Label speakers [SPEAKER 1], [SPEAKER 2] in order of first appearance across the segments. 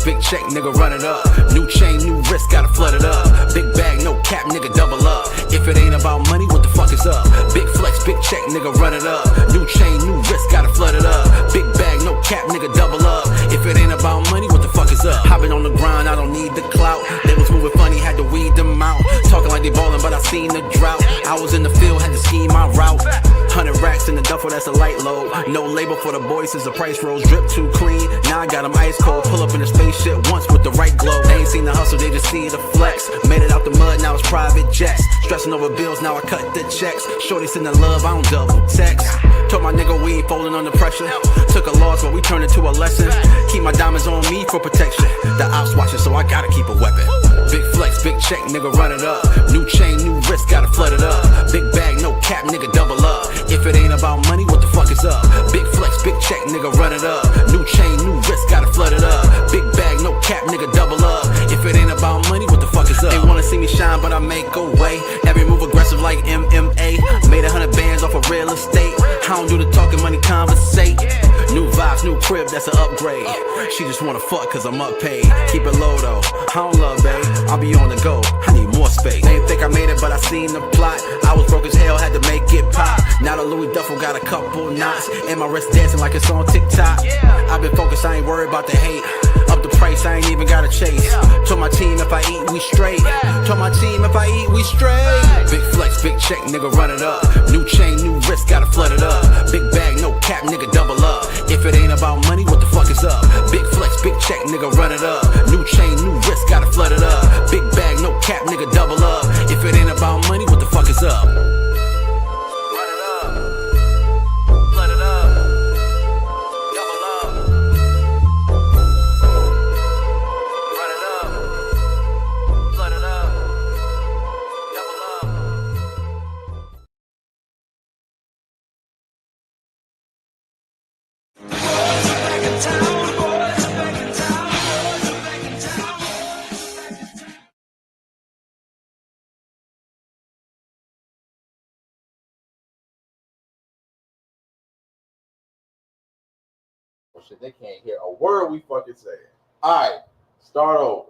[SPEAKER 1] big check, nigga, run it up. New chain, new wrist, gotta flood it up. Big bag, no cap, nigga, double up. If it ain't about money, what the fuck is up? Big flex, big check, nigga, run it up. New chain, new wrist, gotta flood it up. Big bag, no cap, nigga, double up. If it ain't about money, what the fuck is up? I've been on the grind, I don't need the clout. They was moving funny, had to weed them out. Talking like they ballin', but I seen the drought. I was in the field, had to scheme my route. 100 racks in the duffel, that's a light load. No label for the boys since the price rose. Drip too clean, now I got them ice cold. Pull up in the spaceship once with the right glow. They ain't seen the hustle, they just see the flex. Made it out the mud, now it's private jets. Stressing over bills, now I cut the checks. Shorty send the love, I don't double text. Told my nigga we ain't folding under pressure. Took a loss, but we turned it to a lesson. Keep my diamonds on me for protection. The ops watching, so I gotta keep a weapon. Big flex, big check, nigga, run it up. New chain, new wrist, gotta flood it up. Big bag, no cap, nigga, double up. If it ain't about money, what the fuck is up? Big flex, big check, nigga, run it up. New chain, new wrist, gotta flood it up. Big bag, no cap, nigga, double up. If it ain't about money, what the fuck is up? They wanna see me shine, but I make a way. Every move aggressive like MMA. Made 100 bands off of real estate. I don't do the talking, money conversate. New vibes, new crib, that's an upgrade. She just wanna fuck cause I'm up paid. Keep it low though, I don't love babe. I'll be on the go, I need more space. They didn't think I made it, but I seen the plot. I was broke as hell, had to make it pop. Now the Louis duffel got a couple knots. And my wrist dancing like it's on TikTok. I've been focused, I ain't worried about the hate. Up the price, I ain't even gotta chase. Told my team if I eat, we straight. Told my team if I eat, we straight. Big flex, big check, nigga, run it up. New chain, new wrist, gotta flood it up. Big bag, no cap, nigga, double up. If it ain't about money, what the fuck is up? Big flex, big check, nigga, run it up. New chain, new wrist, gotta flood it up. Big bag, no cap, nigga, double up. If it ain't about money, what the fuck is up? Run it up, flood it up, double up. Run it up, flood it up, double up.
[SPEAKER 2] Shit, they can't hear a word we fucking say. Alright, start over.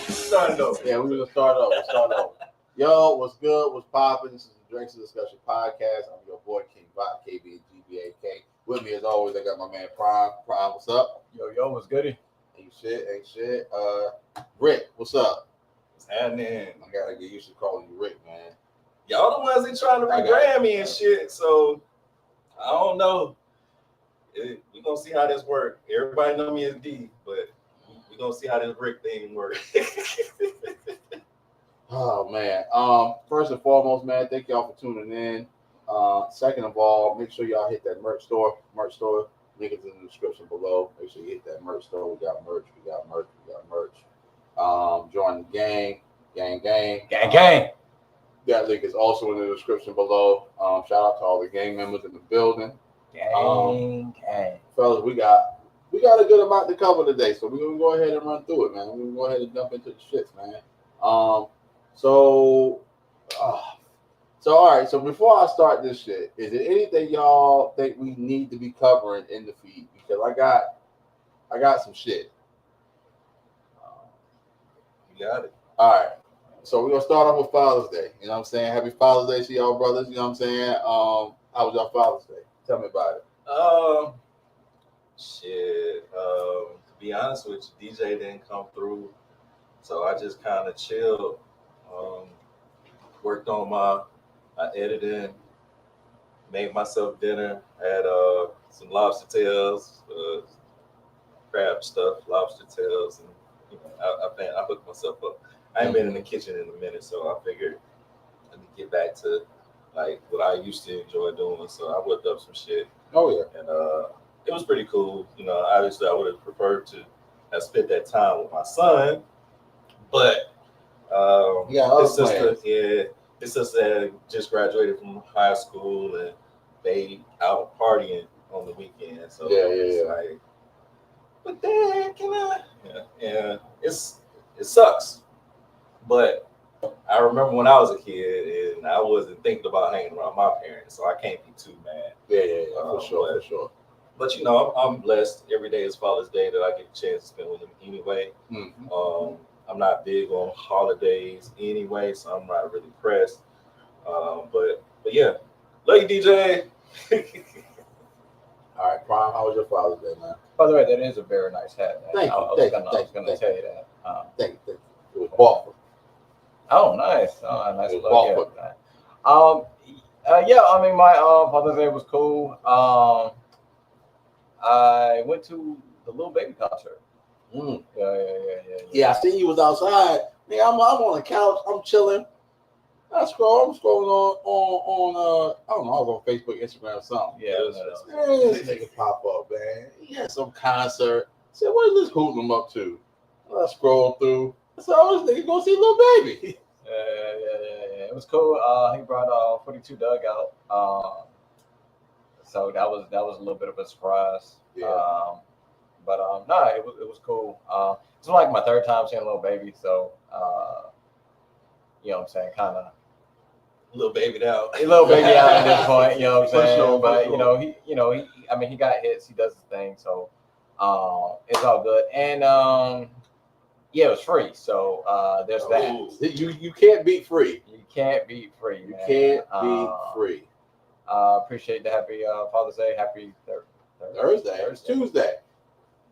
[SPEAKER 3] Starting over.
[SPEAKER 2] Yeah, we're gonna start over. Yo, what's good? What's poppin'? This is the Drinks and Discussion Podcast. I'm your boy King Bot, KBGBAK. With me as always, I got my man Prime. Prime, what's up?
[SPEAKER 3] Yo, what's goody?
[SPEAKER 2] Ain't shit. Rick, what's up?
[SPEAKER 3] What's happening?
[SPEAKER 2] I gotta get used to calling you Rick, man.
[SPEAKER 3] Y'all the ones that trying to rebrand me and shit, so I don't know. We gonna see how this works. Everybody know me as D, but we gonna see how this Rick thing works.
[SPEAKER 2] Oh man. First and foremost, man, thank y'all for tuning in. Second of all, make sure y'all hit that merch store. Link is in the description below. Make sure you hit that merch store. We got merch. Join the gang.
[SPEAKER 3] Gang.
[SPEAKER 2] That link is also in the description below. Shout out to all the gang members in the building.
[SPEAKER 3] Gang.
[SPEAKER 2] Fellas, we got a good amount to cover today, so we're gonna go ahead and run through it, man. We're gonna go ahead and jump into the shits, man. So all right. So before I start this shit, is there anything y'all think we need to be covering in the feed? Because I got some shit.
[SPEAKER 3] You got it.
[SPEAKER 2] All right. So we're gonna start off with Father's Day. You know what I'm saying? Happy Father's Day to y'all brothers. You know what I'm saying? How was y'all Father's Day? Tell me about it.
[SPEAKER 3] To be honest with you, DJ didn't come through, so I just kind of chilled. Worked on my editing, made myself dinner. Had some lobster tails, crab stuff, lobster tails, and I hooked myself up. I ain't been in the kitchen in a minute, so I figured let me get back to like what I used to enjoy doing. So I whipped up some shit.
[SPEAKER 2] Oh yeah,
[SPEAKER 3] and it was pretty cool. You know, obviously I would have preferred to have spent that time with my son, but his sister just graduated from high school and they out partying on the weekend. So it's like, but then can I? Yeah, it sucks. But I remember when I was a kid and and I wasn't thinking about hanging around my parents, so I can't be too mad.
[SPEAKER 2] Yeah, for sure.
[SPEAKER 3] But you know, I'm blessed. Every day is Father's Day that I get a chance to spend with him anyway.
[SPEAKER 2] Mm-hmm.
[SPEAKER 3] I'm not big on holidays anyway, so I'm not really pressed. But yeah, love you, DJ.
[SPEAKER 2] All right, Prime, how was your Father's Day, man?
[SPEAKER 4] By the way, that is a very nice hat, man.
[SPEAKER 2] Thank you.
[SPEAKER 4] I was gonna tell you that.
[SPEAKER 2] Thank you. It was bought.
[SPEAKER 4] Oh, nice. Oh, nice.
[SPEAKER 2] It was
[SPEAKER 4] Love,
[SPEAKER 2] bought.
[SPEAKER 4] yeah. I mean, my Father's Day was cool. I went to the Little Baby concert.
[SPEAKER 2] Mm.
[SPEAKER 4] Yeah.
[SPEAKER 2] I see you was outside. Man, I'm on the couch. I'm chilling. I'm scrolling on I don't know, I was on Facebook, Instagram, or something.
[SPEAKER 4] Yeah.
[SPEAKER 2] This nigga pop up, man. He had some concert. I said, what is this hoodlum up to? I scrolled through. I said, oh, this nigga go see Lil Baby.
[SPEAKER 4] Yeah. It was cool. He brought 42 Doug out. So that was a little bit of a surprise.
[SPEAKER 2] Yeah.
[SPEAKER 4] But no, it was cool. It's like my third time seeing Lil Baby, so you know what I'm saying, kind of
[SPEAKER 3] Little baby out.
[SPEAKER 4] a little baby out at this point, you know what I'm saying?
[SPEAKER 2] Sure,
[SPEAKER 4] but
[SPEAKER 2] sure.
[SPEAKER 4] he got hits, he does his thing, so it's all good. And yeah, it was free, so there's that.
[SPEAKER 2] You can't beat free.
[SPEAKER 4] You can't beat free.
[SPEAKER 2] You
[SPEAKER 4] Man.
[SPEAKER 2] can't beat free.
[SPEAKER 4] Appreciate the happy Father's Day. Happy
[SPEAKER 2] Thursday. It's Tuesday.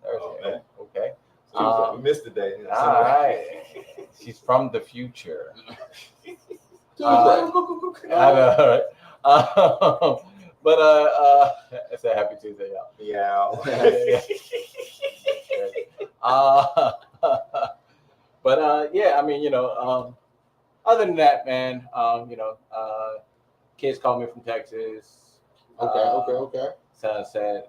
[SPEAKER 4] Thursday.
[SPEAKER 3] Man.
[SPEAKER 4] Okay.
[SPEAKER 3] We missed the day.
[SPEAKER 4] All right. She's from the future.
[SPEAKER 2] Tuesday.
[SPEAKER 4] I know, right? But I said happy Tuesday, y'all.
[SPEAKER 3] Yeah.
[SPEAKER 4] But yeah, I mean, other than that, man, kids call me from Texas.
[SPEAKER 2] Okay.
[SPEAKER 4] Son said,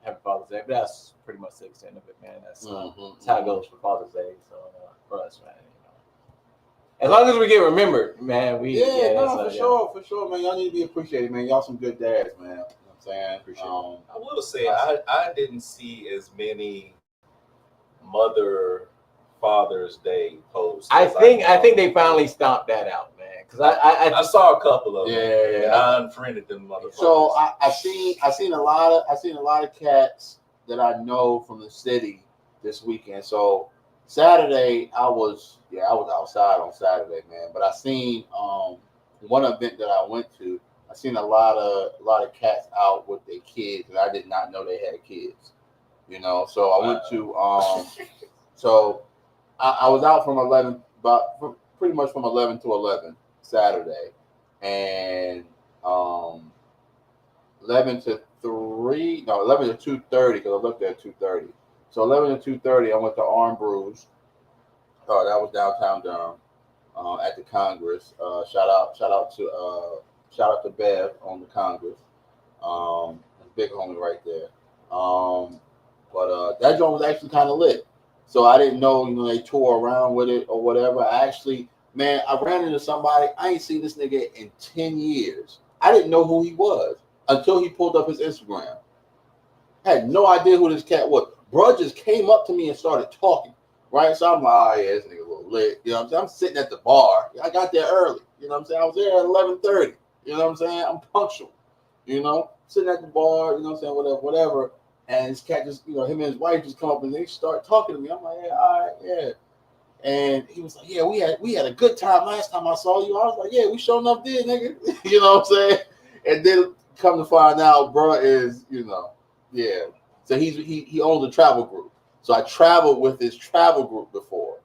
[SPEAKER 4] happy Father's Day. But that's pretty much the extent of it, man. That's how it goes for Father's Day. So for us, man, as long as we get remembered, man,
[SPEAKER 2] for sure, man. Y'all need to be appreciated, man. Y'all some good dads, man. You know what I'm saying?
[SPEAKER 4] Appreciate
[SPEAKER 3] it. I will say I didn't see as many Father's Day posts.
[SPEAKER 4] I think they finally stomped that out, man. Because
[SPEAKER 3] I saw a couple of them.
[SPEAKER 2] Yeah.
[SPEAKER 3] I unfriended them motherfuckers.
[SPEAKER 2] So I seen a lot of cats that I know from the city this weekend. So Saturday I was outside on Saturday, man. But I seen one event that I went to. I seen a lot of cats out with their kids, and I did not know they had kids. So I went to so I was out from 11, pretty much from 11 to 11 Saturday, and 11 to 2:30 because I looked at 2:30. So 11 to 2:30, I went to Arm Brews. That was downtown Durham at the Congress. Shout out to Bev on the Congress. Big homie right there. But that joint was actually kind of lit. So I didn't know, they tore around with it or whatever. I ran into somebody. I ain't seen this nigga in 10 years. I didn't know who he was until he pulled up his Instagram. I had no idea who this cat was. Bruh just came up to me and started talking, right? So I'm like, oh, yeah, this nigga a little lit. You know what I'm saying? I'm sitting at the bar. I got there early. You know what I'm saying? I was there at 11:30. You know what I'm saying? I'm punctual. Sitting at the bar, you know what I'm saying? Whatever. And this cat just, him and his wife just come up and they start talking to me. I'm like, yeah, all right, yeah. And he was like, yeah, we had a good time last time I saw you. I was like, yeah, we sure enough did, nigga. You know what I'm saying? And then come to find out, bro is, yeah. So he owns a travel group. So I traveled with his travel group before.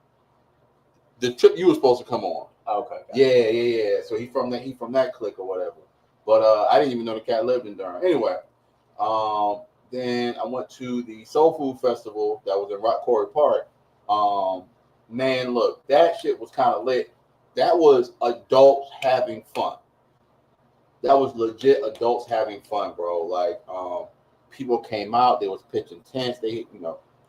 [SPEAKER 2] The trip you were supposed to come on.
[SPEAKER 4] Okay.
[SPEAKER 2] Yeah. So he from that clique or whatever. But I didn't even know the cat lived in Durham. Anyway, then I went to the Soul Food Festival that was in Quarry Park. Man, look, that shit was kind of lit. That was adults having fun. That was legit adults having fun, bro. Like, people came out, they was pitching tents. They,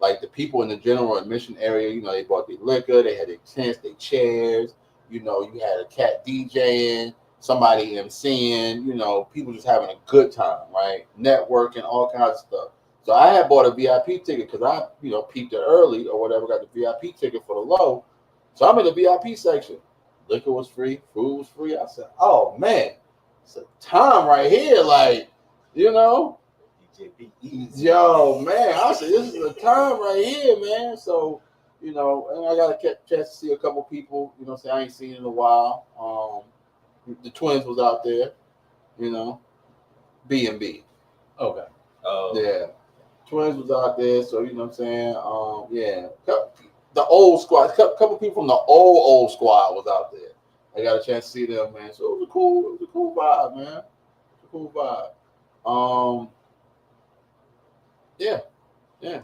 [SPEAKER 2] like the people in the general admission area, they bought their liquor, they had their tents, their chairs. You had a cat DJing, somebody MCing, people just having a good time, right? Networking, all kinds of stuff. So I had bought a VIP ticket because I, peeped it early or whatever, got the VIP ticket for the low. So I'm in the VIP section. Liquor was free, food was free. I said, oh man, it's a time right here. Like, you know, yo, man. I said, this is a time right here, man. So, you know, and I got a chance to see a couple people, you know, say I ain't seen in a while. The twins was out there, you know, B&B.
[SPEAKER 4] Okay.
[SPEAKER 2] Yeah. Twins was out there, so you know what I'm saying? Yeah. The old squad, a couple people from the old squad was out there. I got a chance to see them, man. So it was a cool vibe, man. It was a cool vibe. Yeah.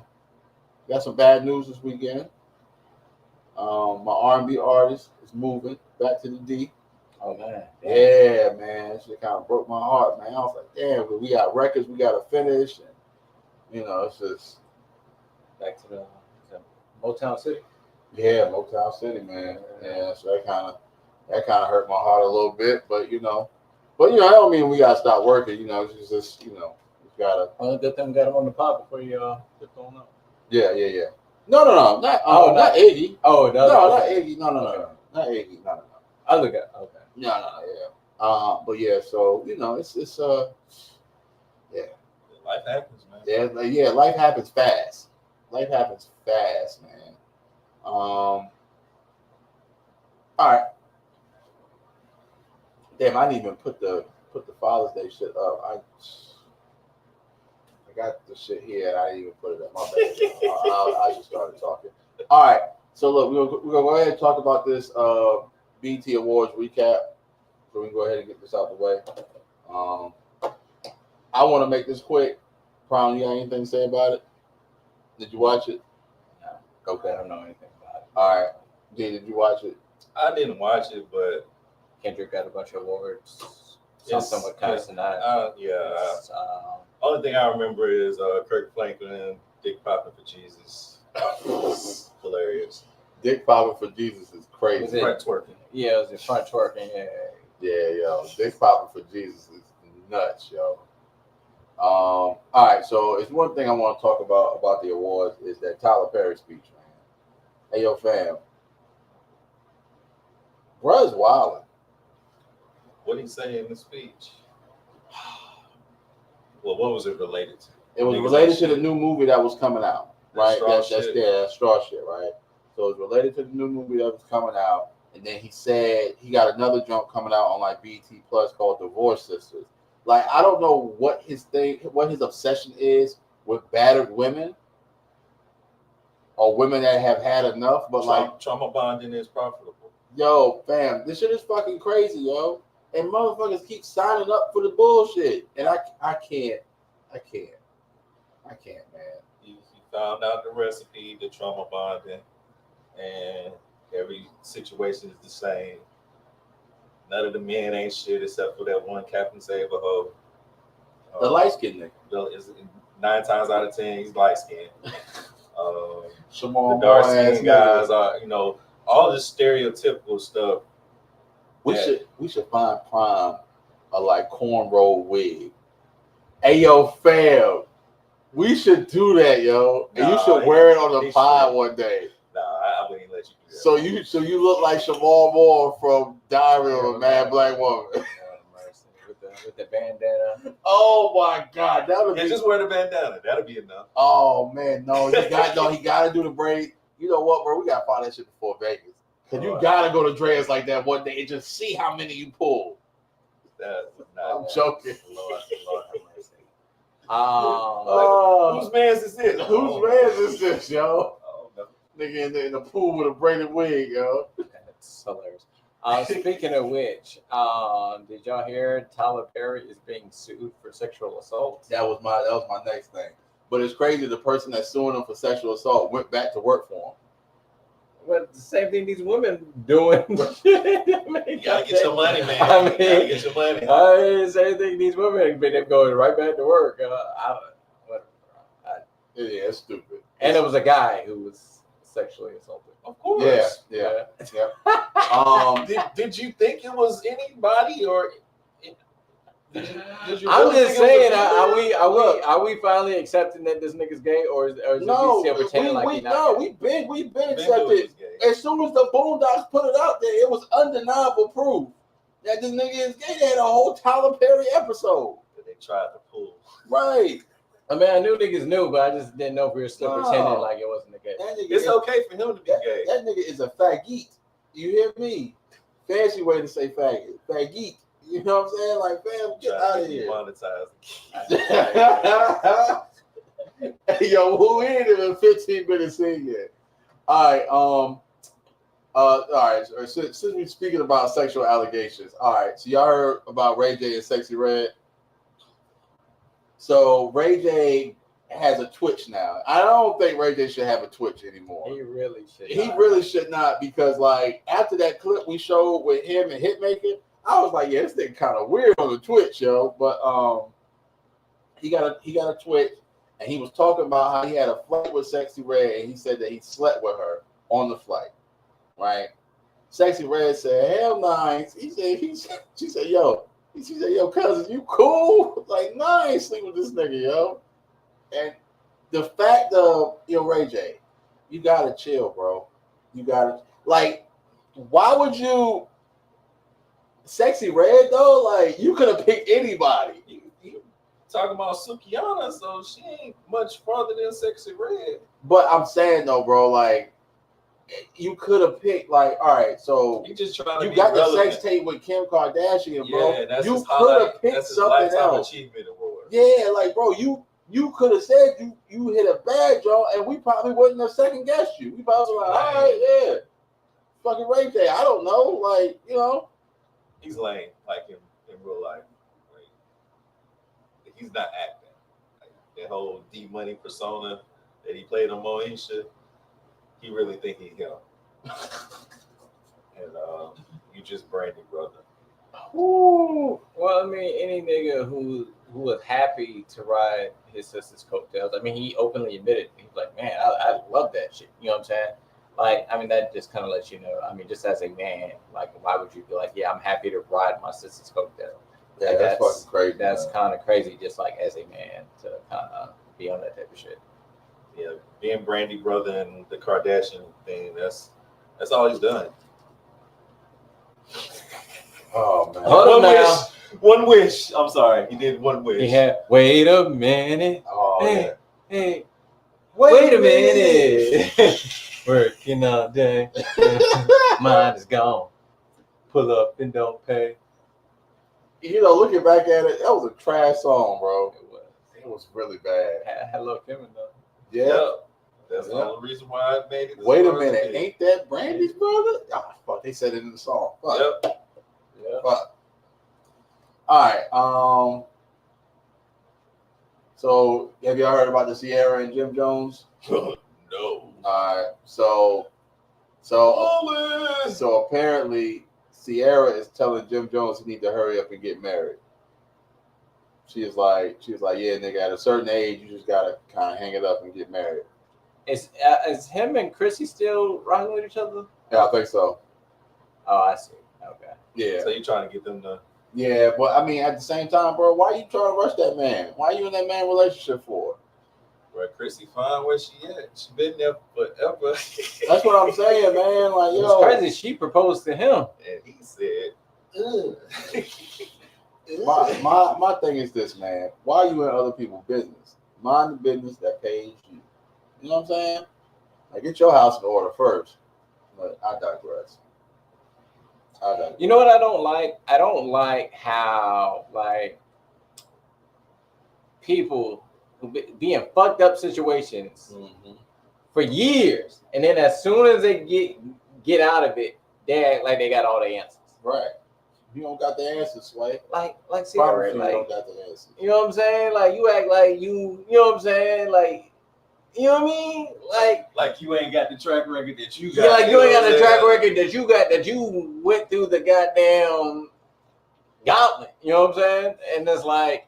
[SPEAKER 2] Got some bad news this weekend. My R&B artist is moving back to the D.
[SPEAKER 4] Oh man.
[SPEAKER 2] Yeah, man. That shit kind of broke my heart, man. I was like, damn, we got records we got to finish. And, you know, it's just.
[SPEAKER 4] Back to the Motown City.
[SPEAKER 2] Yeah, Motown City, man. Yeah, so that kind of hurt my heart a little bit, but you know, I don't mean we gotta stop working. You know, it's just you know, we gotta.
[SPEAKER 4] Only good thing we got him on the pod before you get thrown out.
[SPEAKER 2] Yeah. No, not Iggy.
[SPEAKER 4] Oh,
[SPEAKER 2] no, not Iggy. No, not Iggy. No.
[SPEAKER 4] I look at okay.
[SPEAKER 2] No, yeah. But yeah, so you know, it's yeah.
[SPEAKER 3] Life happens, man.
[SPEAKER 2] Yeah, life happens fast. Life happens fast, man. All right. Damn, I didn't even put the Father's Day shit up. I got the shit here and I didn't even put it up. My bad. I just started talking. All right. So look, we're gonna go ahead and talk about this BET Awards recap. So we can go ahead and get this out the way. I want to make this quick. Prom, you got anything to say about it? Did you watch it?
[SPEAKER 4] No. Okay. I don't know anything about it.
[SPEAKER 2] All right. Did you watch it?
[SPEAKER 3] I didn't watch it, but
[SPEAKER 4] Kendrick got a bunch of awards. Something with Constant Eye.
[SPEAKER 3] Only thing I remember is Kirk Franklin, Dick Poppin' for Jesus. Hilarious.
[SPEAKER 2] Dick Poppin' for Jesus is crazy.
[SPEAKER 3] Front twerking.
[SPEAKER 4] Yeah, it was in front twerking.
[SPEAKER 2] Yeah, yo. Dick Poppin' for Jesus is nuts, yo. All right, so it's one thing I want to talk about the awards is that Tyler Perry speech, man. Hey, yo, fam. Bruh's wildin'.
[SPEAKER 3] What did he say in the speech? Well, what was it related to?
[SPEAKER 2] It was related to the new movie that was coming out, right? That's straw shit, right? So it's related to the new movie that was coming out, and then he said he got another jump coming out on like BET Plus called Divorce Sisters. Like, I don't know what his obsession is with battered women or women that have had enough, but
[SPEAKER 3] trauma bonding is profitable.
[SPEAKER 2] Yo, fam, this shit is fucking crazy, yo. And motherfuckers keep signing up for the bullshit. And I can't, man.
[SPEAKER 3] He found out the recipe, the trauma bonding, and every situation is the same. None of the men ain't shit except for that one Captain Save a Hoe.
[SPEAKER 2] The light skinned nigga.
[SPEAKER 3] 9 times out of 10, he's light skinned.
[SPEAKER 2] The
[SPEAKER 3] dark skinned guys are, you know, all this stereotypical stuff.
[SPEAKER 2] We should find Prime a like cornrow wig. Hey, yo, fam, we should do that, yo. And you should wear it on the pod one day.
[SPEAKER 3] Nah, I wouldn't let you do that.
[SPEAKER 2] So you look like Shamal Moore from Diary of a Mad Black Woman.
[SPEAKER 4] With the bandana.
[SPEAKER 2] Oh my God, that would be.
[SPEAKER 3] Just wear the bandana. That'll be enough.
[SPEAKER 2] Oh man, he gotta do the braid. You know what, bro? We gotta find that shit before Vegas. Cause you gotta go to Dre's like that one day and just see how many you pull. I'm joking.
[SPEAKER 3] Lord have mercy.
[SPEAKER 2] Whose man's is this? Whose man's is this, yo?
[SPEAKER 3] Oh, no.
[SPEAKER 2] Nigga in the pool with a braided wig, yo.
[SPEAKER 4] That's hilarious. Speaking of which, did y'all hear Tyler Perry is being sued for sexual assault?
[SPEAKER 2] That was my next thing. But it's crazy. The person that's suing him for sexual assault went back to work for him.
[SPEAKER 4] But the same thing these women doing.
[SPEAKER 3] You gotta get your money, man. You gotta get your money.
[SPEAKER 4] Same thing these women been going right back to work.
[SPEAKER 2] Yeah, it's stupid.
[SPEAKER 4] And it was a guy who was sexually assaulted.
[SPEAKER 3] Of course.
[SPEAKER 2] Yeah.
[SPEAKER 3] Did you think it was anybody or?
[SPEAKER 2] Did you
[SPEAKER 4] I'm
[SPEAKER 2] really
[SPEAKER 4] just
[SPEAKER 2] think it was
[SPEAKER 4] saying,
[SPEAKER 2] a female?
[SPEAKER 4] are we finally accepting that this nigga's gay, or is
[SPEAKER 2] No,
[SPEAKER 4] we still pretending like he's not gay?
[SPEAKER 2] we've been
[SPEAKER 3] Ben knew he
[SPEAKER 2] accepted.
[SPEAKER 3] was gay.
[SPEAKER 2] As soon as the Boondocks put it out there, it was undeniable proof that this nigga is gay. They had a whole Tyler Perry episode.
[SPEAKER 3] That they tried to pull.
[SPEAKER 2] Right.
[SPEAKER 4] I mean, I knew niggas knew, but I just didn't know if we were still pretending like it wasn't a gay.
[SPEAKER 2] That nigga
[SPEAKER 3] It's
[SPEAKER 2] is,
[SPEAKER 3] okay for him to be gay.
[SPEAKER 2] that nigga is a faggot. You hear me? Fancy way to say faggot. Faggot. You know what I'm saying? Like, fam, get out of here.
[SPEAKER 3] Monetized.
[SPEAKER 2] Hey, yo, who ain't even 15 minutes in yet? All right. All right. Since we're speaking about sexual allegations, all right. So y'all heard about Ray J and Sexyy Red. So Ray J has a Twitch now. I don't think Ray J should have a Twitch anymore.
[SPEAKER 4] He really should.
[SPEAKER 2] He really should not, because like after that clip we showed with him and Hitmaker, I was like, yeah, this thing kind of weird on the Twitch, yo. But he got a Twitch, and he was talking about how he had a flight with Sexyy Red, and he said that he slept with her on the flight, right? Sexyy Red said, hell no. She said, yo, cousin, you cool? Like, no, I ain't sleep with this nigga, yo. And the fact of, Ray J, you gotta chill, bro. You gotta, like, why would you? Sexyy Red though, like, you could have picked anybody.
[SPEAKER 3] You talking about Sukiyana, so she ain't much farther than Sexyy Red.
[SPEAKER 2] But I'm saying though, bro, like, you could have picked, like, all right, so
[SPEAKER 3] You just trying to
[SPEAKER 2] you
[SPEAKER 3] be
[SPEAKER 2] got
[SPEAKER 3] relevant.
[SPEAKER 2] the sex tape with Kim Kardashian, bro.
[SPEAKER 3] Yeah, that's
[SPEAKER 2] You
[SPEAKER 3] his
[SPEAKER 2] could
[SPEAKER 3] highlight.
[SPEAKER 2] have picked
[SPEAKER 3] That's his
[SPEAKER 2] something
[SPEAKER 3] lifetime
[SPEAKER 2] else.
[SPEAKER 3] achievement award.
[SPEAKER 2] Yeah, like, bro, you could have said you hit a bad joint, and we probably wouldn't have second guessed you. We probably like, all right, yeah, fucking Ray J. I don't know, like,
[SPEAKER 3] He's lame, like in real life. Like, he's not acting. Like, that whole D-Money persona that he played on Moesha, he really think he him. And you just Brandy, brother.
[SPEAKER 4] Ooh. Well, I mean, any nigga who was happy to ride his sister's coattails. I mean, he openly admitted, he's like, man, I love that shit. You know what I'm saying? Like, I mean, that just kind of lets you know. I mean, just as a man, like, why would you be like, yeah, I'm happy to ride my sister's coattail?
[SPEAKER 2] yeah,
[SPEAKER 4] Like,
[SPEAKER 2] that's fucking crazy.
[SPEAKER 4] That's kind of crazy, just like as a man to kind of be on that type of shit.
[SPEAKER 3] Yeah, being Brandy brother and the Kardashian thing, that's all he's done.
[SPEAKER 2] Oh man.
[SPEAKER 4] Hold on now.
[SPEAKER 3] One wish. I'm sorry, he did one wish.
[SPEAKER 4] He had, wait a minute.
[SPEAKER 2] Oh
[SPEAKER 4] Hey, hey,
[SPEAKER 2] yeah.
[SPEAKER 4] wait a minute. Working all day. Mine is gone. Pull up and don't pay.
[SPEAKER 2] Looking back at it, that was a trash song, bro.
[SPEAKER 4] It was.
[SPEAKER 2] It was really bad.
[SPEAKER 4] Hello, Kevin, though.
[SPEAKER 2] Yeah.
[SPEAKER 3] Yep. That's the
[SPEAKER 2] Yeah.
[SPEAKER 3] only reason why I made it.
[SPEAKER 2] Wait a minute, ain't that Brandy's brother? Ah, fuck, they said it in the song. Fuck.
[SPEAKER 3] Yep.
[SPEAKER 4] Yeah.
[SPEAKER 2] Fuck. All right. So have y'all heard about the Ciara and Jim Jones?
[SPEAKER 3] No.
[SPEAKER 2] All right. So apparently Ciara is telling Jim Jones he need to hurry up and get married. She was like, yeah, nigga, at a certain age, you just gotta kind of hang it up and get married.
[SPEAKER 4] Is him and Chrissy still rocking with each other?
[SPEAKER 2] Yeah, I think so.
[SPEAKER 4] Oh, I see. Okay.
[SPEAKER 2] Yeah.
[SPEAKER 3] So you trying to get them to?
[SPEAKER 2] Yeah, but I mean, at the same time, bro, why you trying to rush that man? Why you in that man relationship for?
[SPEAKER 3] Bro, Chrissy fine where she at. She been there forever.
[SPEAKER 2] That's what I'm saying, man. Like,
[SPEAKER 4] It's
[SPEAKER 2] yo,
[SPEAKER 4] crazy. She proposed to him.
[SPEAKER 3] And he said,
[SPEAKER 2] my thing is this, man. Why you in other people's business? Mind the business that pays you. You know what I'm saying? Like, get your house in order first. But I digress.
[SPEAKER 4] You know what I don't like? I don't like how, like, people who be in fucked up situations for years, and then as soon as they get out of it, they act like they got all the answers.
[SPEAKER 2] Right. You don't got the answers, Sway.
[SPEAKER 4] Like
[SPEAKER 2] Promise
[SPEAKER 4] Ciara,
[SPEAKER 2] you
[SPEAKER 4] like,
[SPEAKER 2] don't got the answers.
[SPEAKER 4] you know what I'm saying? Like, you act like you know what I'm saying? Like, you know what I mean?
[SPEAKER 3] like you ain't got the track record that you got.
[SPEAKER 4] Yeah, like you ain't got
[SPEAKER 3] know
[SPEAKER 4] the
[SPEAKER 3] what
[SPEAKER 4] track
[SPEAKER 3] I'm
[SPEAKER 4] record that you got, that you went through the goddamn gauntlet. You know what I'm saying? And it's like,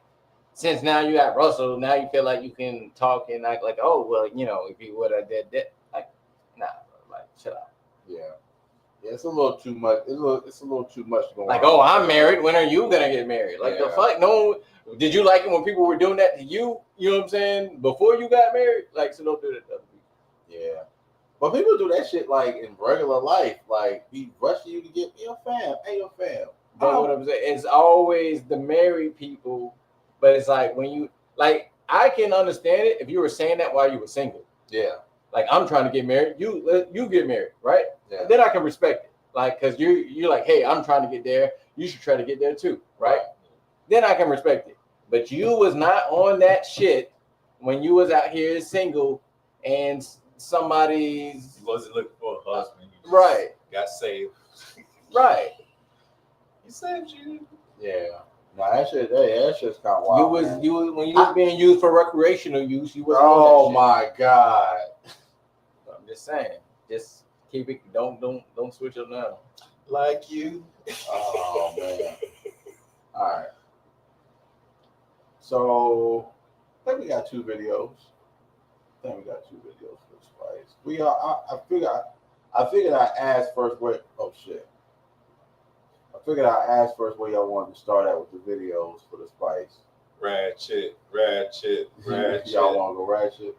[SPEAKER 4] since now you got Russell, now you feel like you can talk and act like, oh, well, you know, if you would have did that, like, nah, bro, like, chill out.
[SPEAKER 2] Yeah. Yeah, it's a little too much. It's a little too much going
[SPEAKER 4] Like,
[SPEAKER 2] on.
[SPEAKER 4] oh, I'm married. When are you gonna get married? Like the
[SPEAKER 2] Yeah.
[SPEAKER 4] fuck? No. Did you like it when people were doing that to you? You know what I'm saying? Before you got married? Like, so don't do that to other people.
[SPEAKER 2] Yeah. But people do that shit like in regular life. Like be rushing you to get me your fam. Hey, your fam.
[SPEAKER 4] But what I'm saying, it's always the married people. But it's like when you like, I can understand it if you were saying that while you were single.
[SPEAKER 2] Yeah.
[SPEAKER 4] Like, I'm trying to get married. You get married, right?
[SPEAKER 2] Yeah.
[SPEAKER 4] Then I can respect it. Like, cause you're like, hey, I'm trying to get there. You should try to get there too, right? Then I can respect it. But you was not on that shit when you was out here single and somebody's
[SPEAKER 3] You wasn't looking for a husband. You just
[SPEAKER 4] right.
[SPEAKER 3] Got saved.
[SPEAKER 4] Right.
[SPEAKER 3] He saved you.
[SPEAKER 2] Yeah. No, that shit's kind of wild.
[SPEAKER 4] When you was being used for recreational use, you was.
[SPEAKER 2] Oh my god.
[SPEAKER 4] I'm just saying. Just keep it. Don't switch up now.
[SPEAKER 3] Like you.
[SPEAKER 2] Oh man. All right. So I think we got 2 videos. For the Spice. We are. I figured I asked first what. Oh shit. I figured I asked first where y'all wanted to start at with the videos for the Spice.
[SPEAKER 3] Ratchet.
[SPEAKER 2] Y'all want to go ratchet?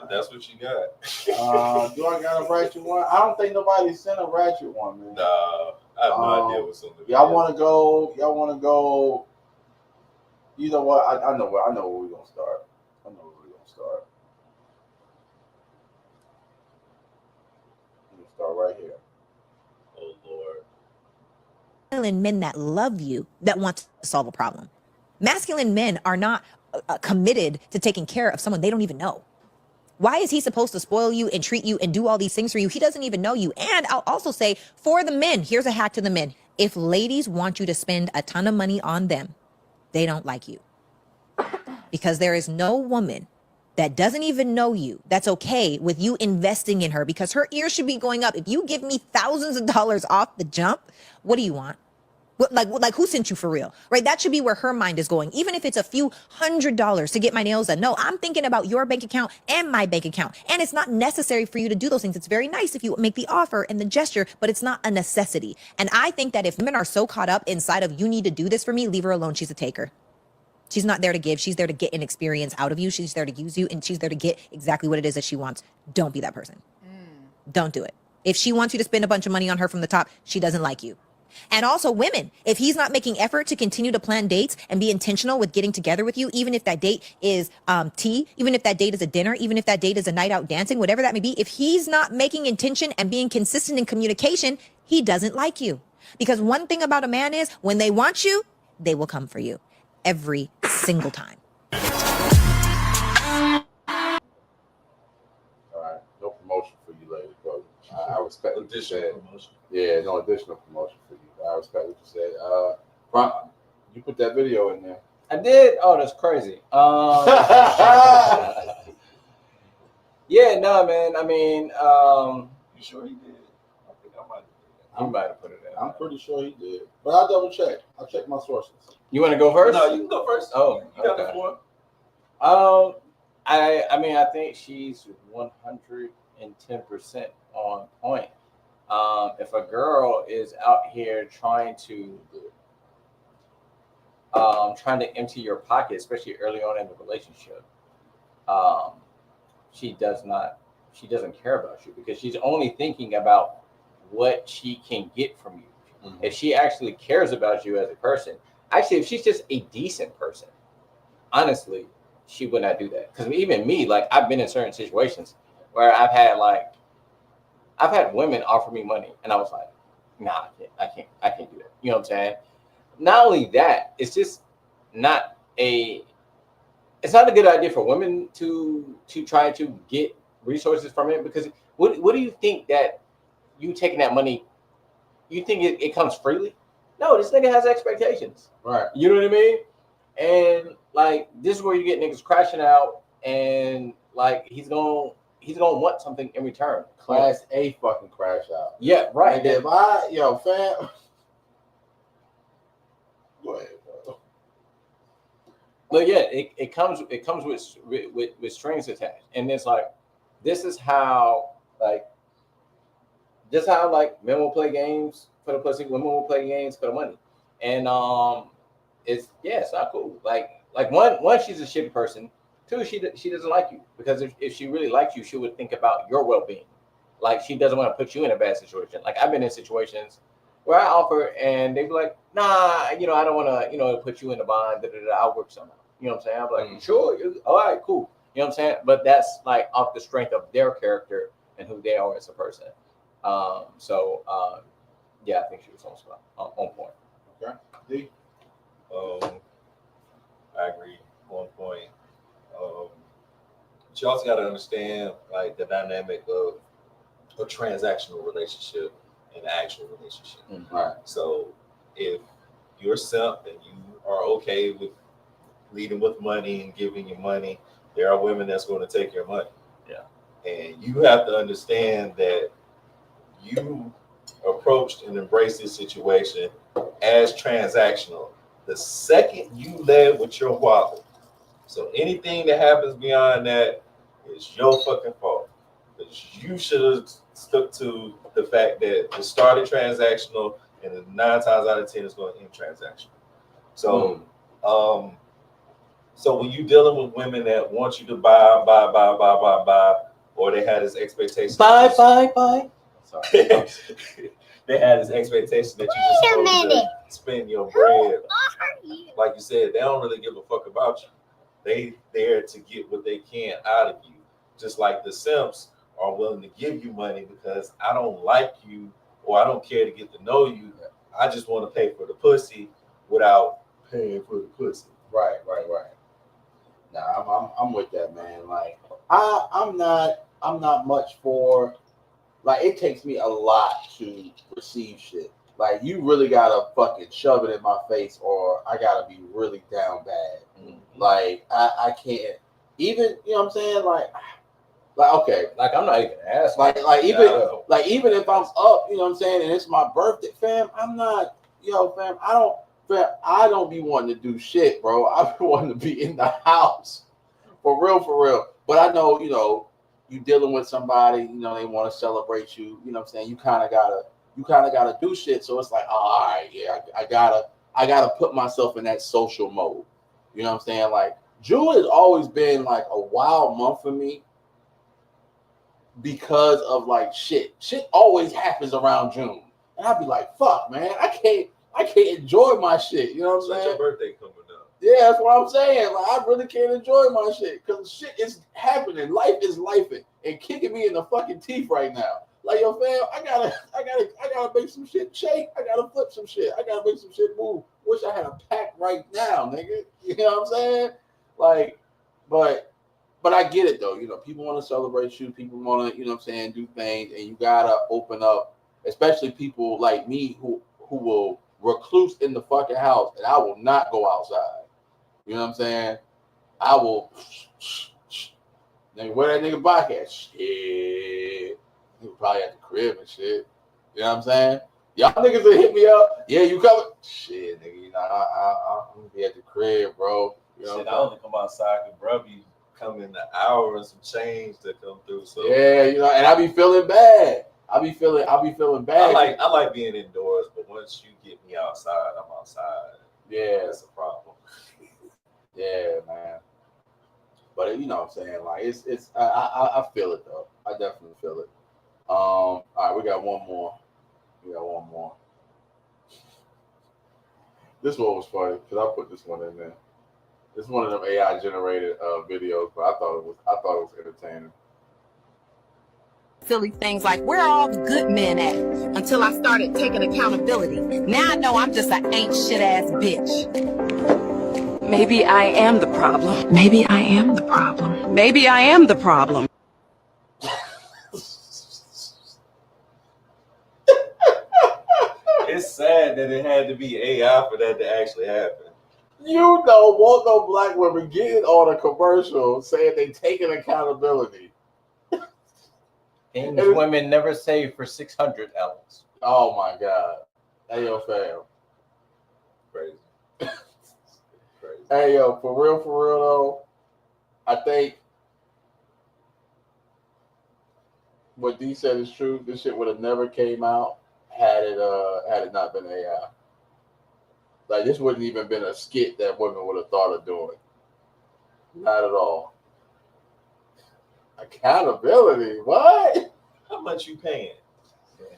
[SPEAKER 3] If that's what you got.
[SPEAKER 2] Do I got a ratchet one? I don't think nobody sent a ratchet one, man.
[SPEAKER 3] Nah, I have no idea what's on the video.
[SPEAKER 2] Y'all want to go? You know what? I know where we're gonna start. We're gonna start right here.
[SPEAKER 3] Oh Lord.
[SPEAKER 5] Masculine men that love you, that want to solve a problem. Masculine men are not committed to taking care of someone they don't even know. Why is he supposed to spoil you and treat you and do all these things for you? He doesn't even know you. And I'll also say, for the men, here's a hack to the men. If ladies want you to spend a ton of money on them, they don't like you. Because there is no woman that doesn't even know you that's okay with you investing in her, because her ears should be going up. If you give me thousands of dollars off the jump, what do you want? Like who sent you for real, right? That should be where her mind is going. Even if it's a few $100s to get my nails done. No, I'm thinking about your bank account and my bank account. And it's not necessary for you to do those things. It's very nice if you make the offer and the gesture, but it's not a necessity. And I think that if women are so caught up inside of, you need to do this for me, leave her alone. She's a taker. She's not there to give. She's there to get an experience out of you. She's there to use you, and she's there to get exactly what it is that she wants. Don't be that person. Don't do it. If she wants you to spend a bunch of money on her from the top, she doesn't like you. And also women, if he's not making effort to continue to plan dates and be intentional with getting together with you, even if that date is tea, even if that date is a dinner, even if that date is a night out dancing, whatever that may be, if he's not making intention and being consistent in communication, he doesn't like you. Because one thing about a man is when they want you, they will come for you every single time.
[SPEAKER 2] All right, no promotion for you, ladies, but I respect what you said.
[SPEAKER 3] Promotion.
[SPEAKER 2] Yeah, no additional promotion for you. I respect what you said. Ron, you put that video in there.
[SPEAKER 4] I did. Oh, that's crazy. Yeah, no, man. I mean,
[SPEAKER 3] You sure he did? I think I might have did
[SPEAKER 4] he might have put it in.
[SPEAKER 2] I'm pretty sure he did, but I'll double check. I'll check my sources.
[SPEAKER 4] You want to go first?
[SPEAKER 3] No, you can go first.
[SPEAKER 4] Oh,
[SPEAKER 3] You got
[SPEAKER 4] okay.
[SPEAKER 3] the floor.
[SPEAKER 4] I mean, I think she's 110% on point. If a girl is out here trying to empty your pocket, especially early on in the relationship, she doesn't care about you, because she's only thinking about what she can get from you. Mm-hmm. If she actually cares about you as a person, actually, if she's just a decent person, honestly, she would not do that. Because even me, like, I've been in certain situations where I've had women offer me money, and I was like, nah, I can't do that. You know what I'm saying? Not only that, it's just not a good idea for women to try to get resources from it, because what do you think that you taking that money, you think it comes freely? No, this nigga has expectations.
[SPEAKER 2] Right.
[SPEAKER 4] You know what I mean? And like, this is where you get niggas crashing out, and like he's gonna want something in return.
[SPEAKER 2] Class A fucking crash out.
[SPEAKER 4] Yeah, right.
[SPEAKER 2] And if fam. Go ahead, bro.
[SPEAKER 4] But yeah, it comes with strings attached, and it's like, this is how, like, Just how like men will play games for the pussy, women will play games for the money, and it's not cool. Like one, she's a shitty person. Two, she doesn't like you because if she really liked you, she would think about your well being. Like she doesn't want to put you in a bad situation. Like I've been in situations where I offer and they be like, nah, I don't want to, put you in a bond. I'll work something out. You know what I'm saying? I'm like, sure, all right, cool. You know what I'm saying? But that's like off the strength of their character and who they are as a person. Yeah, I think she was on point.
[SPEAKER 2] Okay. D?
[SPEAKER 3] I agree. 1 point. But you also got to understand like the dynamic of a transactional relationship and an actual relationship.
[SPEAKER 4] Mm-hmm.
[SPEAKER 2] Right.
[SPEAKER 3] So if you're simp and you are okay with leading with money and giving you money, there are women that's going to take your money.
[SPEAKER 4] Yeah.
[SPEAKER 3] And you have to understand that you approached and embraced this situation as transactional. The second you led with your wallet, so anything that happens beyond that is your fucking fault. Because you should have stuck to the fact that it started transactional and 9 times out of 10 it's going to end transactional. So, so when you're dealing with women that want you to buy, or they had this expectation.
[SPEAKER 4] Buy.
[SPEAKER 3] Sorry. They had this expectation that you just supposed to spend your bread. Like you said, they don't really give a fuck about you. They there to get what they can out of you. Just like the simps are willing to give you money because I don't like you or I don't care to get to know you. I just want to pay for the pussy without paying for the pussy.
[SPEAKER 2] Right. Nah, I'm with that, man. Like I'm not much for, like, it takes me a lot to receive shit. Like you really gotta fucking shove it in my face or I gotta be really down bad.
[SPEAKER 4] Mm-hmm.
[SPEAKER 2] Like I can't even, you know what I'm saying? Like okay.
[SPEAKER 4] Like I'm not even asking.
[SPEAKER 2] Like even if I'm up, you know what I'm saying, and it's my birthday, fam, I'm not, fam, I don't be wanting to do shit, bro. I be wanting to be in the house. For real. But I know, you dealing with somebody, they want to celebrate you, you know what I'm saying? You kind of gotta do shit. So it's like, all right, yeah, I gotta put myself in that social mode. You know what I'm saying? Like June has always been like a wild month for me because of like shit always happens around June. And I'd be like, fuck, man, I can't enjoy my shit. You know what I'm saying?
[SPEAKER 3] Your birthday coming up.
[SPEAKER 2] Yeah, that's what I'm saying. Like, I really can't enjoy my shit because shit is happening. Life is lifing and kicking me in the fucking teeth right now. Like, yo, fam, I gotta make some shit shake. I gotta flip some shit. I gotta make some shit move. Wish I had a pack right now, nigga. You know what I'm saying? Like, but I get it though. People want to celebrate you. People want to, do things, and you gotta open up. Especially people like me who will recluse in the fucking house, and I will not go outside. You know what I'm saying? I will. Nigga, where that nigga back at? Shit. He was probably at the crib and shit. You know what I'm saying? Y'all niggas will hit me up. Yeah, you coming? Shit, nigga. I'm gonna be at the crib, bro. You know
[SPEAKER 3] Shit, I only come outside because bro be coming an hour and some change to come through. So
[SPEAKER 2] yeah, and I be feeling bad. I be feeling bad.
[SPEAKER 3] I like being indoors, but once you get me outside, I'm outside.
[SPEAKER 2] Yeah,
[SPEAKER 3] that's a problem.
[SPEAKER 2] Yeah, man. But you know what I'm saying? Like it's I feel it though. I definitely feel it. All right, we got one more. This one was funny because I put this one in there. It's one of them AI generated videos, but I thought it was entertaining.
[SPEAKER 6] Silly things like, where are all the good men at? Until I started taking accountability. Now I know I'm just an ain't shit ass bitch.
[SPEAKER 7] Maybe I am the problem. Maybe I am the problem. Maybe I am the problem.
[SPEAKER 3] It's sad that it had to be AI for that to actually happen.
[SPEAKER 2] Won't no black women getting on a commercial saying they taking accountability.
[SPEAKER 4] Things women never say for 600, Alex.
[SPEAKER 2] Oh my God. Hey, yo, fam.
[SPEAKER 3] Crazy.
[SPEAKER 2] Hey, yo, for real though, I think what D said is true. This shit would have never came out had it not been AI. Like this wouldn't even been a skit that women would have thought of doing. Not at all. Accountability. What?
[SPEAKER 3] How much you paying?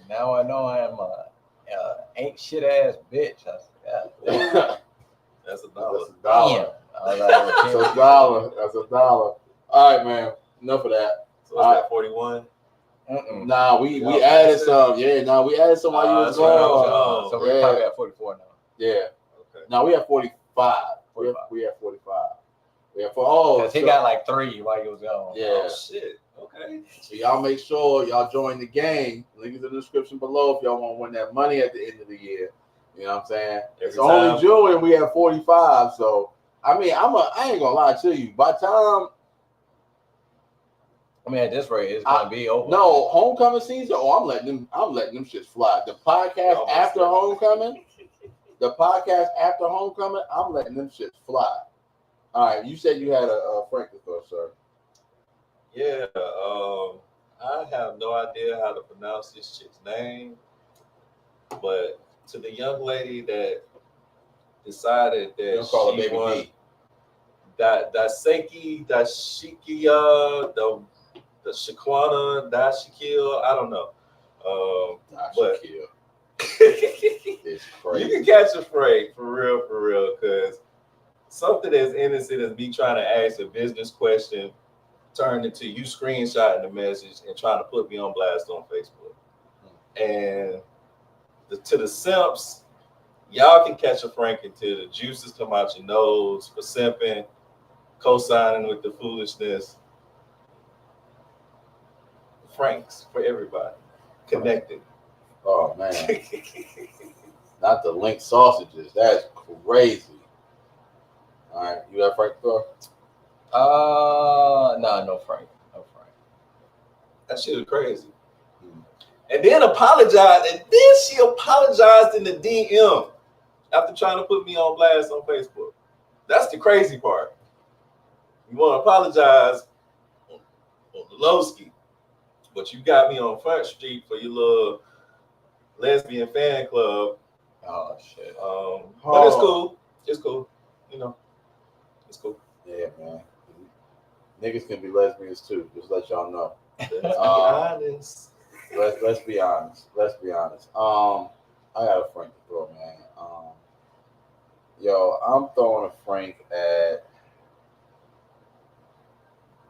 [SPEAKER 4] Now I know I am a ain't shit ass bitch. I said, yeah.
[SPEAKER 3] That's $1.
[SPEAKER 2] That's $1.
[SPEAKER 4] Damn. I was like,
[SPEAKER 2] That's $1. That's $1. All right, man. Enough of that.
[SPEAKER 3] So it's that 41.
[SPEAKER 2] Nah, we added some. Yeah, nah, we added some while you was gone.
[SPEAKER 4] So we're probably at 44 now.
[SPEAKER 2] Yeah.
[SPEAKER 3] Okay.
[SPEAKER 2] Now we have 45. We have 45. We have because
[SPEAKER 4] he got like 3 while he was gone.
[SPEAKER 2] Yeah.
[SPEAKER 3] Oh shit. Okay.
[SPEAKER 2] So y'all make sure y'all join the game. Link is in the description below if y'all want to win that money at the end of the year. You know what I'm saying? It's only June and we have 45. So I mean, I ain't gonna lie to you. By the time
[SPEAKER 4] I mean, at this rate, it's gonna be over.
[SPEAKER 2] No, homecoming season. Oh, I'm letting them shits fly. The podcast after homecoming. I'm letting them shits fly. All right, you said you had a Frank before, sir.
[SPEAKER 3] Yeah, I have no idea how to pronounce this chick's name, but to the young lady that decided that
[SPEAKER 2] call her
[SPEAKER 3] she
[SPEAKER 2] Baby
[SPEAKER 3] won
[SPEAKER 2] B.
[SPEAKER 3] that Sexyy, that Shikia, the Shaquana, that Shaquille, I don't know. But
[SPEAKER 2] it's crazy.
[SPEAKER 3] You can catch a Frank for real, because something as innocent as me trying to ask a business question turned into you screenshotting the message and trying to put me on blast on Facebook. And to the simps, y'all can catch a Frank until the juices come out your nose for simping, co-signing with the foolishness. Franks for everybody. Connected.
[SPEAKER 2] Oh man. Not the link sausages. That's crazy. All right, you got Frank before?
[SPEAKER 4] No Frank. No Frank.
[SPEAKER 3] That shit is crazy. And then apologized. And then she apologized in the DM after trying to put me on blast on Facebook. That's the crazy part. You want to apologize on the low ski, but you got me on Front Street for your little lesbian fan club.
[SPEAKER 4] Oh shit.
[SPEAKER 3] But it's cool. It's cool. You know, it's cool.
[SPEAKER 2] Yeah, man. Niggas can be lesbians too. Just let y'all know.
[SPEAKER 3] Let's be honest.
[SPEAKER 2] Let's be honest. Let's be honest. I got a Frank to throw, man. Yo, I'm throwing a Frank at.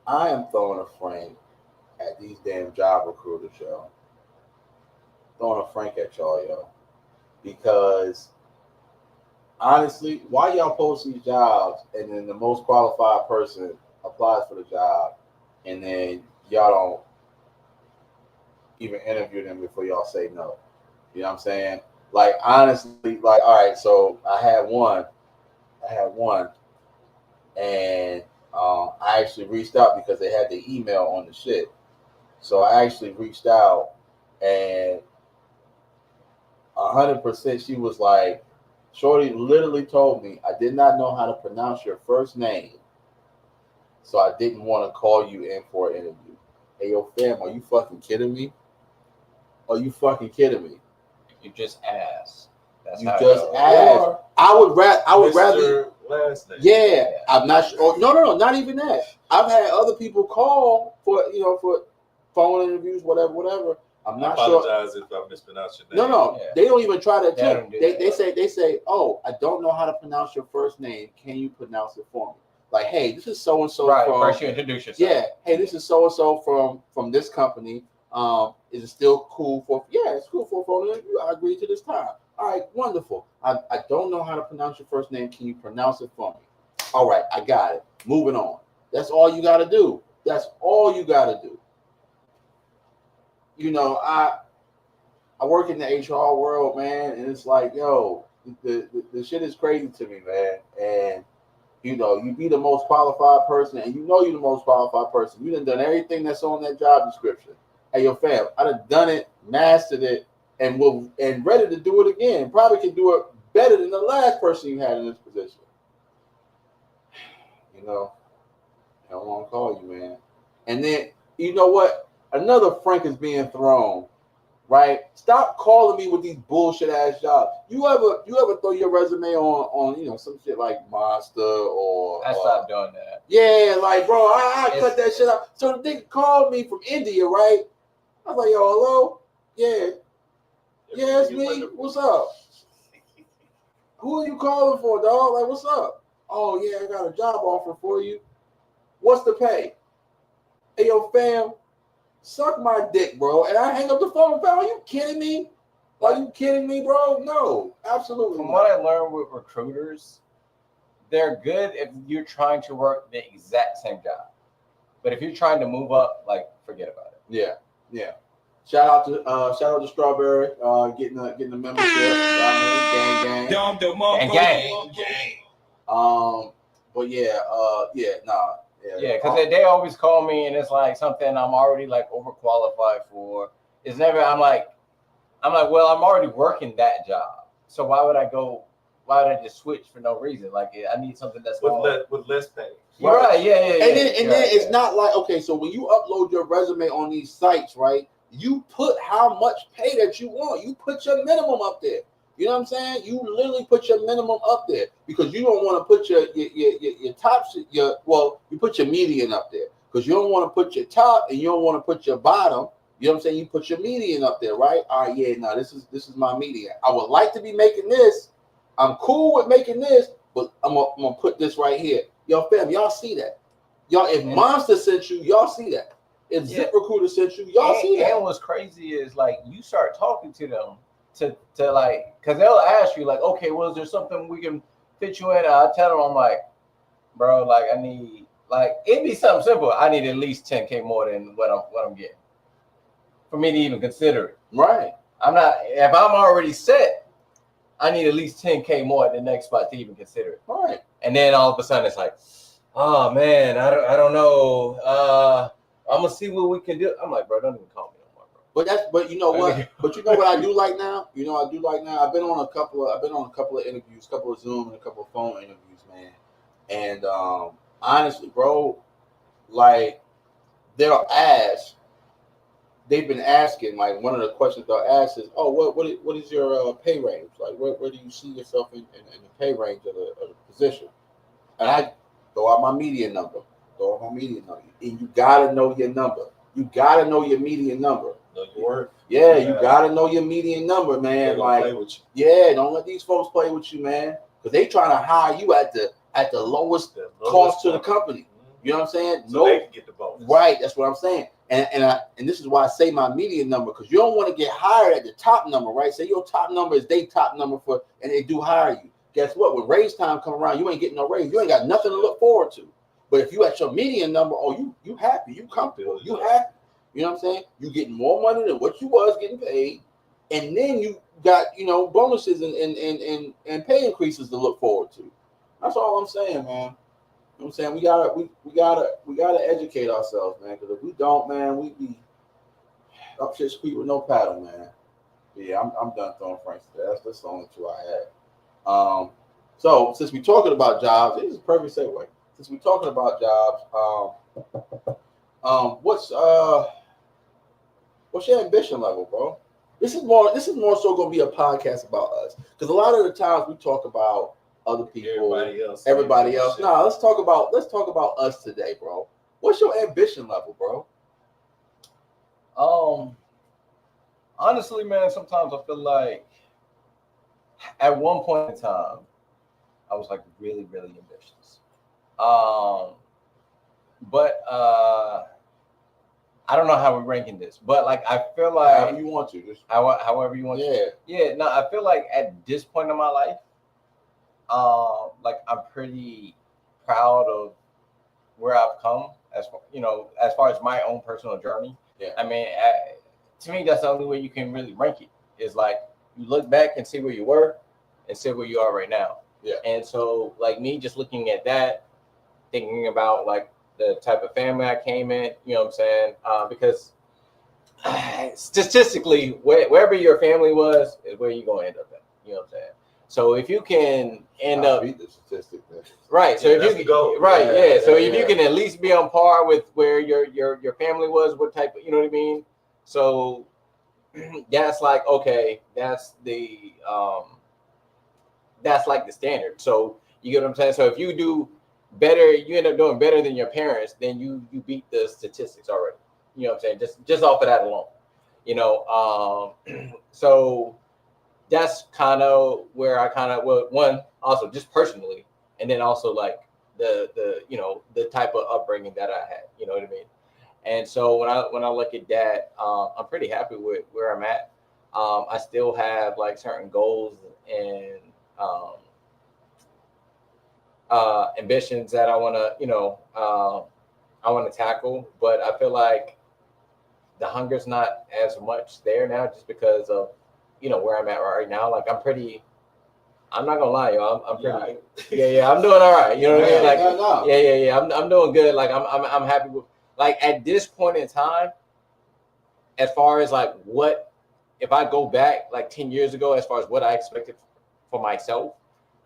[SPEAKER 2] I am throwing a Frank at these damn job recruiters, yo. Throwing a Frank at y'all, yo. Because honestly, why y'all post these jobs and then the most qualified person applies for the job and then y'all don't even interview them before y'all say no? You know what I'm saying? Like, honestly, like, all right, so I had one and I actually reached out because they had the email on the shit. So I actually reached out and 100% she was like, Shorty literally told me, I did not know how to pronounce your first name, so I didn't want to call you in for an interview. Hey, yo, fam, are you fucking kidding me? Are you fucking kidding me?
[SPEAKER 4] You just asked. That's
[SPEAKER 2] you just asked. I would rather.
[SPEAKER 3] Last name.
[SPEAKER 2] Yeah, I'm not sure. No, not even that. I've had other people call for phone interviews, whatever. I'm not sure.
[SPEAKER 3] I apologize if I mispronounced your name.
[SPEAKER 2] No, they don't even try that too. They say, oh, I don't know how to pronounce your first name. Can you pronounce it for me? Like, hey, this is so and so from.
[SPEAKER 4] First you introduce yourself.
[SPEAKER 2] Yeah, hey, this is so and so from this company. Is it still cool for? Yeah, it's cool for a phone interview. I agree to this time. All right, wonderful. I don't know how to pronounce your first name. Can you pronounce it for me? All right, I got it. Moving on. That's all you got to do. That's all you got to do. You know, I work in the HR world, man, and it's like, yo, the shit is crazy to me, man. And you know, you be the most qualified person, and you know you're the most qualified person. You done everything that's on that job description. Hey, yo, fam, I done done it, mastered it, and ready to do it again. Probably can do it better than the last person you had in this position. You know, I don't want to call you, man. And then, you know what? another Frank is being thrown. Right? Stop calling me with these bullshit ass jobs. You ever throw your resume on some shit like Monster or
[SPEAKER 4] I stopped doing that.
[SPEAKER 2] Yeah, like bro, I cut that shit out. So the nigga called me from India, right? I was like, yo, hello? Yeah, it's me. What's up? Who are you calling for, dog? Like, what's up? Oh yeah, I got a job offer for you. What's the pay? Hey yo, fam. Suck my dick, bro. And I hang up the phone. Fam, are you kidding me? Are you kidding me, bro? No, absolutely.
[SPEAKER 4] From
[SPEAKER 2] not.
[SPEAKER 4] what I learned with recruiters, they're good if you're trying to work the exact same job. But if you're trying to move up, like, forget about it.
[SPEAKER 2] Yeah. Shout out to Strawberry, getting the membership. Gang. But
[SPEAKER 4] Yeah, because they always call me and it's like something I'm already like overqualified for. It's never. I'm like, well, I'm already working that job, so why would I just switch for no reason? Like, I need something that's
[SPEAKER 3] with less pay.
[SPEAKER 4] Right. Yeah.
[SPEAKER 2] And then it's not like, okay, so when you upload your resume on these sites, right? You put how much pay that you want. You put your minimum up there. You know what I'm saying? You literally put your minimum up there because you don't want to put your top, you put your median up there because you don't want to put your top and you don't want to put your bottom. You know what I'm saying? You put your median up there, right? All right, yeah, no, this is my median. I would like to be making this. I'm cool with making this, but I'm gonna put this right here. Yo, fam, y'all see that? Y'all, if Monster sent you, y'all see that. If ZipRecruiter sent you, y'all see that.
[SPEAKER 4] And what's crazy is like you start talking to them to like, because they'll ask you like, okay, well, is there something we can fit you in? I'll tell them, I'm like, bro, like I need, like it'd be something simple. I need at least 10K more than what I'm getting for me to even consider it.
[SPEAKER 2] Right.
[SPEAKER 4] If I'm already set, I need at least 10K more at the next spot to even consider it.
[SPEAKER 2] Right.
[SPEAKER 4] And then all of a sudden it's like, oh man, I don't know. I'm gonna see what we can do. I'm like, bro, don't even call me no more, bro.
[SPEAKER 2] But you know what? But you know what I do like now? I've been on a couple of interviews, couple of Zoom and a couple of phone interviews, man. And honestly, bro, like they've been asking, like one of the questions they'll ask is, oh, what is your pay range? Like where do you see yourself in the pay range of the position? And I throw out my median number. And you gotta know your number. You gotta know your median number.
[SPEAKER 3] Know your worth.
[SPEAKER 2] Yeah, you gotta know your median number, man. Like,
[SPEAKER 3] play with you.
[SPEAKER 2] Yeah, don't let these folks play with you, man. Because they trying to hire you at the lowest cost to the company. You know what I'm saying?
[SPEAKER 3] So they can get the bonus.
[SPEAKER 2] Right, that's what I'm saying. And this is why I say my median number, because you don't want to get hired at the top number, right? Say your top number is their top number and they do hire you. Guess what? When raise time come around, you ain't getting no raise. You ain't got nothing to look forward to. But if you at your median number, you happy, you comfortable, you happy. You know what I'm saying? You getting more money than what you was getting paid, and then you got bonuses and pay increases to look forward to. That's all I'm saying, man. You know what I'm saying? We gotta educate ourselves, man. Because if we don't, man, we be up shit street with no paddle, man. But yeah, I'm done throwing Franks today. That's the only two I had. So since we're talking about jobs, this is a perfect segue. Since we're talking about jobs, what's your ambition level, bro? This is more so going to be a podcast about us, because a lot of the times we talk about other people, everybody else. Nah, let's talk about us today, bro. What's your ambition level, bro?
[SPEAKER 4] Honestly, man, sometimes I feel like at one point in time, I was like really, really ambitious. But I don't know how we're ranking this, but like I feel like
[SPEAKER 2] however you want to, just
[SPEAKER 4] however you want to. Yeah. No, I feel like at this point in my life, like I'm pretty proud of where I've come as far as my own personal journey.
[SPEAKER 2] Yeah.
[SPEAKER 4] I mean, to me, that's the only way you can really rank it. Is like you look back and see where you were and see where you are right now.
[SPEAKER 2] Yeah.
[SPEAKER 4] And so, like me, just looking at that, thinking about like the type of family I came in, you know what I'm saying? Because statistically, wherever your family was is where you're going to end up at, you know what I'm saying? So if you can end up
[SPEAKER 2] beat the statistic, man.
[SPEAKER 4] right, so if you
[SPEAKER 3] go
[SPEAKER 4] right, yeah. So if
[SPEAKER 2] yeah.
[SPEAKER 4] you can at least be on par with where your family was, what type of, you know what I mean? So that's like okay, that's like the standard. So you get what I'm saying? So if you do better, you end up doing better than your parents, then you beat the statistics already. You know what I'm saying? Just off of that alone. You know, so that's kind of where I kind of one also just personally, and then also like the you know the type of upbringing that I had. You know what I mean? And so when I look at that, I'm pretty happy with where I'm at. I still have like certain goals and ambitions that I want to, I want to tackle, but I feel like the hunger's not as much there now, just because of, where I'm at right now. Like I'm not gonna lie, yo, I'm pretty, yeah, I'm doing all right. You know what I mean? Like,
[SPEAKER 2] No.
[SPEAKER 4] yeah, I'm doing good. Like I'm happy with, like at this point in time, as far as like what, if I go back like 10 years ago, as far as what I expected for myself,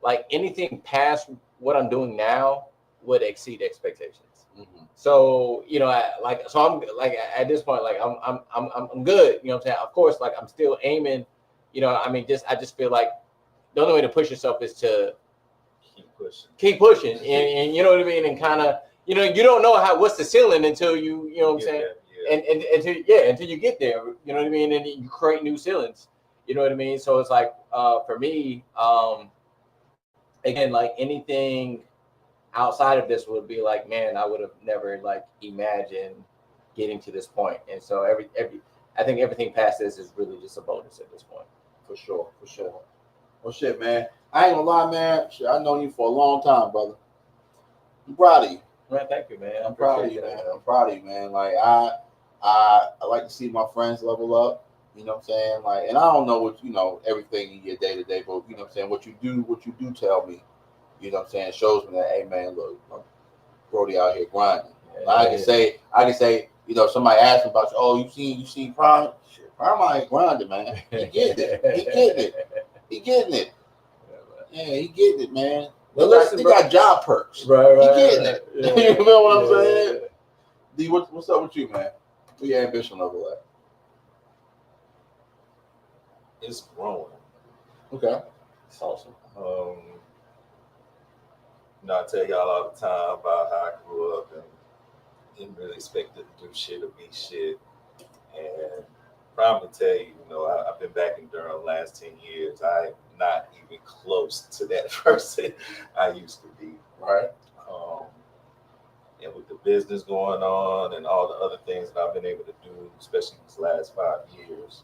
[SPEAKER 4] like anything past what I'm doing now would exceed expectations.
[SPEAKER 2] Mm-hmm.
[SPEAKER 4] So, so I'm like at this point, like I'm good. You know what I'm saying? Of course, like I'm still aiming, I just feel like the only way to push yourself is to keep pushing. And you know what I mean? And kind of, you don't know what's the ceiling until you know what I'm saying? And until you get there, you know what I mean? And you create new ceilings, you know what I mean? So it's like, for me, again, like anything outside of this would be like, man, I would have never like imagined getting to this point. And so I think everything past this is really just a bonus at this point.
[SPEAKER 2] For sure. Well, shit, man. I ain't gonna lie, man. Shit, I've known you for a long time, brother. I'm proud of you.
[SPEAKER 4] Man, thank you, man.
[SPEAKER 2] I'm proud of you, man. I'm proud of you, man. Like I like to see my friends level up. You know what I'm saying? Like, and I don't know what everything in your day to day, but you know what I'm saying. What you do tell me, you know what I'm saying, shows me that, hey, man, look, Brody out here grinding. Yeah, I can say, somebody asked me about you. Oh, you seen Prime? Shit, Prime out here grinding, man. He getting it. He getting it. Yeah, he getting it, man. They got job perks.
[SPEAKER 4] Right.
[SPEAKER 2] He getting it.
[SPEAKER 4] Yeah.
[SPEAKER 2] You know what I'm saying? D, what's up with you, man? Where your ambition level at?
[SPEAKER 3] It's growing.
[SPEAKER 2] Okay.
[SPEAKER 4] It's awesome.
[SPEAKER 3] I tell y'all all the time about how I grew up and didn't really expect to do shit or be shit. And probably tell you, I've been back in Durham the last 10 years. I'm not even close to that person I used to be.
[SPEAKER 2] Right.
[SPEAKER 3] And with the business going on and all the other things that I've been able to do, especially these last 5 years,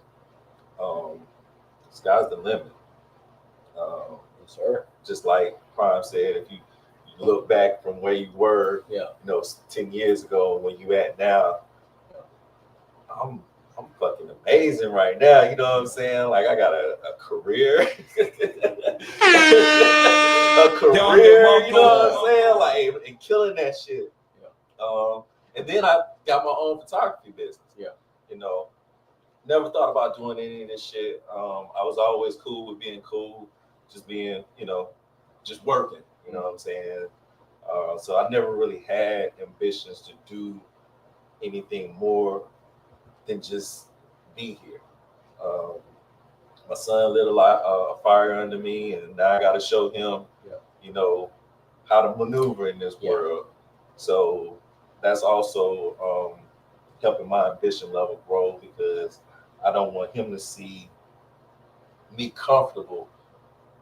[SPEAKER 3] sky's the limit.
[SPEAKER 4] Yes, sir.
[SPEAKER 3] Just like Prime said, if you look back from where you were, 10 years ago, when you at now, I'm fucking amazing right now. You know what I'm saying? Like I got a career, you know what I'm saying? Like, and killing that shit. Yeah. And then I got my own photography business.
[SPEAKER 4] Yeah.
[SPEAKER 3] Never thought about doing any of this shit. I was always cool with being cool, just being, just working. You know what I'm saying? So I never really had ambitions to do anything more than just be here. My son lit a fire under me, and now I got to show him, how to maneuver in this world. So that's also helping my ambition level grow, because I don't want him to see me comfortable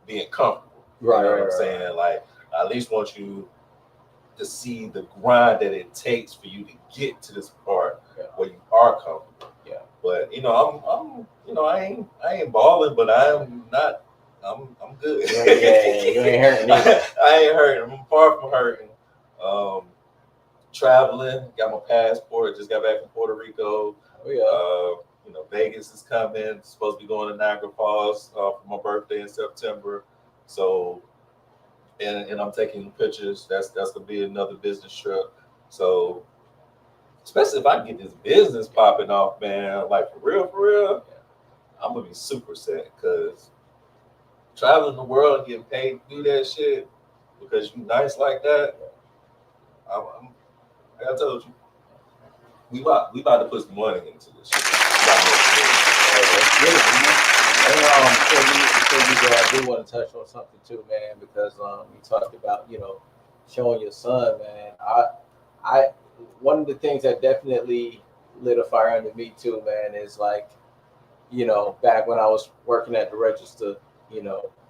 [SPEAKER 3] being comfortable.
[SPEAKER 4] Right,
[SPEAKER 3] you know what I'm saying? Like, I at least want you to see the grind that it takes for you to get to this part where you are comfortable.
[SPEAKER 4] Yeah.
[SPEAKER 3] But I'm I ain't balling, but I'm not. I'm good.
[SPEAKER 4] You ain't hurting either.
[SPEAKER 3] I ain't hurting. I'm far from hurting. Traveling, got my passport. Just got back from Puerto Rico.
[SPEAKER 4] Oh yeah.
[SPEAKER 3] Vegas is coming. Supposed to be going to Niagara Falls for my birthday in September. So, and I'm taking pictures. That's gonna be another business trip. So, especially if I can get this business popping off, man, like for real, I'm gonna be super sad, because traveling the world and getting paid to do that shit because you nice like that. Like I told you, we about to put some money into this shit.
[SPEAKER 4] Before we go, I do want to touch on something too, man, because you talked about, showing your son, man. I one of the things that definitely lit a fire under me too, man, is like, back when I was working at the register,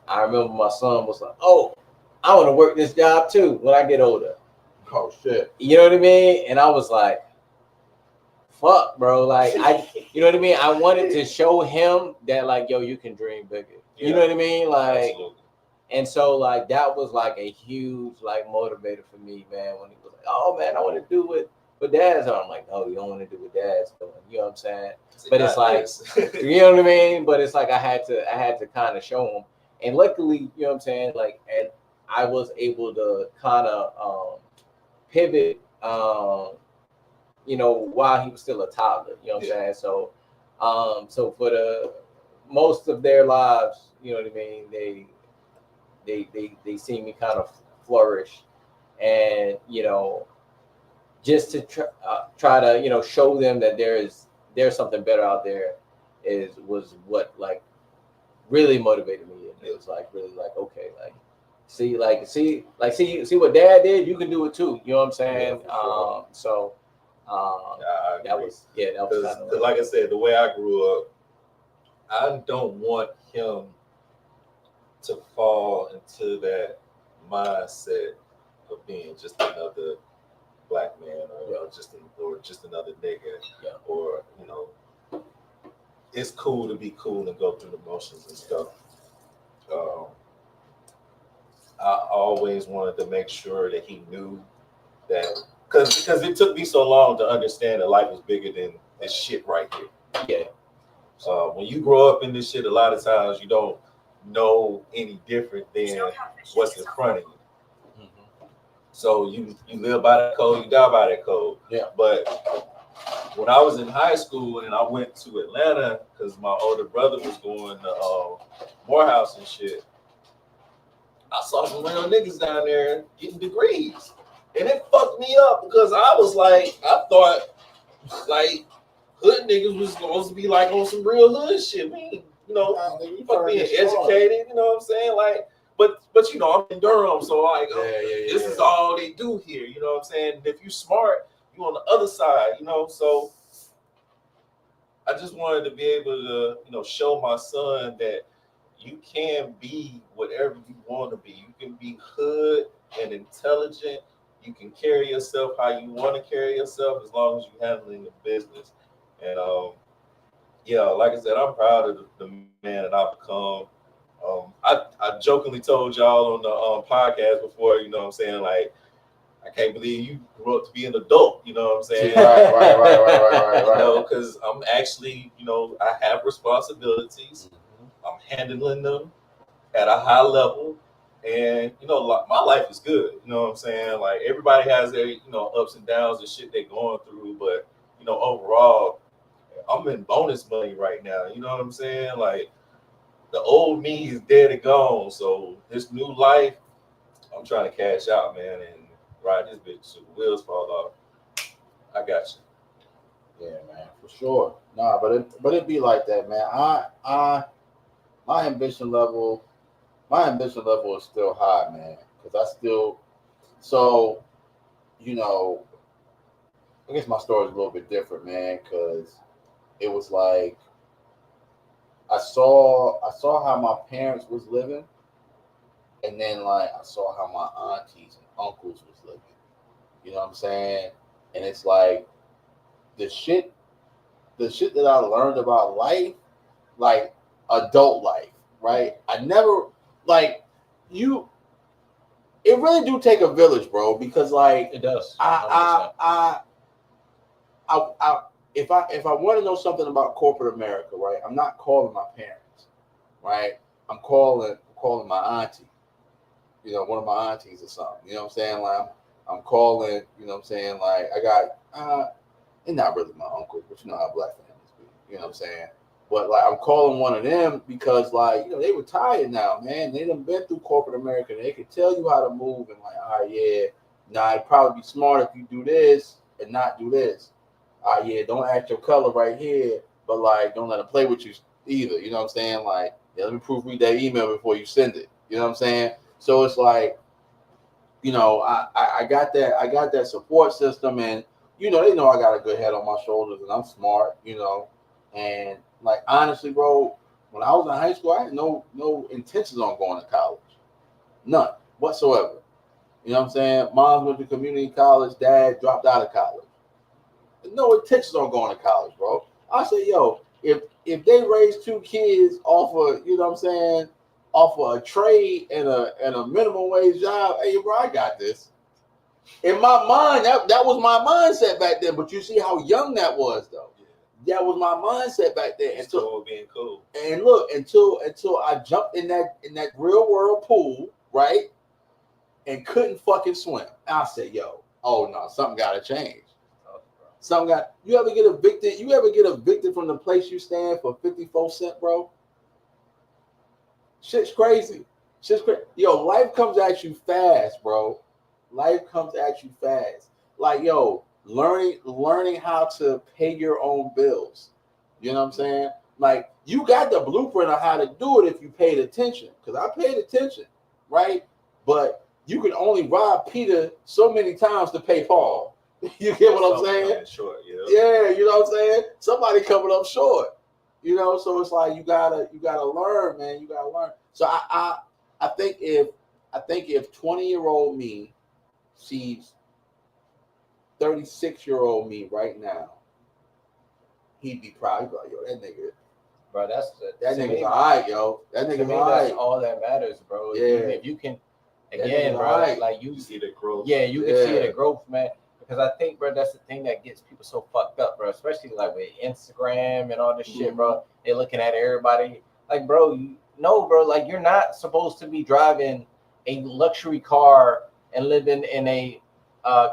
[SPEAKER 4] I remember my son was like, "Oh, I want to work this job too when I get older."
[SPEAKER 2] Oh shit.
[SPEAKER 4] You know what I mean? And I was like, fuck, bro. Like you know what I mean? I wanted to show him that, like, yo, you can dream bigger.
[SPEAKER 3] Yeah.
[SPEAKER 4] You know what I mean? Like,
[SPEAKER 3] Absolutely.
[SPEAKER 4] and so like that was like a huge like motivator for me, man. When he was like, "Oh man, I want to do what dad's doing." I'm like, "No, you don't want to do what dad's doing." You know what I'm saying? But it's like, you know what I mean? But it's like I had to kind of show him, and luckily, you know what I'm saying? Like, and I was able to kind of pivot, while he was still a toddler. You know what I'm saying? So, so for the most of their lives, you know what I mean? They see me kind of flourish, and just to try to show them that there's something better out there was what like really motivated me. And it was like really like, okay, like see what dad did, you can do it too. You know what I'm saying?
[SPEAKER 3] Yeah,
[SPEAKER 4] So that was kind of
[SPEAKER 3] like I said, the way I grew up, I don't want him to fall into that mindset of being just another black man, or just another nigga, or it's cool to be cool and go through the motions and stuff. I always wanted to make sure that he knew that, because it took me so long to understand that life was bigger than this shit right here.
[SPEAKER 4] Yeah.
[SPEAKER 3] So when you grow up in this shit, a lot of times you don't know any different than what's in front of you.
[SPEAKER 4] Mm-hmm.
[SPEAKER 3] So you live by that code, you die by that code.
[SPEAKER 4] Yeah.
[SPEAKER 3] But when I was in high school and I went to Atlanta because my older brother was going to Morehouse and shit, I saw some real niggas down there getting degrees. And it fucked me up because I was like, I thought like hood niggas was supposed to be like on some real hood shit. Man, fuck being educated, you know what I'm saying? Like, but I'm in Durham, so like this is all they do here, you know what I'm saying? And if you smart, you on the other side, so I just wanted to be able to, show my son that you can be whatever you want to be. You can be hood and intelligent. You can carry yourself how you want to carry yourself as long as you're handling the business. And like I said, I'm proud of the man that I've become. I jokingly told y'all on the podcast before, you know what I'm saying, like, I can't believe you grew up to be an adult, you know what I'm saying? Right. Because I'm actually, I have responsibilities. I'm handling them at a high level. And, my life is good, you know what I'm saying? Like, everybody has their, ups and downs and shit they're going through. But, overall, I'm in bonus money right now, you know what I'm saying? Like, the old me is dead and gone. So this new life, I'm trying to cash out, man, and ride this bitch so the wheels fall off. I got you.
[SPEAKER 2] Yeah, man, for sure. Nah, but it be like that, man. My ambition level is still high, man. Because I still, so, I guess my story is a little bit different, man. Because it was like I saw how my parents was living, and then like I saw how my aunties and uncles was living. You know what I'm saying? And it's like the shit that I learned about life, like adult life, right? I never like you. It really do take a village, bro, because like
[SPEAKER 4] it does.
[SPEAKER 2] If I want to know something about corporate America, right, I'm not calling my parents, right? I'm calling my auntie, one of my aunties or something. You know what I'm saying? Like I'm calling, you know what I'm saying? Like I got, and not really my uncle, but you know how black families be. You know what I'm saying? But like I'm calling one of them because like they retired now, man. They done been through corporate America. They can tell you how to move and like, all right, yeah, nah, it'd probably be smart if you do this and not do this. Yeah, don't act your color right here, but like don't let them play with you either. You know what I'm saying? Like, yeah, let me proofread that email before you send it. You know what I'm saying? So it's like, I got that support system, and they know I got a good head on my shoulders and I'm smart, and like honestly, bro, when I was in high school, I had no intentions on going to college, none whatsoever. You know what I'm saying? Mom went to community college, dad dropped out of college. No intentions on going to college, bro. I say, yo, if they raise 2 kids off of, off of a trade and a minimum wage job, hey, bro, I got this. In my mind, that was my mindset back then. But you see how young that was, though. That was my mindset back then.
[SPEAKER 3] Until being cool.
[SPEAKER 2] And look, until I jumped in that real world pool, right, and couldn't fucking swim. I said, yo, oh no, something got to change. You ever get evicted? You ever get evicted from the place you stand for 54 cents, bro? Shit's crazy. Yo, life comes at you fast, bro. Life comes at you fast. Like, yo, learning how to pay your own bills. You know what I'm saying? Like, you got the blueprint of how to do it if you paid attention. Because I paid attention, right? But you can only rob Peter so many times to pay Paul. You get what I'm saying?
[SPEAKER 3] Short,
[SPEAKER 2] yeah, you know what I'm saying? Somebody coming up short. So it's like you gotta learn, man. You gotta learn. So I think if 20-year-old me sees 36-year-old me right now, he'd be proud. He'd be like, yo, that nigga.
[SPEAKER 4] Bro, that
[SPEAKER 2] nigga's all right, yo. That nigga's all right.
[SPEAKER 4] That's all that matters, bro.
[SPEAKER 2] Yeah.
[SPEAKER 4] If you can, again, bro,
[SPEAKER 2] right.
[SPEAKER 4] like you
[SPEAKER 3] see the growth.
[SPEAKER 4] Yeah, you can see the growth, man. Because I think, bro, that's the thing that gets people so fucked up, bro. Especially like with Instagram and all this shit, bro. They're looking at everybody. Like, bro, bro, like you're not supposed to be driving a luxury car and living in a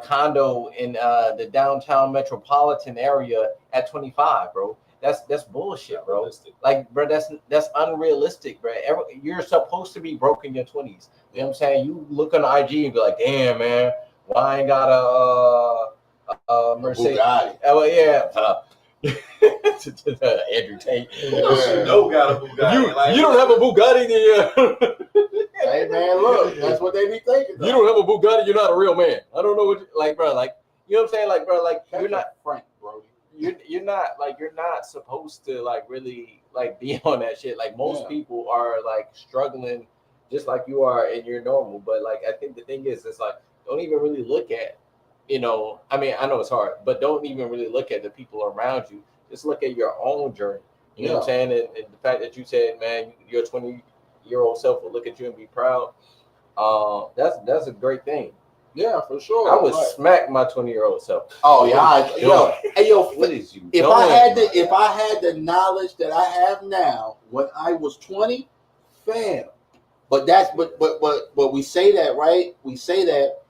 [SPEAKER 4] condo in the downtown metropolitan area at 25, bro. That's bullshit, bro. Realistic. Like, bro, that's unrealistic, bro. You're supposed to be broke in your 20s. You know what I'm saying? You look on IG and be like, damn, man. Well, I ain't got a Mercedes.
[SPEAKER 2] Bugatti.
[SPEAKER 4] Oh yeah, Andrew Tate.
[SPEAKER 3] You got a Bugatti.
[SPEAKER 4] You don't have a Bugatti, then
[SPEAKER 2] hey man, look, that's what they be thinking.
[SPEAKER 4] You don't have a Bugatti, you're not a real man. I don't know what, bro, like you know what I'm saying, like, bro, like
[SPEAKER 2] that's
[SPEAKER 4] you're not
[SPEAKER 2] Frank, bro.
[SPEAKER 4] You're not supposed to like really like be on that shit. Like most people are like struggling just like you are, and you're normal. But like I think the thing is, it's like, don't even really look at, I mean, I know it's hard, but don't even really look at the people around you. Just look at your own journey. You know what I'm saying? And the fact that you said, man, your 20-year-old self will look at you and be proud. That's a great thing.
[SPEAKER 2] Yeah, for sure.
[SPEAKER 4] I would smack my 20-year-old self.
[SPEAKER 2] Oh yeah, yo,
[SPEAKER 4] what is you?
[SPEAKER 2] If I had the knowledge that I have now when I was 20, fam. But we say that, right? We say that.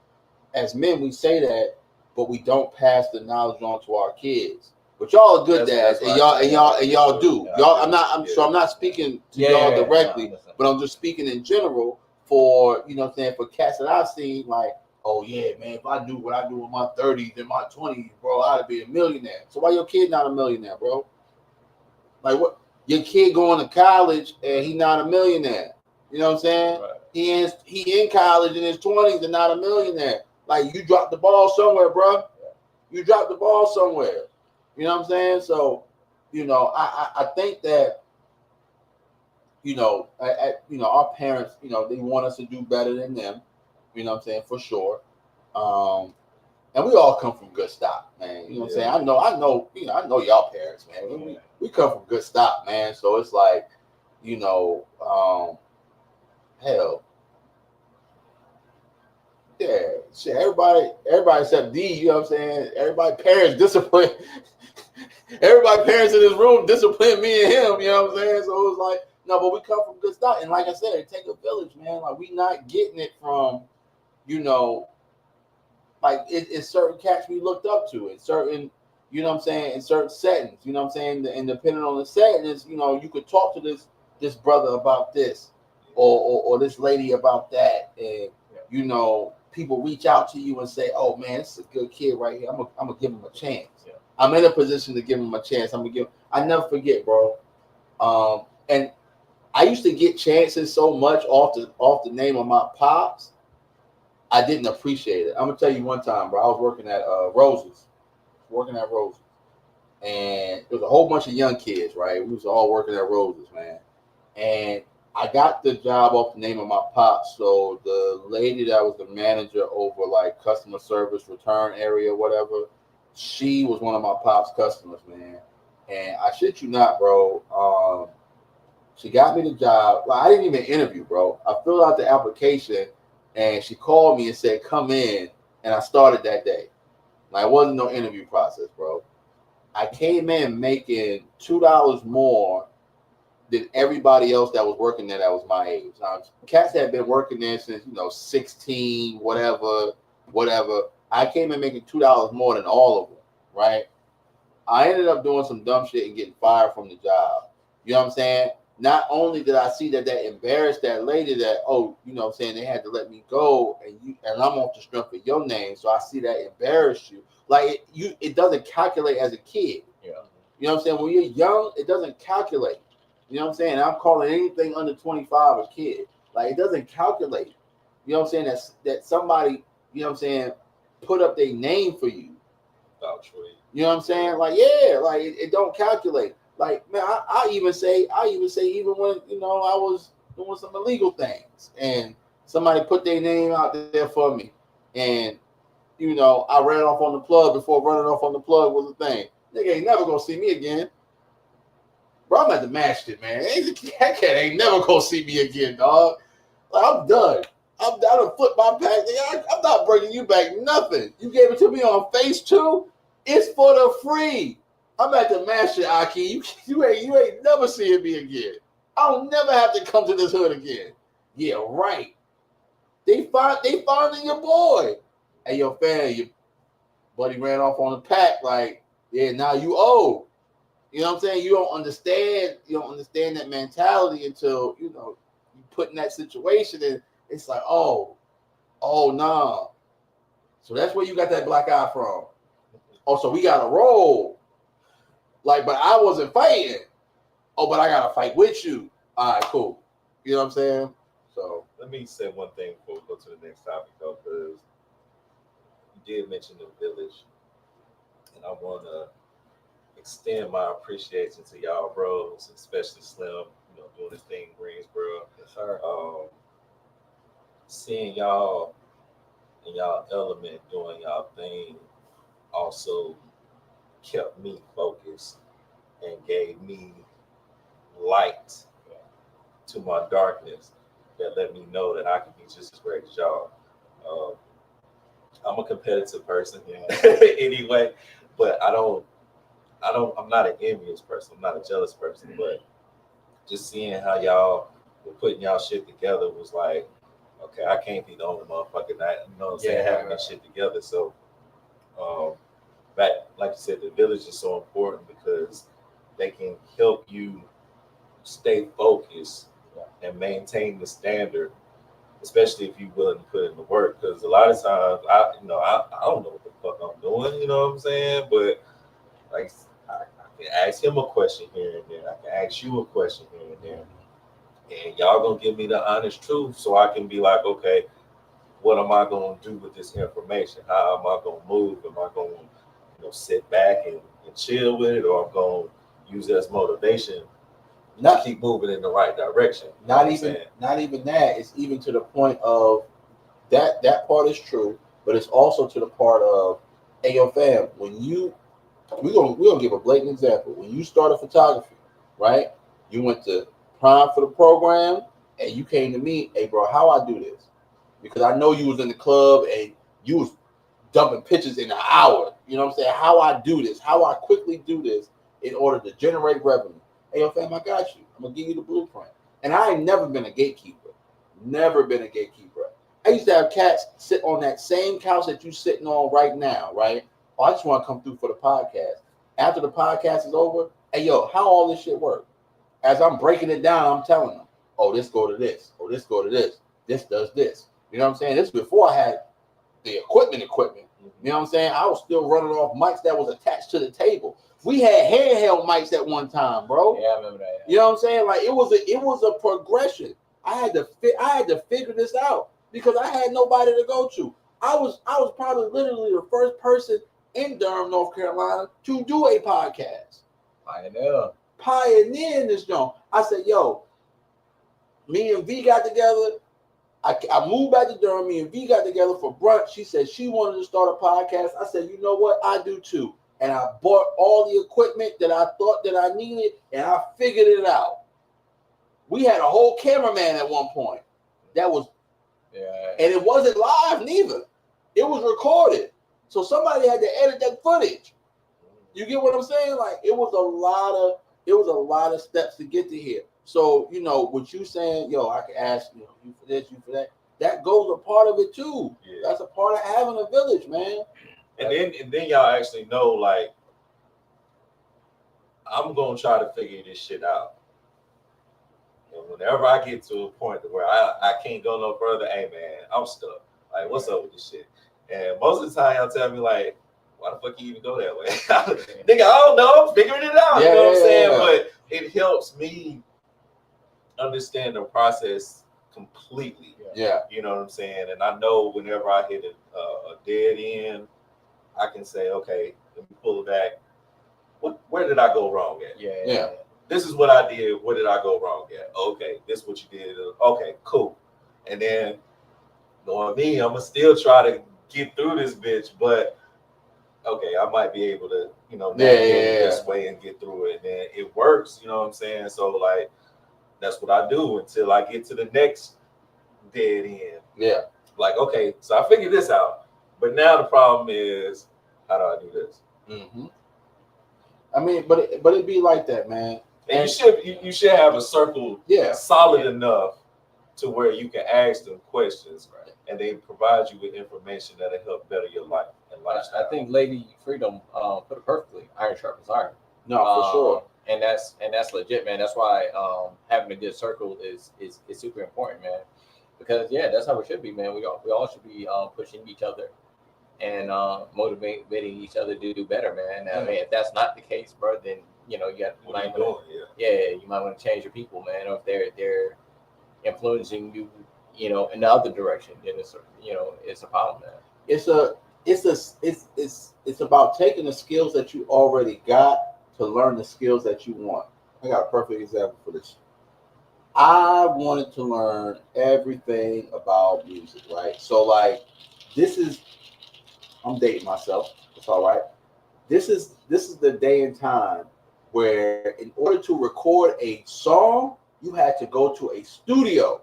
[SPEAKER 2] As men, we say that, but we don't pass the knowledge on to our kids. But y'all are good dads, and y'all do. I'm not speaking to y'all directly, but I'm just speaking in general for for cats that I've seen. Like, oh yeah, man, if I knew what I do in my 30s and my 20s, bro, I'd be a millionaire. So why your kid not a millionaire, bro? Like, what? Your kid going to college and he not a millionaire? You know what I'm saying? Right. He in college in his 20s and not a millionaire. Like, you dropped the ball somewhere, bro. You dropped the ball somewhere. You know what I'm saying? So, I think that, our parents, they want us to do better than them. You know what I'm saying? For sure. And we all come from good stock, man. You know what I'm saying? I know y'all parents, man. We come from good stock, man. So it's like, hell. Yeah, shit. Everybody except D, you know what I'm saying? Everybody parents discipline. Everybody parents in this room discipline me and him, you know what I'm saying? So it was like, no, but we come from good stock. And like I said, it take a village, man. Like, we not getting it from, like it's certain cats we looked up to. It's certain, You know what I'm saying? In certain settings, you know what I'm saying? And depending on the settings, you know, you could talk to this brother about this, or this lady about that, and you know, people reach out to you and say, "Oh man, this is a good kid right here. I'm gonna give him a chance."
[SPEAKER 4] Yeah.
[SPEAKER 2] I'm in a position to give him a chance. I'm gonna give. I never forget, bro. And I used to get chances so much off the name of my pops. I didn't appreciate it. I'm gonna tell you one time, bro. I was working at Roses, and there was a whole bunch of young kids, right? We was all working at Roses, man. And I got the job off the name of my pops. So the lady that was the manager over like customer service return area, whatever, she was one of my pop's customers, man. And I shit you not, bro. She got me the job. Well, I didn't even interview, bro. I filled out the application, and she called me and said, "Come in." And I started that day. Like, it wasn't no interview process, bro. I came in making $2 more than everybody else that was working there that was my age. Now, cats had been working there since 16, whatever. I came in making $2 more than all of them, right? I ended up doing some dumb shit and getting fired from the job. You know what I'm saying? Not only did I see that embarrassed that lady that, they had to let me go, and I'm off the strength of your name, so I see that embarrassed you. Like it doesn't calculate as a kid.
[SPEAKER 4] Yeah.
[SPEAKER 2] You know what I'm saying? When you're young, it doesn't calculate. You know what I'm saying? I'm calling anything under 25 a kid. Like, it doesn't calculate. You know what I'm saying? That somebody, you know what I'm saying, put up their name for you. You know what I'm saying? Like, yeah, like it don't calculate. Like, man, I even say even when, I was doing some illegal things and somebody put their name out there for me, and I ran off on the plug before running off on the plug was a thing. Nigga ain't never gonna see me again. Bro, I'm at the match it, man. That cat ain't never gonna see me again, dog. Like, I'm done. I'm down to flip my pack. Nigga, I'm not bringing you back nothing. You gave it to me on Face 2. It's for the free. I'm at the master, Aki. You ain't never seeing me again. I'll never have to come to this hood again. Yeah, right. They finding your boy. Hey, your fan, your buddy ran off on the pack. Like, yeah, now you owe. You know what I'm saying? You don't understand that mentality until you put in that situation, and it's like, oh nah. So that's where you got that black eye from. Oh, so we got to roll. Like, but I wasn't fighting. Oh, but I got to fight with you. All right, cool. You know what I'm saying? So
[SPEAKER 3] let me say one thing before we go to the next topic, though, because you did mention the village, and I want to extend my appreciation to y'all bros, especially Slim, doing this thing in Greensboro.
[SPEAKER 4] Yes, sir.
[SPEAKER 3] Seeing y'all in y'all element doing y'all thing also kept me focused and gave me light to my darkness that let me know that I can be just as great as y'all. I'm a competitive person anyway, but I'm not an envious person. I'm not a jealous person, but just seeing how y'all were putting y'all shit together was like, okay, I can't be the only motherfucker that, having this shit together. So, back, like you said, the village is so important because they can help you stay focused and maintain the standard, especially if you're willing to put in the work. Because a lot of times, I don't know what the fuck I'm doing, you know what I'm saying? But like, I can ask him a question here and there. I can ask you a question here and there. And y'all gonna give me the honest truth so I can be like, okay, what am I gonna do with this information? How am I gonna move? Am I gonna sit back and chill with it, or I'm gonna use it as motivation to keep moving in the right direction?
[SPEAKER 2] Not even that. It's even to the point of that part is true, but it's also to the part of, hey, yo, fam, when we're gonna give a blatant example. When you started photography, right? You went to Prime for the program, and you came to me, hey, bro, how I do this? Because I know you was in the club and you was dumping pictures in an hour. You know what I'm saying? How I do this, how I quickly do this in order to generate revenue. Hey, yo, fam, I got you. I'm gonna give you the blueprint. And I ain't never been a gatekeeper. Never been a gatekeeper. I used to have cats sit on that same couch that you sitting on right now, right? Oh, I just want to come through for the podcast. After the podcast is over, hey, yo, how all this shit work? As I'm breaking it down, I'm telling them, oh, this go to this. Oh, this go to this. This does this. You know what I'm saying? This is before I had the equipment. You know what I'm saying? I was still running off mics that was attached to the table. We had handheld mics at one time, bro.
[SPEAKER 4] Yeah, I remember that.
[SPEAKER 2] You know what I'm saying? Like it was a progression. I had to figure this out because I had nobody to go to. I was probably literally the first person in Durham, North Carolina, to do a podcast. Pioneering this joint. I said, yo, me and V got together. I moved back to Durham. Me and V got together for brunch. She said she wanted to start a podcast. I said, you know what? I do too. And I bought all the equipment that I thought that I needed, and I figured it out. We had a whole cameraman at one point. That was, and it wasn't live neither. It was recorded. So somebody had to edit that footage. You get what I'm saying? Like it was a lot of steps to get to here. So, you know, what you saying, yo, I can ask, you know, you for this, you for that. That goes a part of it too. Yeah. That's a part of having a village, man.
[SPEAKER 3] And then y'all actually know, like, I'm gonna try to figure this shit out. And whenever I get to a point where I can't go no further, hey man, I'm stuck. Like, what's up with this shit? And most of the time y'all tell me like, why the fuck you even go that way? Nigga, I don't know. I'm figuring it out. You know what I'm saying? But it helps me understand the process completely.
[SPEAKER 2] Yeah.
[SPEAKER 3] You know what I'm saying? And I know whenever I hit a dead end, I can say, okay, let me pull it back. Where did I go wrong at?
[SPEAKER 2] Yeah.
[SPEAKER 3] This is what I did. Where did I go wrong at? Okay, this is what you did. Okay, cool. And then, knowing me, I'm gonna still try to get through this bitch, but okay, I might be able to, you know, navigate this way and get through it. And it works, you know what I'm saying? So like, that's what I do until I get to the next dead end.
[SPEAKER 2] Yeah.
[SPEAKER 3] Like, okay, so I figured this out, but now the problem is, how do I do this?
[SPEAKER 2] Mm-hmm. I mean, but it'd be like that, man.
[SPEAKER 3] And you should have a circle solid enough to where you can ask them questions, right? And they provide you with information that'll help better your life and lifestyle.
[SPEAKER 4] I think Lady Freedom put it perfectly. Iron sharpens iron.
[SPEAKER 2] No, for sure.
[SPEAKER 4] And that's legit, man. That's why having a good circle is super important, man. Because that's how it should be, man. We all should be pushing each other and motivating each other to do better, man. I mean, if that's not the case, bro, then you might want to change your people, man. Or if they're influencing you, in the other direction, then it's a problem, man.
[SPEAKER 2] It's about taking the skills that you already got to learn the skills that you want. I got a perfect example for this. I wanted to learn everything about music, right? So like, I'm dating myself. It's all right. This is the day and time where in order to record a song, you had to go to a studio.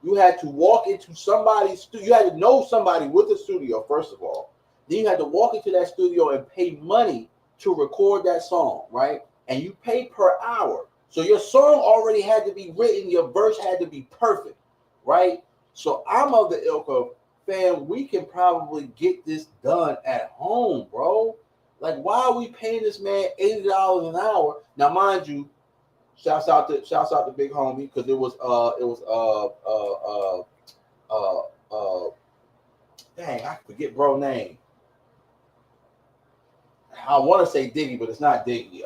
[SPEAKER 2] You had to walk into somebody's studio. You had to know somebody with a studio, first of all. Then you had to walk into that studio and pay money to record that song, right? And you pay per hour. So your song already had to be written. Your verse had to be perfect, right? So I'm of the ilk of, fam, we can probably get this done at home, bro. Like, why are we paying this man $80 an hour? Now, mind you, shouts out to Big Homie, because dang, I forget bro name. I want to say Diggy, but it's not Diggy.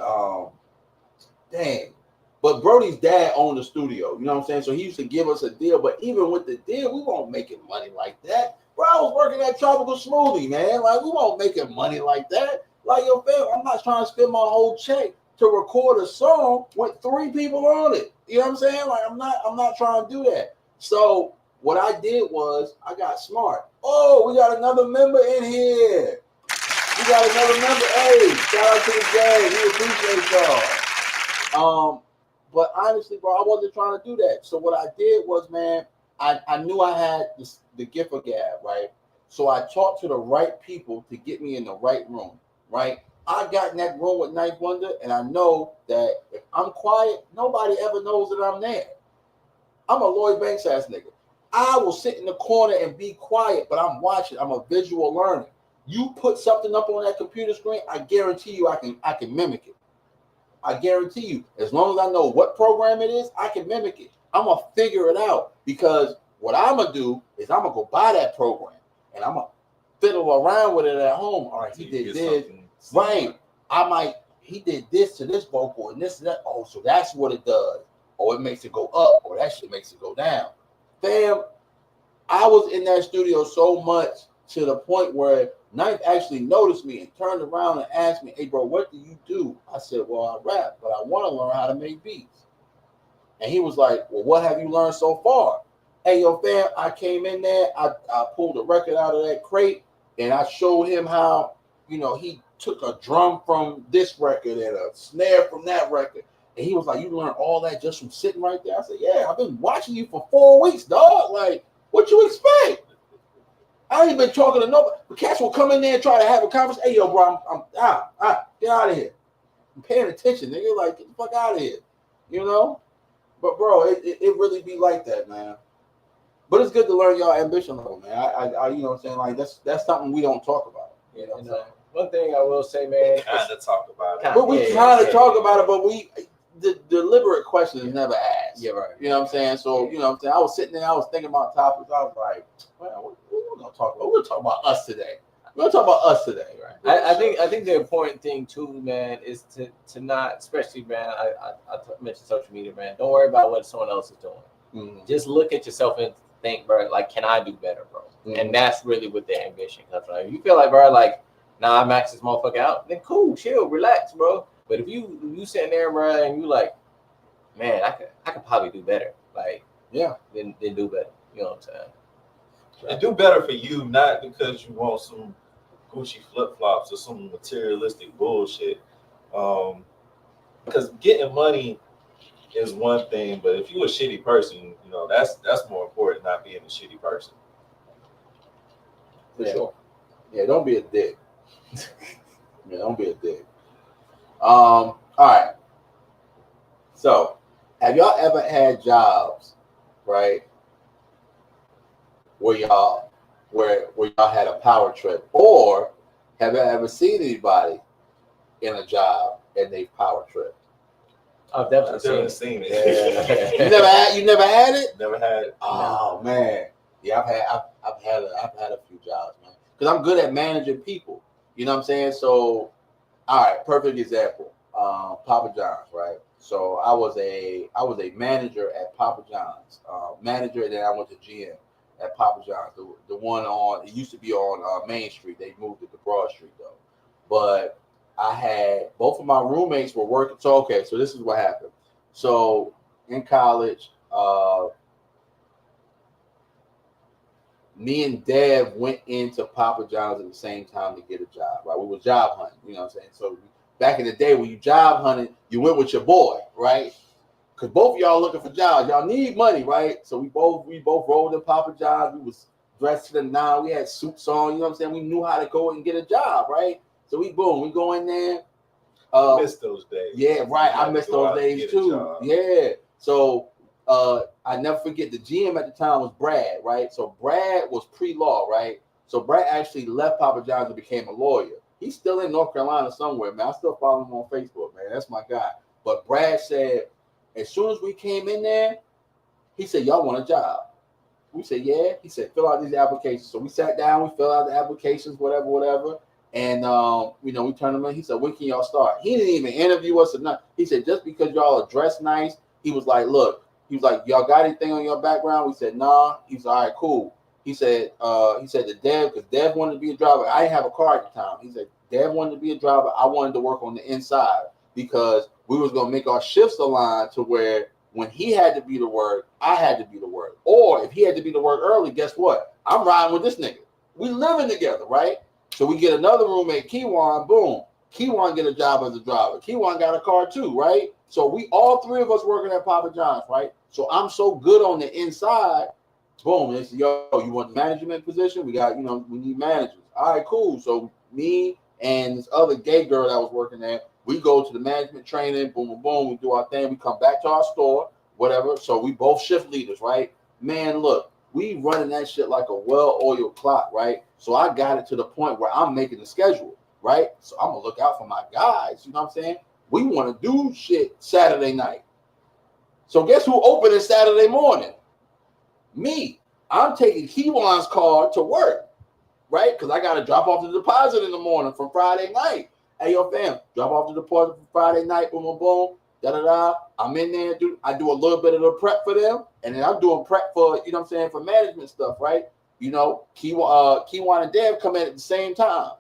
[SPEAKER 2] Dang. But Brody's dad owned the studio, you know what I'm saying? So he used to give us a deal, but even with the deal, we weren't making money like that. Bro, I was working at Tropical Smoothie, man. Like, we weren't making money like that. Like, yo, fam, I'm not trying to spend my whole check to record a song with 3 people on it. You know what I'm saying? Like, I'm not trying to do that. So what I did was I got smart. Oh, we got another member in here. We got another member. Hey, shout out to the gang. We appreciate y'all. But honestly, bro, I wasn't trying to do that. So what I did was, man, I knew I had the gift of gab, right? So I talked to the right people to get me in the right room, right? I got in that room with Ninth Wonder, and I know that if I'm quiet, nobody ever knows that I'm there. I'm a Lloyd Banks ass nigga. I will sit in the corner and be quiet, but I'm watching. I'm a visual learner. You put something up on that computer screen, I guarantee you I can mimic it. I guarantee you, as long as I know what program it is, I can mimic it. I'm gonna figure it out, because what I'm gonna do is I'm gonna go buy that program and I'm gonna fiddle around with it at home. All right, he did this, right? He did this to this vocal and this and that. Oh, so that's what it does. Or it makes it go up, or that shit makes it go down. Fam, I was in that studio so much to the point where Knife actually noticed me and turned around and asked me, "Hey, bro, what do you do?" I said, "Well, I rap, but I want to learn how to make beats." And he was like, "Well, what have you learned so far?" Hey, yo, fam, I came in there, I pulled a record out of that crate, and I showed him how, he took a drum from this record and a snare from that record. And he was like, "You learned all that just from sitting right there?" I said, "Yeah, I've been watching you for 4 weeks, dog. Like, what you expect? I ain't been talking to nobody." The cats will come in there and try to have a conversation. "Hey, yo, bro, I'm get out of here. I'm paying attention, nigga. Like, get the fuck out of here." But bro, it really be like that, man. But it's good to learn y'all ambition level, man. I you know what I'm saying? Like, that's something we don't talk about. You know what I'm saying?
[SPEAKER 4] One thing I will say, man,
[SPEAKER 3] kind of talk about it.
[SPEAKER 2] But we kind of talk about it, but the deliberate question is never asked.
[SPEAKER 4] Yeah, right.
[SPEAKER 2] You know what I'm saying? So, you know what I'm saying? I was sitting there, I was thinking about topics. I was like, well, what we're going to talk about? We're going to talk about us today. We're going to talk about us today, right?
[SPEAKER 4] I think the important thing too, man, is to not, especially, man, I mentioned social media, man. Don't worry about what someone else is doing.
[SPEAKER 2] Mm-hmm.
[SPEAKER 4] Just look at yourself and think, bro, like, can I do better, bro?
[SPEAKER 2] Mm-hmm.
[SPEAKER 4] And that's really what the ambition comes from. If you feel like, bro, like, nah, I max this motherfucker out, then cool, chill, relax, bro. But if you sitting there, bro, and you like, man, I could probably do better. Like,
[SPEAKER 2] yeah,
[SPEAKER 4] then do better. You know what I'm saying?
[SPEAKER 3] And do better for you, not because you want some Gucci flip flops or some materialistic bullshit. Because getting money is one thing, but if you're a shitty person, that's more important. Not being a shitty person.
[SPEAKER 2] For sure. Yeah, don't be a dick. Yeah, don't be a dick. All right. So, have y'all ever had jobs, right, where y'all had a power trip, or have you ever seen anybody in a job and they power trip?
[SPEAKER 4] I've definitely seen it.
[SPEAKER 2] Yeah. You never had it?
[SPEAKER 3] Never had it.
[SPEAKER 2] Oh man, yeah, I've had a few jobs, man, because I'm good at managing people. You know what I'm saying? So, all right, perfect example. Papa John's, right? So I was a manager at Papa John's, manager, and then I went to GM at Papa John's. The one it used to be on Main Street. They moved it to Broad Street though. But I had both of my roommates were working. So this is what happened. So in college, me and Dev went into Papa John's at the same time to get a job, right? We were job hunting, you know what I'm saying? So back in the day when you job hunted, you went with your boy, right? Because both of y'all looking for jobs. Y'all need money, right? So we both rolled in Papa John's. We was dressed to the nine. We had suits on, you know what I'm saying? We knew how to go and get a job, right? So we go in there.
[SPEAKER 3] I miss those days.
[SPEAKER 2] Yeah, right. I miss those days too. Yeah. So I never forget, the GM at the time was Brad, right? So Brad was pre-law, right? So Brad actually left Papa John's and became a lawyer. He's still in North Carolina somewhere, man. I still follow him on Facebook, man. That's my guy. But Brad said, as soon as we came in there, he said, "Y'all want a job?" We said, "Yeah." He said, "Fill out these applications." So we sat down, we filled out the applications, whatever. And we turned them in. He said, "When can y'all start?" He didn't even interview us or nothing. He said, "Just because y'all are dressed nice," he was like, "Look," he was like, "Y'all got anything on your background?" We said, "Nah." He's all right, cool. He said to Dev, because Dev wanted to be a driver. I didn't have a car at the time. He said, Dev wanted to be a driver. I wanted to work on the inside because we was going to make our shifts align to where when he had to be to work, I had to be to work. Or if he had to be to work early, guess what? I'm riding with this nigga. We living together, right? So we get another roommate, Kiwan, boom. Kiwan get a job as a driver. Kiwan got a car too, right? So we all three of us working at Papa John's, right? So I'm so good on the inside. Boom, it's, yo, you want the management position? We got, we need managers. All right, cool. So me and this other gay girl that was working there, we go to the management training, boom, boom, boom. We do our thing. We come back to our store, whatever. So we both shift leaders, right? Man, look, we running that shit like a well-oiled clock, right? So I got it to the point where I'm making the schedule, right? So I'm gonna look out for my guys. You know what I'm saying? We want to do shit Saturday night. So guess who opened it Saturday morning? Me. I'm taking Keywan's car to work, right? Because I got to drop off the deposit in the morning from Friday night. Hey, yo, fam, drop off the deposit from Friday night, boom, boom, boom, da-da-da. I'm in there, I do a little bit of the prep for them, and then I'm doing prep for, you know what I'm saying, for management stuff, right? You know, Keywan and Dev come in at the same time.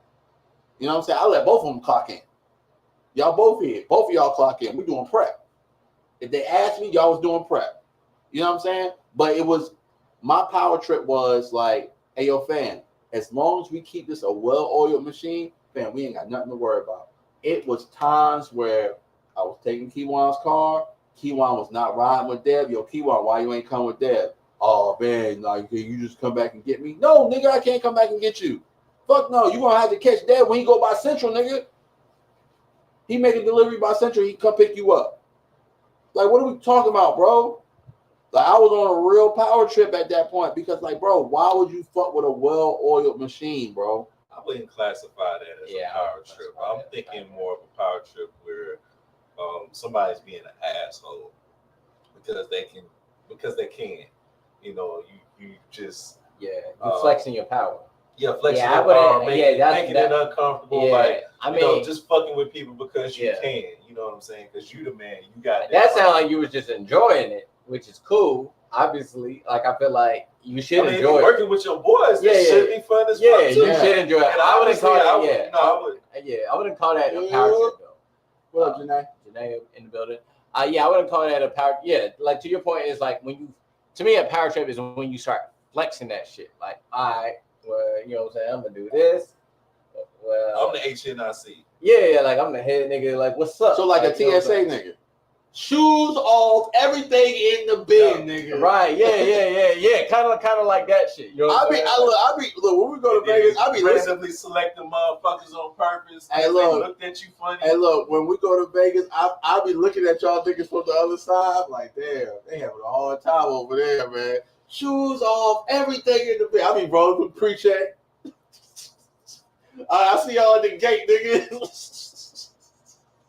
[SPEAKER 2] You know what I'm saying? I let both of them clock in. Y'all both here. Both of y'all clock in. We're doing prep. If they asked me, y'all was doing prep. You know what I'm saying? But it was, my power trip was like, hey, yo, fam, as long as we keep this a well-oiled machine, fam, we ain't got nothing to worry about. It was times where I was taking Keywan's car. Keywan was not riding with Dev. Yo, Keywan, why you ain't come with Dev? Oh, man, like, you just come back and get me? No, nigga, I can't come back and get you. Fuck no, you gonna have to catch Dev when he go by Central, nigga. He make a delivery by Central, he come pick you up. Like, what are we talking about, bro? Like, I was on a real power trip at that point because, like, bro, why would you fuck with a well-oiled machine, bro?
[SPEAKER 3] I wouldn't classify that as a power trip. I'm thinking more of a power trip where somebody's being an asshole because they can. You know, you just
[SPEAKER 4] you flexing your power.
[SPEAKER 3] Yeah, flexing your power, making it uncomfortable.
[SPEAKER 4] Yeah,
[SPEAKER 3] like,
[SPEAKER 4] I
[SPEAKER 3] mean,
[SPEAKER 4] mean,
[SPEAKER 3] just fucking with people because you can. You know what I'm saying? Because you the man. You got
[SPEAKER 4] that. Sound like you was just enjoying it, which is cool. Obviously, like I feel like you should enjoy
[SPEAKER 3] working with your boys. Yeah, should be fun as fuck too.
[SPEAKER 4] You should enjoy it.
[SPEAKER 3] And
[SPEAKER 4] I wouldn't call
[SPEAKER 3] that.
[SPEAKER 4] I wouldn't call that a power trip though.
[SPEAKER 2] What up, Janae?
[SPEAKER 4] Janae in the building. I wouldn't call that a power. Yeah, like to your point is like when you. To me, a power trip is when you start flexing that shit. Like, all right, well, you know what I'm saying? I'm gonna do this. Well,
[SPEAKER 3] I'm the HNIC.
[SPEAKER 4] Yeah, like I'm the head nigga. Like, what's up?
[SPEAKER 2] So like a TSA nigga. Shoes off, everything in the bin, nigga.
[SPEAKER 4] Right? Yeah. Kind of like that shit. You know
[SPEAKER 2] I be look when we go to Vegas, I be
[SPEAKER 3] randomly selecting motherfuckers on purpose.
[SPEAKER 2] Hey, look,
[SPEAKER 3] they looked at you funny.
[SPEAKER 2] Hey, look, when we go to Vegas, I be looking at y'all niggas from the other side, like, damn, they having a hard time over there, man. Shoes off, everything in the bin. I be rolling with pre-check. I see y'all at the gate, nigga.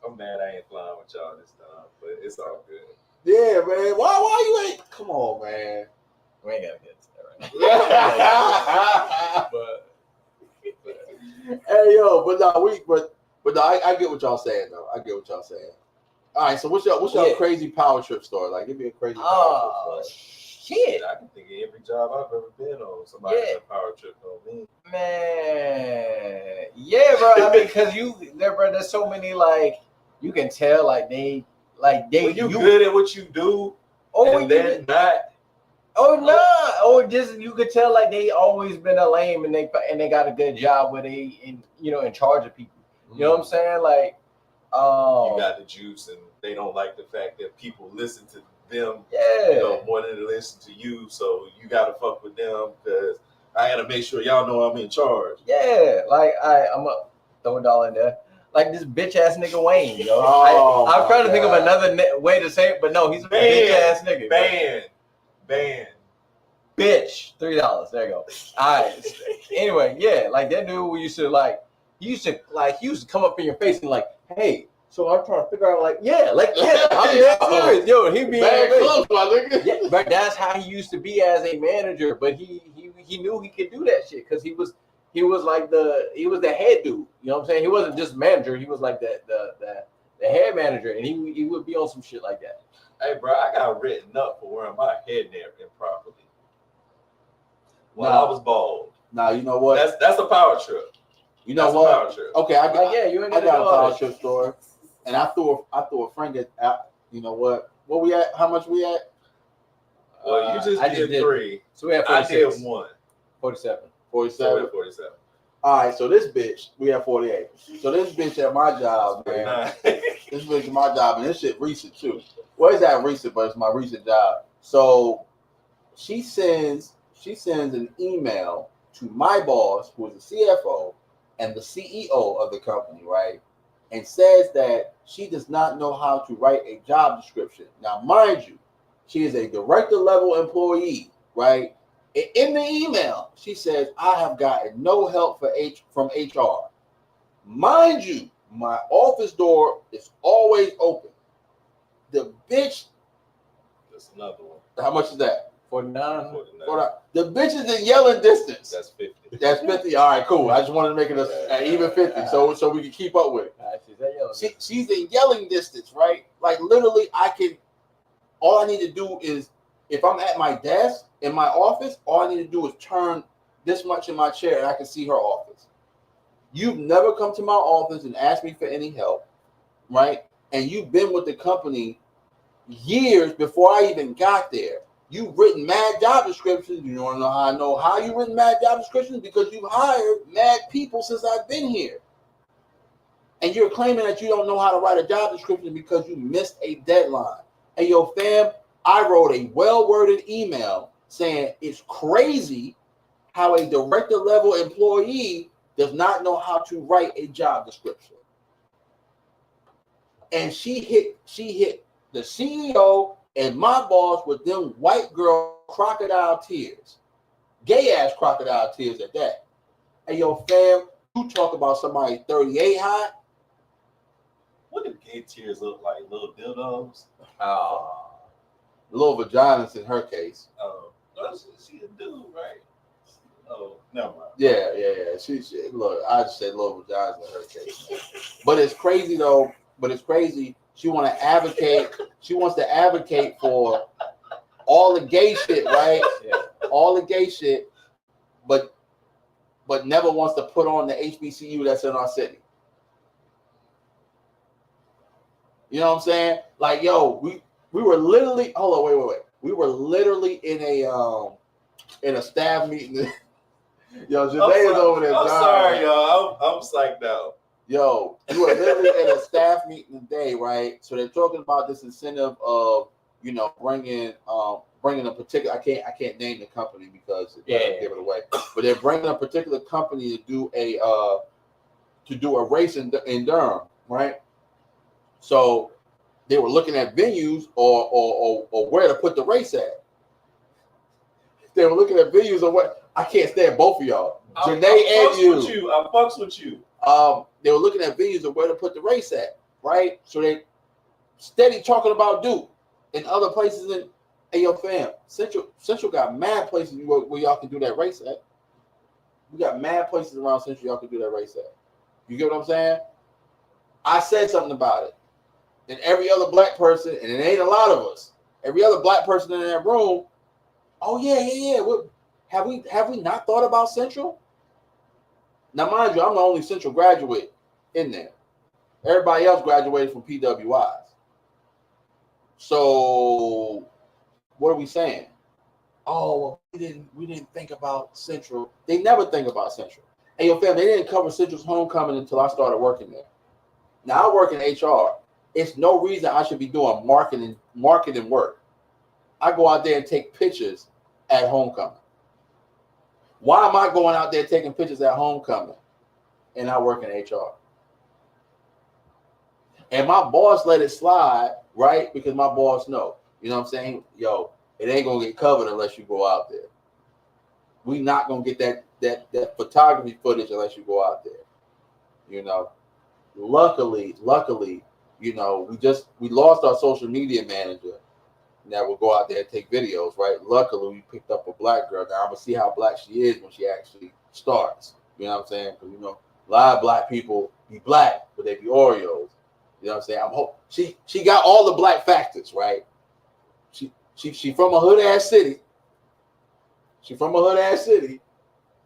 [SPEAKER 3] I'm mad I ain't flying with y'all this time, but it's all good.
[SPEAKER 2] Yeah, man. Why you ain't? Come on, man.
[SPEAKER 4] We ain't gotta get to that right now. but
[SPEAKER 2] hey, yo, but no, I get what y'all saying though. I get what y'all saying. All right, so what's your crazy power trip story? Like, give me a crazy power trip story.
[SPEAKER 4] Shit,
[SPEAKER 3] I can think of every job I've ever been on. Somebody had a power trip on me.
[SPEAKER 4] Man, yeah, bro. I mean, because bro, there's so many like you can tell when you
[SPEAKER 3] good at what you do, and they're not.
[SPEAKER 4] Or just you could tell like they always been a lame and they got a good job where they in charge of people. You know what I'm saying? Like,
[SPEAKER 3] you got the juice, and they don't like the fact that people listen to them. More than to listen to you. So you gotta fuck with them because I gotta make sure y'all know I'm in charge.
[SPEAKER 4] Yeah, like I'm gonna throw a dollar in there. Like this bitch ass nigga Wayne, yo. I'm trying to think of another way to say it, but no, he's a bitch ass nigga.
[SPEAKER 3] Ban.
[SPEAKER 4] Bitch, $3. There you go. All right. Anyway, yeah, like that dude we used to come up in your face and like, hey, so I'm trying to figure out I'm serious. Yo, he be
[SPEAKER 2] close, my nigga.
[SPEAKER 4] Yeah, but that's how he used to be as a manager. But he knew he could do that shit because he was the head dude. You know what I'm saying? He wasn't just manager. He was like the head manager, and he would be on some shit like that.
[SPEAKER 3] Hey, bro, I got written up for wearing my head there improperly while I was bald.
[SPEAKER 2] Now you know what?
[SPEAKER 3] That's a power trip.
[SPEAKER 2] You know what? Power trip. Okay, I got a power trip story, and I threw a friend at. You know what? What we at? How much we at?
[SPEAKER 3] Well, you just did 3.
[SPEAKER 4] So we had 46.
[SPEAKER 3] I did 1.
[SPEAKER 4] 47.
[SPEAKER 2] 47.
[SPEAKER 3] 47.
[SPEAKER 2] All right, so this bitch, we have 48. So this bitch at my job, man. This bitch at my job, and this shit recent too. Well, it's not recent, but it's my recent job. So she sends an email to my boss, who is the CFO and the CEO of the company, right? And says that she does not know how to write a job description. Now, mind you, she is a director level employee, right? In the email, she says, I have gotten no help from HR. Mind you, my office door is always open. The bitch.
[SPEAKER 3] That's another one.
[SPEAKER 2] How much is that?
[SPEAKER 4] 49.
[SPEAKER 2] The bitch is in yelling distance.
[SPEAKER 3] That's 50.
[SPEAKER 2] That's 50. All right, cool. I just wanted to make it an even 50 so we can keep up with it. She's in yelling distance, right? Like literally, all I need to do is, if I'm at my desk in my office, all I need to do is turn this much in my chair and I can see her office. You've never come to my office and asked me for any help, right? And you've been with the company years before I even got there. You've written mad job descriptions. You want to know how I know how you've written mad job descriptions? Because you've hired mad people since I've been here. And you're claiming that you don't know how to write a job description because you missed a deadline. Hey, yo, fam, I wrote a well-worded email saying it's crazy how a director-level employee does not know how to write a job description. And she hit the CEO and my boss with them white girl crocodile tears. Gay ass crocodile tears at that. Hey, yo, fam, you talk about somebody 38 hot.
[SPEAKER 3] What do gay tears look like? Little dildos?
[SPEAKER 2] Little vaginas in her case.
[SPEAKER 3] Oh, she a dude, right? Oh, never mind.
[SPEAKER 2] Yeah. She look, I just said little vaginas in her case. But it's crazy though. She wants to advocate for all the gay shit, right?
[SPEAKER 4] Yeah.
[SPEAKER 2] All the gay shit, but never wants to put on the HBCU that's in our city. You know what I'm saying? Like, yo, we were literally, hold on, wait. We were literally in a staff meeting. Yo, Janae is over there.
[SPEAKER 3] I'm sorry, y'all. I'm psyched out.
[SPEAKER 2] Yo, we were literally in a staff meeting today, right? So they're talking about this incentive of, bringing a particular. I can't name the company because it doesn't give it away. But they're bringing a particular company to do a race in Durham, right? So they were looking at venues or where to put the race at. They were looking at venues or what. I can't stand both of y'all, Janae and you.
[SPEAKER 3] I fucks with you.
[SPEAKER 2] They were looking at venues of where to put the race at, right? So they steady talking about Duke and other places in. Hey, yo, fam, Central got mad places where y'all can do that race at. We got mad places around Central y'all can do that race at. You get what I'm saying? I said something about it. And every other black person, and it ain't a lot of us, every other black person in that room, oh yeah. What, have we not thought about Central? Now, mind you, I'm the only Central graduate in there. Everybody else graduated from PWIs. So, what are we saying? Oh, well, we didn't think about Central. They never think about Central. Hey, your family, they didn't cover Central's homecoming until I started working there. Now I work in HR. It's no reason I should be doing marketing work. I go out there and take pictures at homecoming. Why am I going out there taking pictures at homecoming and I work in HR? And my boss let it slide, right? Because my boss know. You know what I'm saying? Yo, it ain't gonna get covered unless you go out there. We not gonna get that photography footage unless you go out there. Luckily, we lost our social media manager that will go out there and take videos, right? Luckily, we picked up a black girl. Now I'm gonna see how black she is when she actually starts. You know what I'm saying? Because a lot of black people be black, but they be Oreos. You know what I'm saying? I'm hope she got all the black factors, right? She from a hood ass city. She from a hood ass city.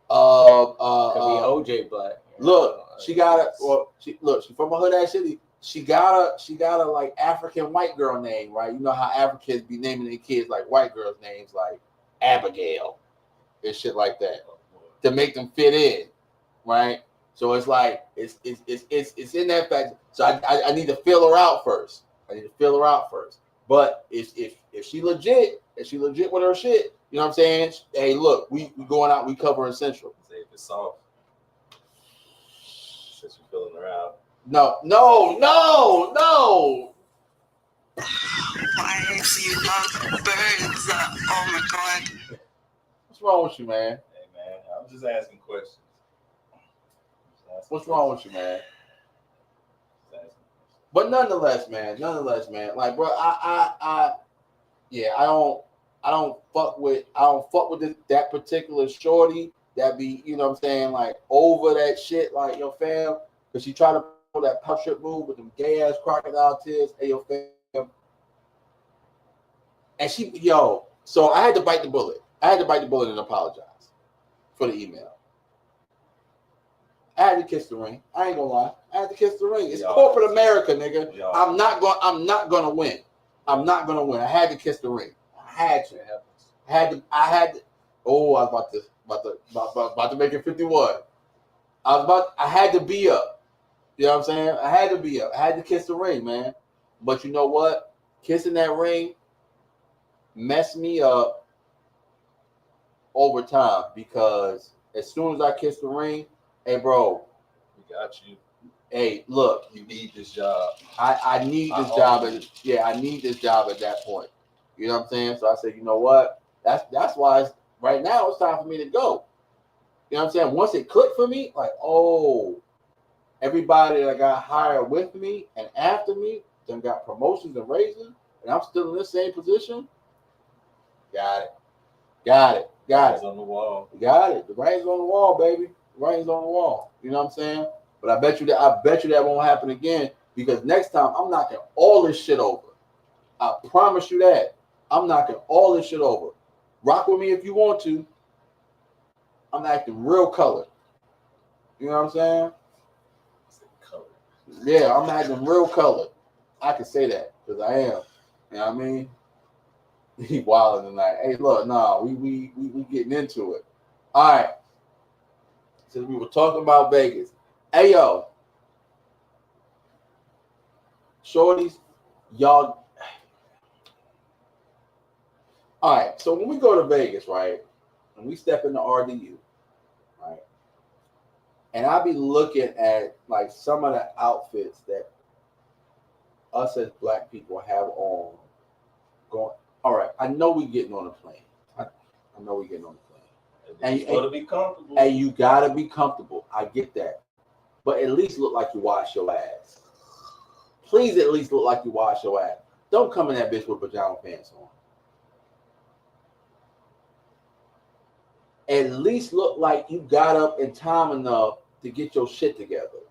[SPEAKER 4] Could be OJ black.
[SPEAKER 2] Look, she from a hood ass city. She got a like African white girl name, right? You know how Africans be naming their kids like white girls' names, like Abigail and shit like that, to make them fit in, right? So it's like it's in that fact. So I need to fill her out first. But if she legit, with her shit, you know what I'm saying? Hey, look, we going out, we covering Central.
[SPEAKER 3] Say if it's soft, since you're filling her out.
[SPEAKER 2] No.
[SPEAKER 8] Why do you love birds? Oh my god.
[SPEAKER 2] What's wrong with you, man?
[SPEAKER 3] Hey man, I'm just asking questions.
[SPEAKER 2] What's wrong with you, man? But nonetheless, man. Like, bro, yeah, I don't fuck with that particular shorty that be, you know what I'm saying, like over that shit, like yo fam, because she tried to pull that puff strip move with them gay ass crocodile tears, hey yo fam, and so I had to bite the bullet. And apologize for the email. I had to kiss the ring. I ain't gonna lie. I had to kiss the ring. It's corporate America, nigga. I'm not gonna win. I had to kiss the ring. I had to. Oh, I was about to make it 51. I had to be up. You know what I'm saying? I had to be up. I had to kiss the ring, man. But you know what? Kissing that ring messed me up over time, because as soon as I kissed the ring, hey, bro.
[SPEAKER 3] We got you.
[SPEAKER 2] Hey, look.
[SPEAKER 3] You need this job.
[SPEAKER 2] I need this job. I need this job at that point. You know what I'm saying? So I said, you know what? That's why right now it's time for me to go. You know what I'm saying? Once it clicked for me, like, oh, everybody that got hired with me and after me, then got promotions and raises, and I'm still in the same position. Got it.
[SPEAKER 3] It's on the wall.
[SPEAKER 2] Got it. The writing's on the wall, baby. The writing's on the wall. You know what I'm saying? But I bet you that won't happen again, because next time I'm knocking all this shit over. I promise you that. I'm knocking all this shit over. Rock with me if you want to. I'm acting real colored. You know what I'm saying? Yeah, I'm acting real colored. I can say that because I am. You know what I mean? He wilding tonight. Hey, look, we getting into it. All right. Since we were talking about Vegas. Hey, yo. Shorties, y'all. All right. So when we go to Vegas, right, and we step into RDU, right, and I be looking at like some of the outfits that us as black people have on, going, all right, I know we getting on a plane. I know we getting on a plane.
[SPEAKER 3] And you gotta be comfortable.
[SPEAKER 2] And you gotta be comfortable. I get that. But at least look like you wash your ass. Please at least look like you wash your ass. Don't come in that bitch with pajama pants on. At least look like you got up in time enough to get your shit together.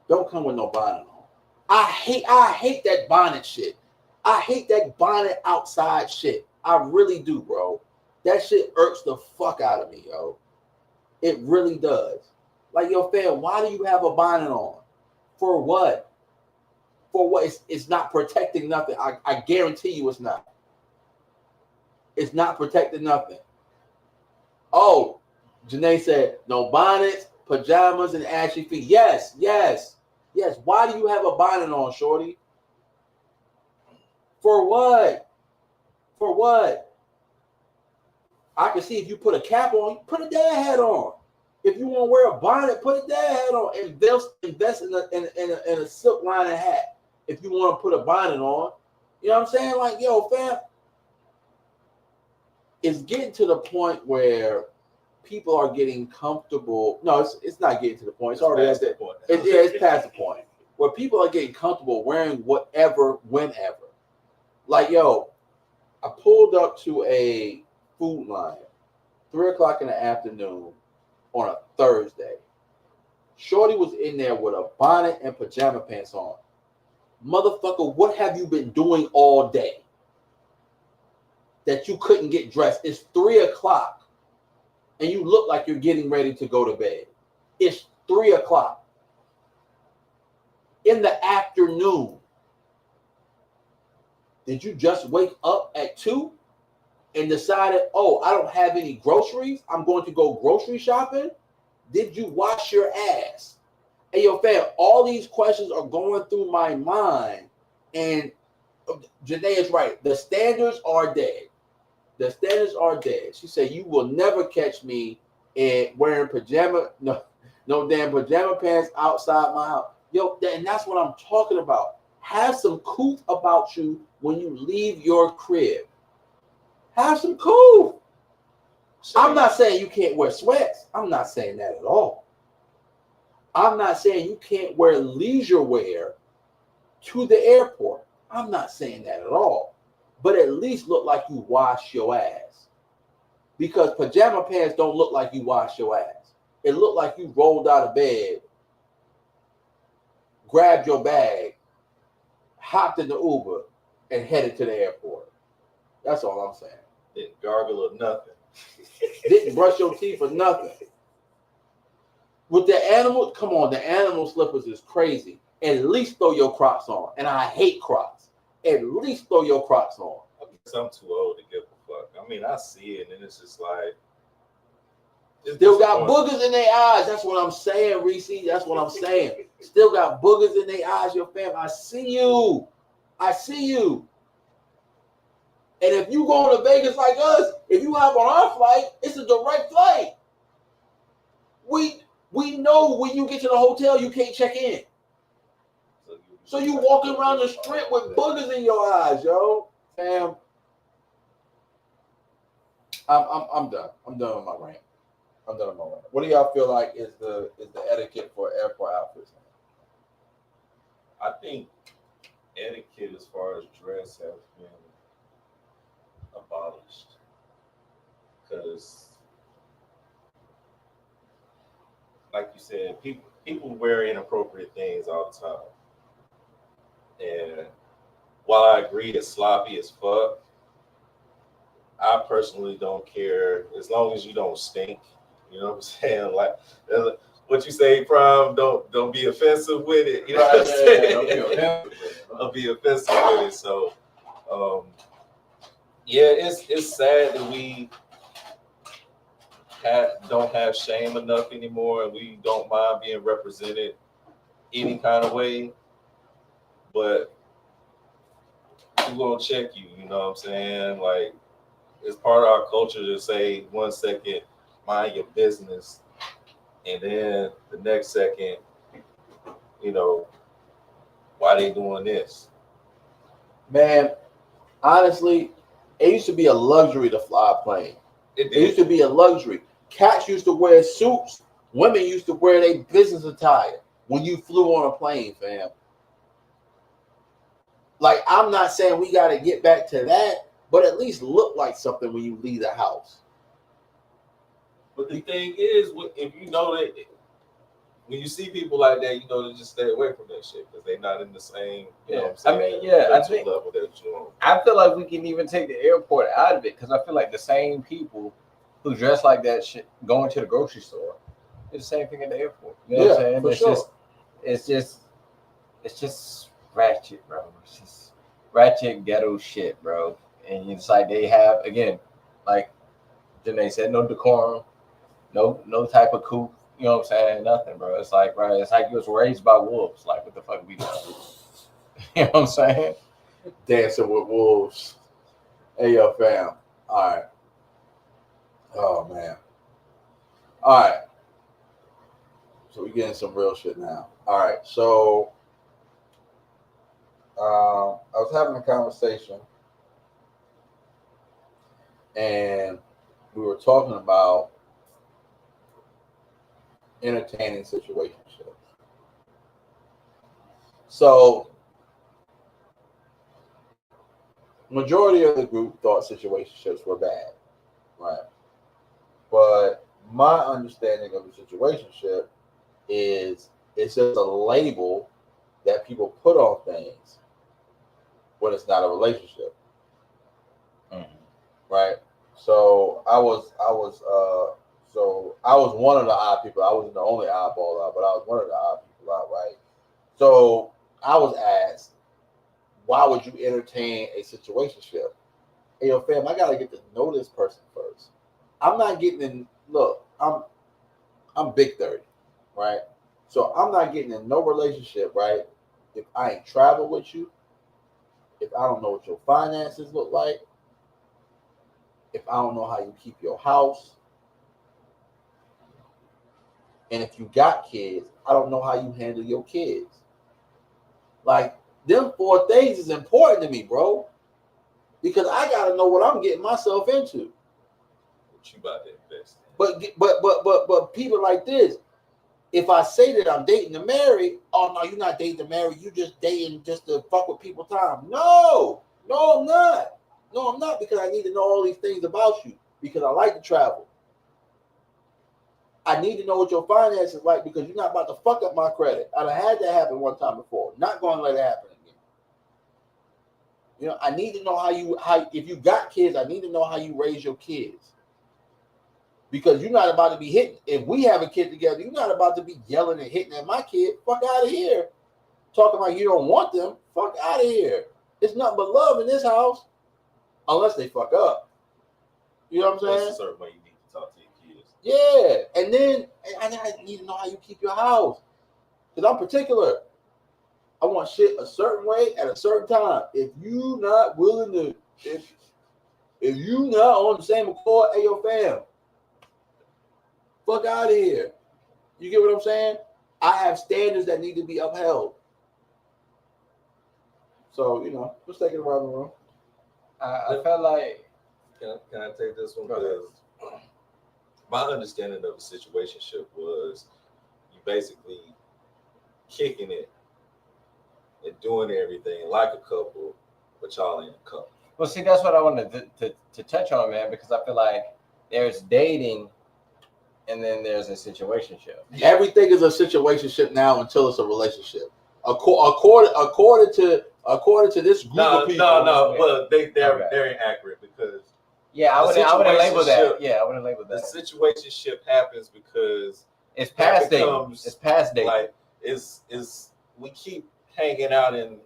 [SPEAKER 2] Don't come with no bonnet on. I hate that bonnet shit. I hate that bonnet outside shit. I really do, bro. That shit irks the fuck out of me, yo. It really does. Like, yo, fam, why do you have a bonnet on? For what? For what? It's not protecting nothing. I guarantee you it's not. It's not protecting nothing. Oh, Janae said, no bonnets, pajamas, and ashy feet. Yes. Why do you have a bonnet on, shorty? For what? For what? I can see if you put a cap on, put a dad hat on. If you want to wear a bonnet, put a dad hat on. Invest in a silk lining hat. If you want to put a bonnet on, you know what I'm saying? Like, yo, fam, it's getting to the point where people are getting comfortable. No, it's not getting to the point. It's already at that point. It's past the point where people are getting comfortable wearing whatever, whenever. Like, yo, I pulled up to a Food Lion, 3:00 in the afternoon on a Thursday. Shorty was in there with a bonnet and pajama pants on. Motherfucker, what have you been doing all day that you couldn't get dressed? It's 3:00 and you look like you're getting ready to go to bed. It's 3:00 in the afternoon. Did you just wake up at 2 and decided, oh, I don't have any groceries, I'm going to go grocery shopping? Did you wash your ass? Hey, yo, fam, all these questions are going through my mind. And Janae is right. The standards are dead. The standards are dead. She said, you will never catch me wearing no damn pajama pants outside my house. Yo, and that's what I'm talking about. Have some couth about you when you leave your crib. Have some couth. I'm not saying you can't wear sweats. I'm not saying that at all. I'm not saying you can't wear leisure wear to the airport. I'm not saying that at all. But at least look like you wash your ass. Because pajama pants don't look like you wash your ass. It looked like you rolled out of bed, grabbed your bag, hopped in the Uber, and headed to the airport. That's all I'm saying.
[SPEAKER 3] Didn't gargle or nothing.
[SPEAKER 2] Didn't brush your teeth or nothing. With the animal, come on, the animal slippers is crazy. At least throw your Crocs on. And I hate Crocs. At least throw your Crocs on.
[SPEAKER 3] I guess I'm too old to give a fuck. I mean, I see it, and it's just like...
[SPEAKER 2] Still got boogers in their eyes. That's what I'm saying, Reese. That's what I'm saying. Still got boogers in their eyes, your fam. I see you. I see you. And if you going to Vegas like us, if you hop on our flight, it's a direct flight. We know when you get to the hotel, you can't check in. So you walking around the strip with boogers in your eyes, yo. Fam. I'm done. I'm done with my rant. I'm done with my rant. What do y'all feel like is the etiquette for airport outfits?
[SPEAKER 3] I think etiquette as far as dress has been abolished. Because like you said, people wear inappropriate things all the time. And while I agree it's sloppy as fuck, I personally don't care as long as you don't stink. You know what I'm saying? Like what you say, Prime, don't be offensive with it. You know what I'm saying? Don't be offensive with it. So yeah, it's sad that we don't have shame enough anymore, and we don't mind being represented any kind of way. But we're gonna check you, you know what I'm saying? Like, it's part of our culture to say 1 second, mind your business, and then the next second, you know, why they doing this?
[SPEAKER 2] Man, honestly, it used to be a luxury to fly a plane. It used to be a luxury. Cats used to wear suits. Women used to wear their business attire when you flew on a plane, fam. Like, I'm not saying we got to get back to that, but at least look like something when you leave the house.
[SPEAKER 3] But the thing is, if you know that, when you see people like that, you know to just stay away from that shit because they're not in the same, you know what I'm saying?
[SPEAKER 4] I mean, yeah, I think
[SPEAKER 3] level that you're on.
[SPEAKER 4] I feel like we can even take the airport out of it because I feel like the same people who dress like that shit going to the grocery store, it's the same thing at the airport. You know what I'm saying?
[SPEAKER 2] For sure.
[SPEAKER 4] It's just ratchet, bro. It's just ratchet ghetto shit, bro. And it's like they have, again, like Janae said, no decorum, no type of coup. You know what I'm saying? Nothing, bro. It's like, bro, it's like you was raised by wolves. Like, what the fuck we doing? You know what I'm saying?
[SPEAKER 2] Dancing with wolves. Hey, yo, fam. All right. Oh, man. All right. So we're getting some real shit now. All right. So I was having a conversation and we were talking about entertaining situationships. So majority of the group thought situationships were bad, right? But my understanding of a situationship is it's just a label that people put on things when it's not a relationship, right? So I was one of the odd people. I wasn't the only oddball out, but I was one of the odd people out, right? So I was asked, why would you entertain a situationship? Hey, yo, fam, I gotta get to know this person first. I'm not getting in. Look, I'm big 30, right? So I'm not getting in no relationship, right? If I ain't travel with you, if I don't know what your finances look like, if I don't know how you keep your house, and if you got kids, I don't know how you handle your kids. Like, them 4 things is important to me, bro. Because I got to know what I'm getting myself into.
[SPEAKER 3] what you about to invest in.
[SPEAKER 2] But people like this. If I say that I'm dating to marry, oh no, you're not dating to marry. You just dating just to fuck with people time. No, I'm not. No, I'm not, because I need to know all these things about you, because I like to travel. I need to know what your finances like, because you're not about to fuck up my credit. I've had that happen one time before. Not going to let it happen again. You know, I need to know how if you got kids, I need to know how you raise your kids. Because you're not about to be hitting. If we have a kid together, you're not about to be yelling and hitting at my kid. Fuck out of here. Talking like you don't want them. Fuck out of here. It's nothing but love in this house. Unless they fuck up. You know what I'm saying?
[SPEAKER 3] That's a certain way you need to talk to your kids.
[SPEAKER 2] Yeah. And then I need to know how you keep your house. Because I'm particular. I want shit a certain way at a certain time. If you not willing to, if you not on the same accord, hey, your fam, fuck out of here. You get what I'm saying? I have standards that need to be upheld. So, you know, let's take it around the room.
[SPEAKER 4] I felt like.
[SPEAKER 3] Can I take this one? Because my understanding of a situationship was you basically kicking it and doing everything like a couple, but y'all ain't a couple.
[SPEAKER 4] Well, see, that's what I wanted to touch on, man, because I feel like there's dating and then there's a situationship.
[SPEAKER 2] Everything is a situationship now until it's a relationship. According to this group of people.
[SPEAKER 3] No. Well, they're very accurate, because
[SPEAKER 4] I wouldn't label that. Yeah, I wouldn't label that.
[SPEAKER 3] The situationship happens because
[SPEAKER 4] it's past dating. It's past dating.
[SPEAKER 3] Like it's we keep hanging out and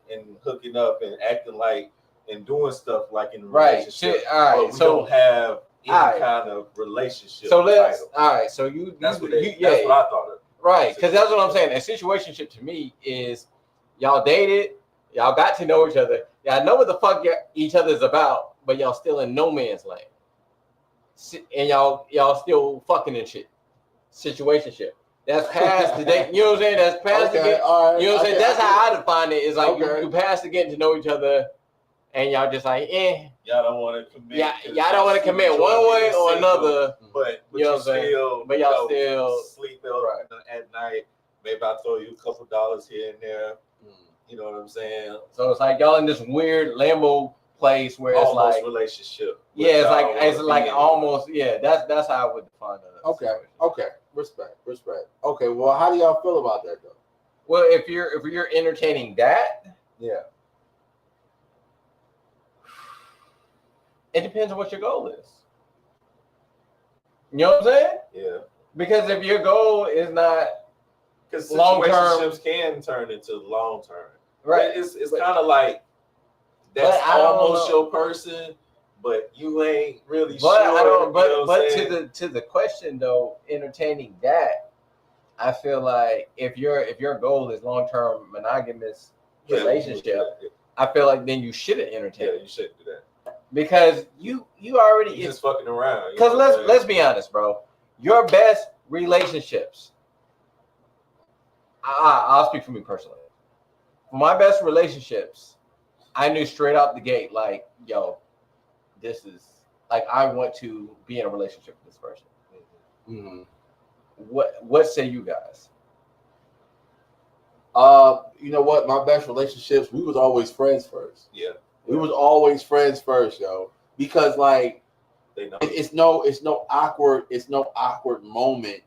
[SPEAKER 3] hooking up and acting like and doing stuff like in a relationship.
[SPEAKER 4] All right.
[SPEAKER 3] But we don't have any kind of relationship.
[SPEAKER 4] So let's So
[SPEAKER 3] that's what I thought of.
[SPEAKER 4] Right, because that's what I'm saying. A situationship to me is y'all dated, y'all got to know each other, y'all know what the fuck each other is about, but y'all still in no man's land, and y'all still fucking and shit. Situationship. That's past the date. You know what I'm saying? That's past the get. Right, you know what I'm saying? That's how I define it. It's like you past the getting to know each other, and y'all just like,
[SPEAKER 3] Y'all don't want to commit.
[SPEAKER 4] Y'all don't want to commit one way or another.
[SPEAKER 3] But
[SPEAKER 4] you know what I'm saying? But y'all still
[SPEAKER 3] sleep at night. Maybe I'll throw you a couple dollars here and there. You know what I'm saying?
[SPEAKER 4] So it's like y'all in this weird limbo place where it's
[SPEAKER 3] almost
[SPEAKER 4] like
[SPEAKER 3] relationship.
[SPEAKER 4] Yeah, it's like almost. Yeah, that's how I would define it.
[SPEAKER 2] Okay. Respect. Okay. Well, how do y'all feel about that though?
[SPEAKER 4] Well, if you're entertaining that, it depends on what your goal is. You know what I'm saying?
[SPEAKER 3] Yeah.
[SPEAKER 4] Because if your goal is not,
[SPEAKER 3] because situationships can turn into long term.
[SPEAKER 4] Right.
[SPEAKER 3] It's kind of like that's almost your person, but you ain't really sure.
[SPEAKER 4] But to the question though, entertaining that, I feel like if your goal is long term monogamous relationship, I feel like then you shouldn't entertain.
[SPEAKER 3] Yeah, you shouldn't do that.
[SPEAKER 4] Because you already
[SPEAKER 3] just fucking around.
[SPEAKER 4] Because let's be honest, bro. Your best relationships. I'll speak for me personally. For my best relationships, I knew straight out the gate, like, yo, this is like I want to be in a relationship with this person.
[SPEAKER 2] Mm-hmm.
[SPEAKER 4] What say you guys?
[SPEAKER 2] You know what? My best relationships, we was always friends first.
[SPEAKER 3] Yeah.
[SPEAKER 2] We was always friends first, yo. Because like it's no awkward moment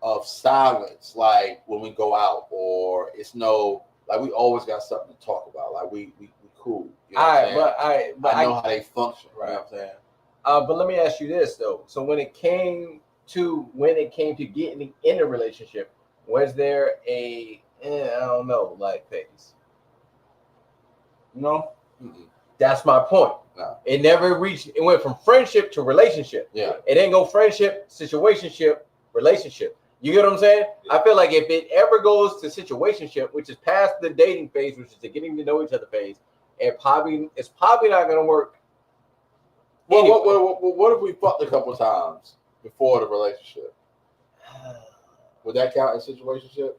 [SPEAKER 2] of silence, like when we go out, or it's no like we always got something to talk about. Like we cool. You know but I know how they function. Right. You know what I'm saying?
[SPEAKER 4] But let me ask you this though. So when it came to getting in a relationship, was there a I don't know, like phase? No. Mm-mm. That's my point.
[SPEAKER 2] No.
[SPEAKER 4] It never reached. It went from friendship to relationship.
[SPEAKER 2] Yeah.
[SPEAKER 4] It didn't go friendship, situationship, relationship. You get what I'm saying? Yeah. I feel like if it ever goes to situationship, which is past the dating phase, which is the getting to know each other phase, it's probably not going to work.
[SPEAKER 2] Well, anyway. What if we fucked a couple times before the relationship? Would that count as situationship?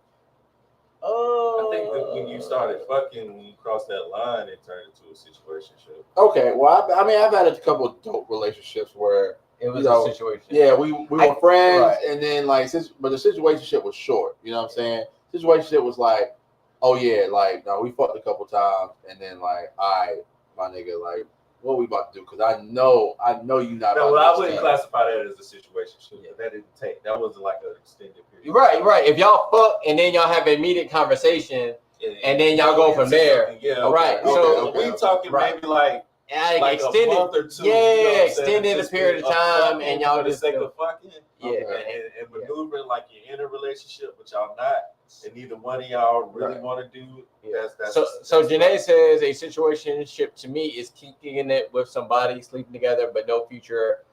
[SPEAKER 3] I think that when you started fucking, when you crossed that line, it turned into a situationship.
[SPEAKER 2] Okay, well, I mean, I've had a couple of dope relationships where
[SPEAKER 4] It was
[SPEAKER 2] you know,
[SPEAKER 4] a situation.
[SPEAKER 2] yeah, we were friends,
[SPEAKER 4] right.
[SPEAKER 2] and then like, but the situationship was short. You know what I'm saying? Situationship was like, oh yeah, like no, we fucked a couple times, and then like, my nigga, like, what we about to do? Because I know you not.
[SPEAKER 3] No, well, I wouldn't
[SPEAKER 2] extend.
[SPEAKER 3] classify that as a situationship. Yeah. That didn't take. That wasn't like an extended period.
[SPEAKER 4] Right. If y'all fuck and then y'all have an immediate conversation, and then y'all go from there.
[SPEAKER 3] Yeah,
[SPEAKER 4] okay. Right.
[SPEAKER 3] So we talking maybe like
[SPEAKER 4] extended,
[SPEAKER 3] a month or two.
[SPEAKER 4] Yeah, extended a period of time, and y'all
[SPEAKER 3] for the
[SPEAKER 4] just
[SPEAKER 3] sake of fucking.
[SPEAKER 4] Yeah,
[SPEAKER 3] and maneuvering like you're in a relationship, but y'all not, and neither one of y'all really want to do. That's
[SPEAKER 4] so Janae says a situationship to me is keeping it with somebody, sleeping together, but no future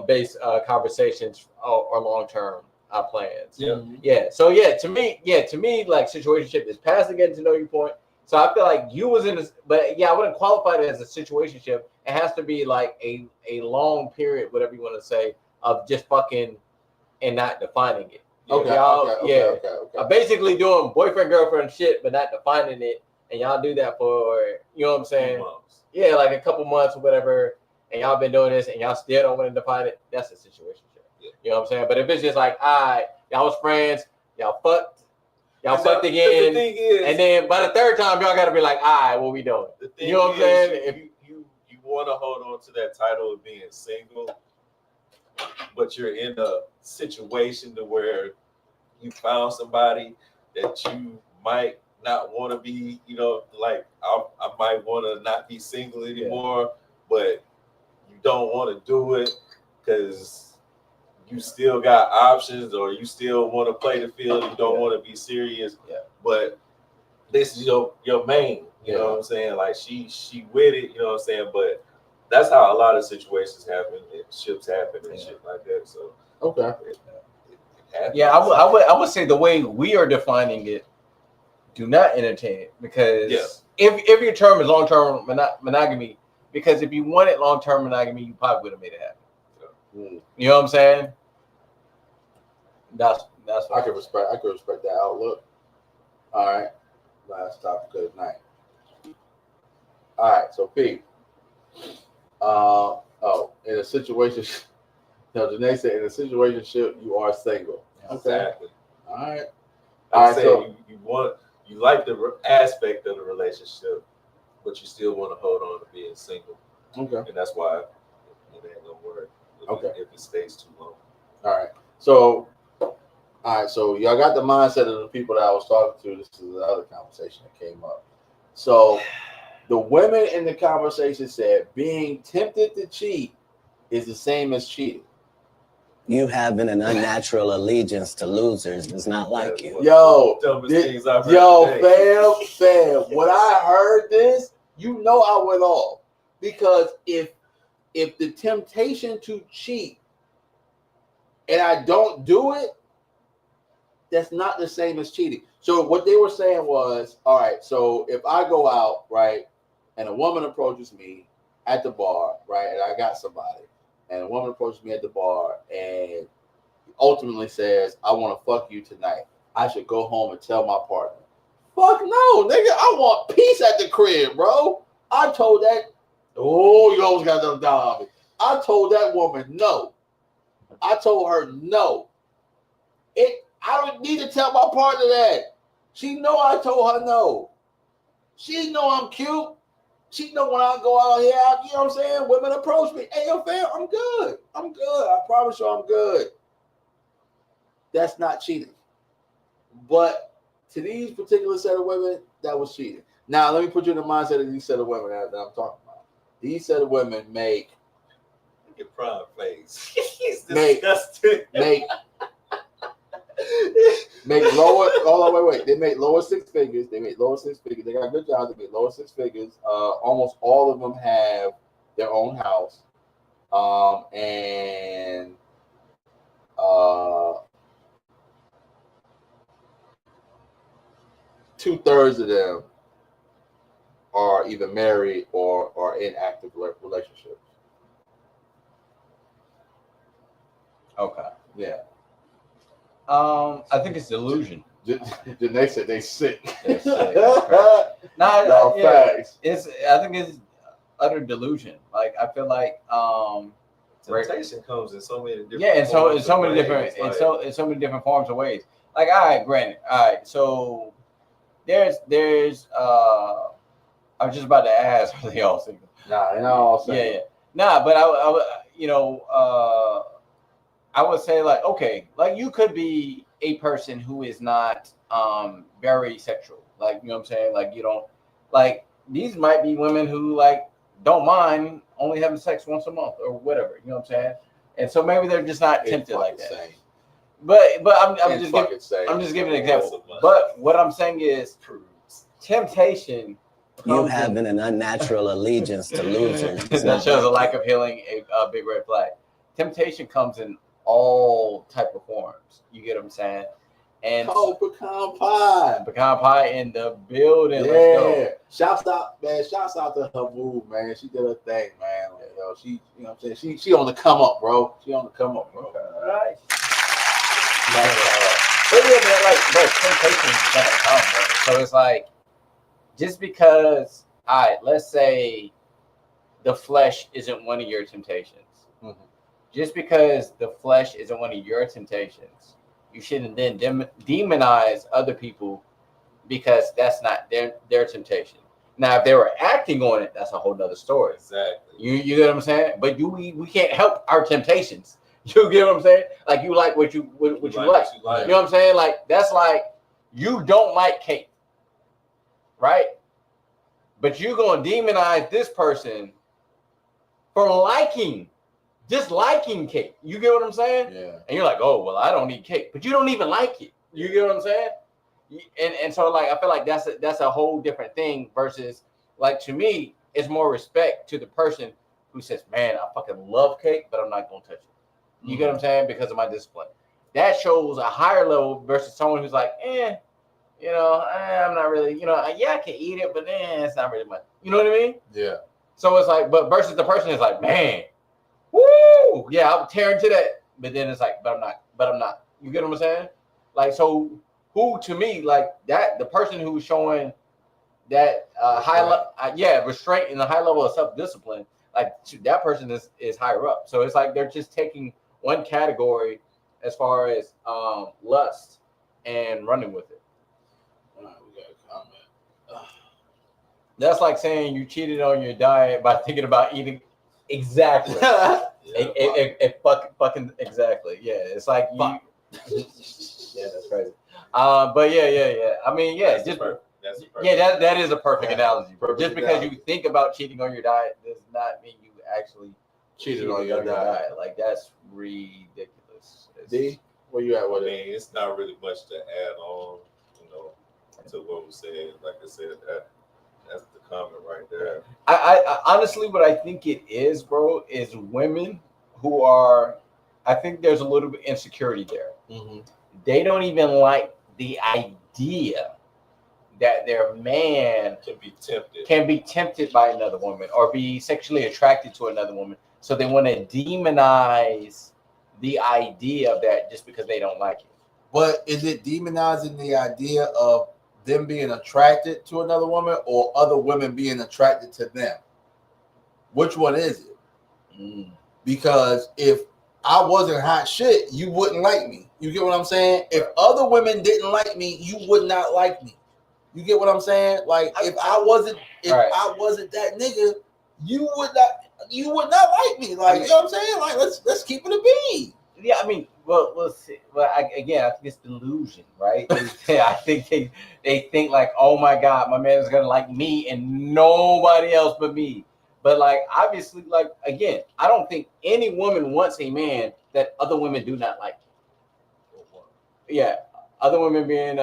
[SPEAKER 4] based conversations or long term plans. So to me, like situationship is past the getting to know you point. So I feel like you was in this, but I wouldn't qualify it as a situationship. It has to be like a long period, whatever you want to say, of just fucking and not defining it. Okay. Basically doing boyfriend girlfriend shit, but not defining it, and y'all do that for what I'm saying. Yeah, like a couple months or whatever, and y'all been doing this, and y'all still don't want to define it. That's a situationship. Yeah. You know what I'm saying? But if it's just like, y'all was friends, y'all fucked again, the thing is, and then by the third time, y'all got to be like, what we doing? You know what I'm saying?
[SPEAKER 3] If you want to hold on to that title of being single, but you're in a situation to where you found somebody that you might not want to be, like I might want to not be single anymore, but you don't want to do it because you still got options, or you still want to play the field. You don't want to be serious, but this is your main. You know what I'm saying? Like she with it. You know what I'm saying? But that's how a lot of situations happen, and ships happen, and shit like that. So
[SPEAKER 2] okay,
[SPEAKER 4] I would say the way we are defining it, do not entertain it, because if your term is long term monogamy, because if you wanted long term monogamy, you probably would have made it happen. You know what I'm saying? That's what
[SPEAKER 2] I could respect that outlook. All right, last topic. Good night. All right, so P. In a situation, Janae said, in a situationship, you are single.
[SPEAKER 3] Exactly.
[SPEAKER 2] All right.
[SPEAKER 3] So you like the aspect of the relationship, but you still want to hold on to being single.
[SPEAKER 2] Okay.
[SPEAKER 3] And that's why it ain't gonna work. If it stays too long.
[SPEAKER 2] All right. So y'all got the mindset of the people that I was talking to. This is the other conversation that came up. So the women in the conversation said being tempted to cheat is the same as cheating.
[SPEAKER 8] You having an unnatural allegiance to losers does not like you.
[SPEAKER 2] Fam. When I heard this, I went off, because if the temptation to cheat and I don't do it, that's not the same as cheating. So what they were saying was, all right, so if I go out, right, and a woman approaches me at the bar, right, and I got somebody, and a woman approaches me at the bar and ultimately says, I want to fuck you tonight, I should go home and tell my partner. Fuck no, nigga, I want peace at the crib, bro. I told that, you always got them down on me. I told that woman no. I told her no. I don't need to tell my partner that. She know I told her no. She know I'm cute. She know when I go out here, you know what I'm saying? Women approach me. Hey, yo, fam, I'm good. I promise you I'm good. That's not cheating. But to these particular set of women, that was cheating. Now, let me put you in the mindset of these set of women that I'm talking about. These set of women make
[SPEAKER 3] your prime face. He's disgusting.
[SPEAKER 2] Make lower. Wait. They make lower six figures. They got good jobs. They make lower six figures. Almost all of them have their own house. And 2/3 of them are either married or are in active relationships.
[SPEAKER 4] Okay.
[SPEAKER 2] Yeah.
[SPEAKER 4] I think it's delusion.
[SPEAKER 2] Janae said they sick.
[SPEAKER 4] They're sick.
[SPEAKER 2] No, facts.
[SPEAKER 4] I think it's utter delusion. Like I feel like
[SPEAKER 3] Temptation comes in so many different
[SPEAKER 4] in so many
[SPEAKER 3] ways,
[SPEAKER 4] different
[SPEAKER 3] like,
[SPEAKER 4] in so many different forms and ways. Like all right, granted, all right. So there's I was just about to ask, are they all single?
[SPEAKER 2] Nah, they're not all single.
[SPEAKER 4] Yeah. Nah, but I would say like, okay, like you could be a person who is not very sexual. Like, you know what I'm saying? Like you don't like these might be women who like don't mind only having sex once a month or whatever, you know what I'm saying? And so maybe they're just not tempted like that.
[SPEAKER 2] Same.
[SPEAKER 4] But I'm just giving an example. But what I'm saying is temptation.
[SPEAKER 8] You having an unnatural allegiance to losers.
[SPEAKER 4] That shows a lack of healing, a big red flag. Temptation comes in all type of forms. You get what I'm saying? And
[SPEAKER 2] pecan pie.
[SPEAKER 4] Pecan pie in the building.
[SPEAKER 2] Yeah.
[SPEAKER 4] Let's go.
[SPEAKER 2] Shouts out to her move, man. She did her thing, man. Like, yo, she, you know what I'm saying? She on the come up, bro. All right.
[SPEAKER 4] But yeah, man, like, bro, temptation is gonna come, bro. So it's like, just because, all right, let's say the flesh isn't one of your temptations.
[SPEAKER 2] Mm-hmm.
[SPEAKER 4] Just because the flesh isn't one of your temptations, you shouldn't then demonize other people because that's not their temptation. Now, if they were acting on it, that's a whole nother story.
[SPEAKER 3] Exactly.
[SPEAKER 4] You get what I'm saying? But we can't help our temptations. You get what I'm saying? Like you like what you like. You know what I'm saying? Like that's like you don't like cake, right? But you're gonna demonize this person for just liking cake. You get what I'm saying?
[SPEAKER 2] Yeah.
[SPEAKER 4] And you're like, oh well, I don't eat cake, but you don't even like it. You get what I'm saying? And so like I feel like that's a whole different thing versus like to me, it's more respect to the person who says, man, I fucking love cake, but I'm not gonna touch it. You get what I'm saying? Because of my discipline. That shows a higher level versus someone who's like, I'm not really, I can eat it, but it's not really much. You know what I mean?
[SPEAKER 2] Yeah.
[SPEAKER 4] So it's like, but versus the person is like, man, woo, yeah, I'll tear into that. But then it's like, but I'm not. You get what I'm saying? Like, so who to me, like that, the person who's showing that restraint and a high level of self-discipline, like that person is higher up. So it's like they're just taking one category as far as lust and running with it.
[SPEAKER 2] All right, we got a comment.
[SPEAKER 4] That's like saying you cheated on your diet by thinking about eating. Exactly. Fucking exactly. Yeah, it's like you. Yeah, that's crazy. But yeah. I mean, yeah,
[SPEAKER 3] That's perfect.
[SPEAKER 4] that is a perfect analogy. Just because you think about cheating on your diet does not mean you actually
[SPEAKER 2] Cheated on your diet.
[SPEAKER 4] Like that's ridiculous.
[SPEAKER 2] D, where you at with it?
[SPEAKER 3] It's not really much to add on, to what was said. Like I said, that's the comment right there.
[SPEAKER 4] I honestly, what I think it is, bro, is women who are. I think there's a little bit insecurity there.
[SPEAKER 2] Mm-hmm.
[SPEAKER 4] They don't even like the idea that their man can be tempted by another woman or be sexually attracted to another woman. So they want to demonize the idea of that just because they don't like it.
[SPEAKER 2] But is it demonizing the idea of them being attracted to another woman or other women being attracted to them? Which one is it? Because if I wasn't hot shit, you wouldn't like me. You get what I'm saying? If other women didn't like me, you would not like me. You get what I'm saying? Like if I wasn't that nigga, you would not like me. Like, you know what I'm saying? Like let's keep it a beat.
[SPEAKER 4] Yeah, I mean, well, we'll see. But I think it's delusion, right? I think they think like, oh my God, my man is gonna like me and nobody else but me. But like, obviously, like again, I don't think any woman wants a man that other women do not like. Yeah, other women being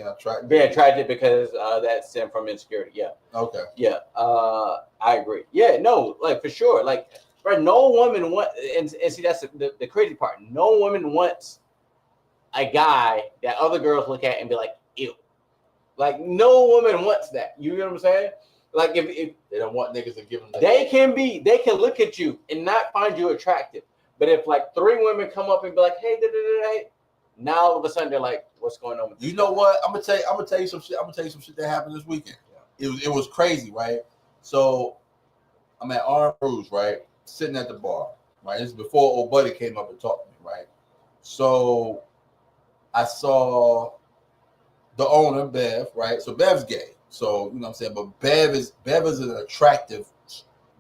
[SPEAKER 4] attracted because that stemmed from insecurity. Yeah.
[SPEAKER 2] Okay.
[SPEAKER 4] Yeah. I agree. Yeah. No. Like for sure. Like, right. No woman wants, and see that's the crazy part. No woman wants a guy that other girls look at and be like, ew. Like no woman wants that. You know what I'm saying? Like if
[SPEAKER 2] they don't want niggas to give them,
[SPEAKER 4] they can look at you and not find you attractive. But if like 3 women come up and be like, hey, Now all of a sudden they're like, "What's going on with this
[SPEAKER 2] You know
[SPEAKER 4] guy?"
[SPEAKER 2] what? I'm gonna tell you some shit. I'm gonna tell you some shit that happened this weekend. It was crazy, right? So I'm at Arm Rouge, right? Sitting at the bar, right? This is before old buddy came up and talked to me, right? So I saw the owner, Bev, right? So Bev's gay. So, you know what I'm saying? But Bev is an attractive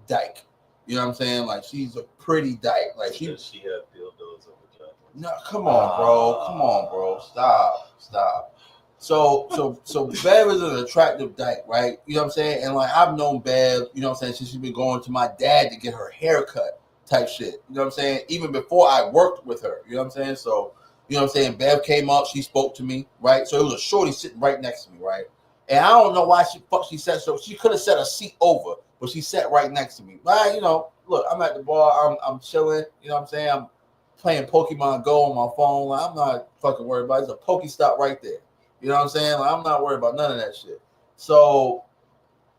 [SPEAKER 2] dyke. You know what I'm saying? Like, she's a pretty dyke. Like, she
[SPEAKER 3] had dildos over vagina.
[SPEAKER 2] No, come on, bro. Come on, bro. Stop. So Bev is an attractive dyke, right? You know what I'm saying? And like I've known Bev, you know what I'm saying, since she's been going to my dad to get her hair cut type shit. You know what I'm saying? Even before I worked with her. You know what I'm saying? So, you know what I'm saying? Bev came up, she spoke to me, right? So it was a shorty sitting right next to me, right? And I don't know why she sat so she could have set a seat over, but she sat right next to me. Right, you know, look, I'm at the bar, I'm chilling, you know what I'm saying? I'm playing Pokemon Go on my phone. Like, I'm not fucking worried about it. There's a Pokestop right there. You know what I'm saying? Like, I'm not worried about none of that shit. So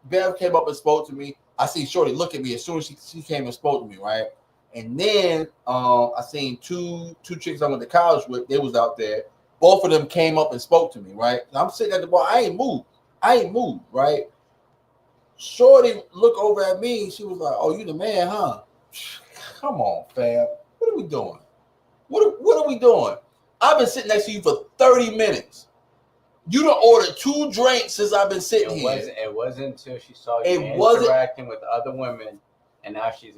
[SPEAKER 2] Bev came up and spoke to me. I see Shorty look at me as soon as she came and spoke to me, right? And then I seen two chicks I went to college with. They was out there. Both of them came up and spoke to me, right? And I'm sitting at the bar. I ain't moved, right? Shorty looked over at me. She was like, "Oh, you the man, huh?" Come on, fam. What are we doing? What are we doing? I've been sitting next to you for 30 minutes. You done ordered 2 drinks since I've been sitting here.
[SPEAKER 4] It wasn't until she saw you interacting with other women, and now she's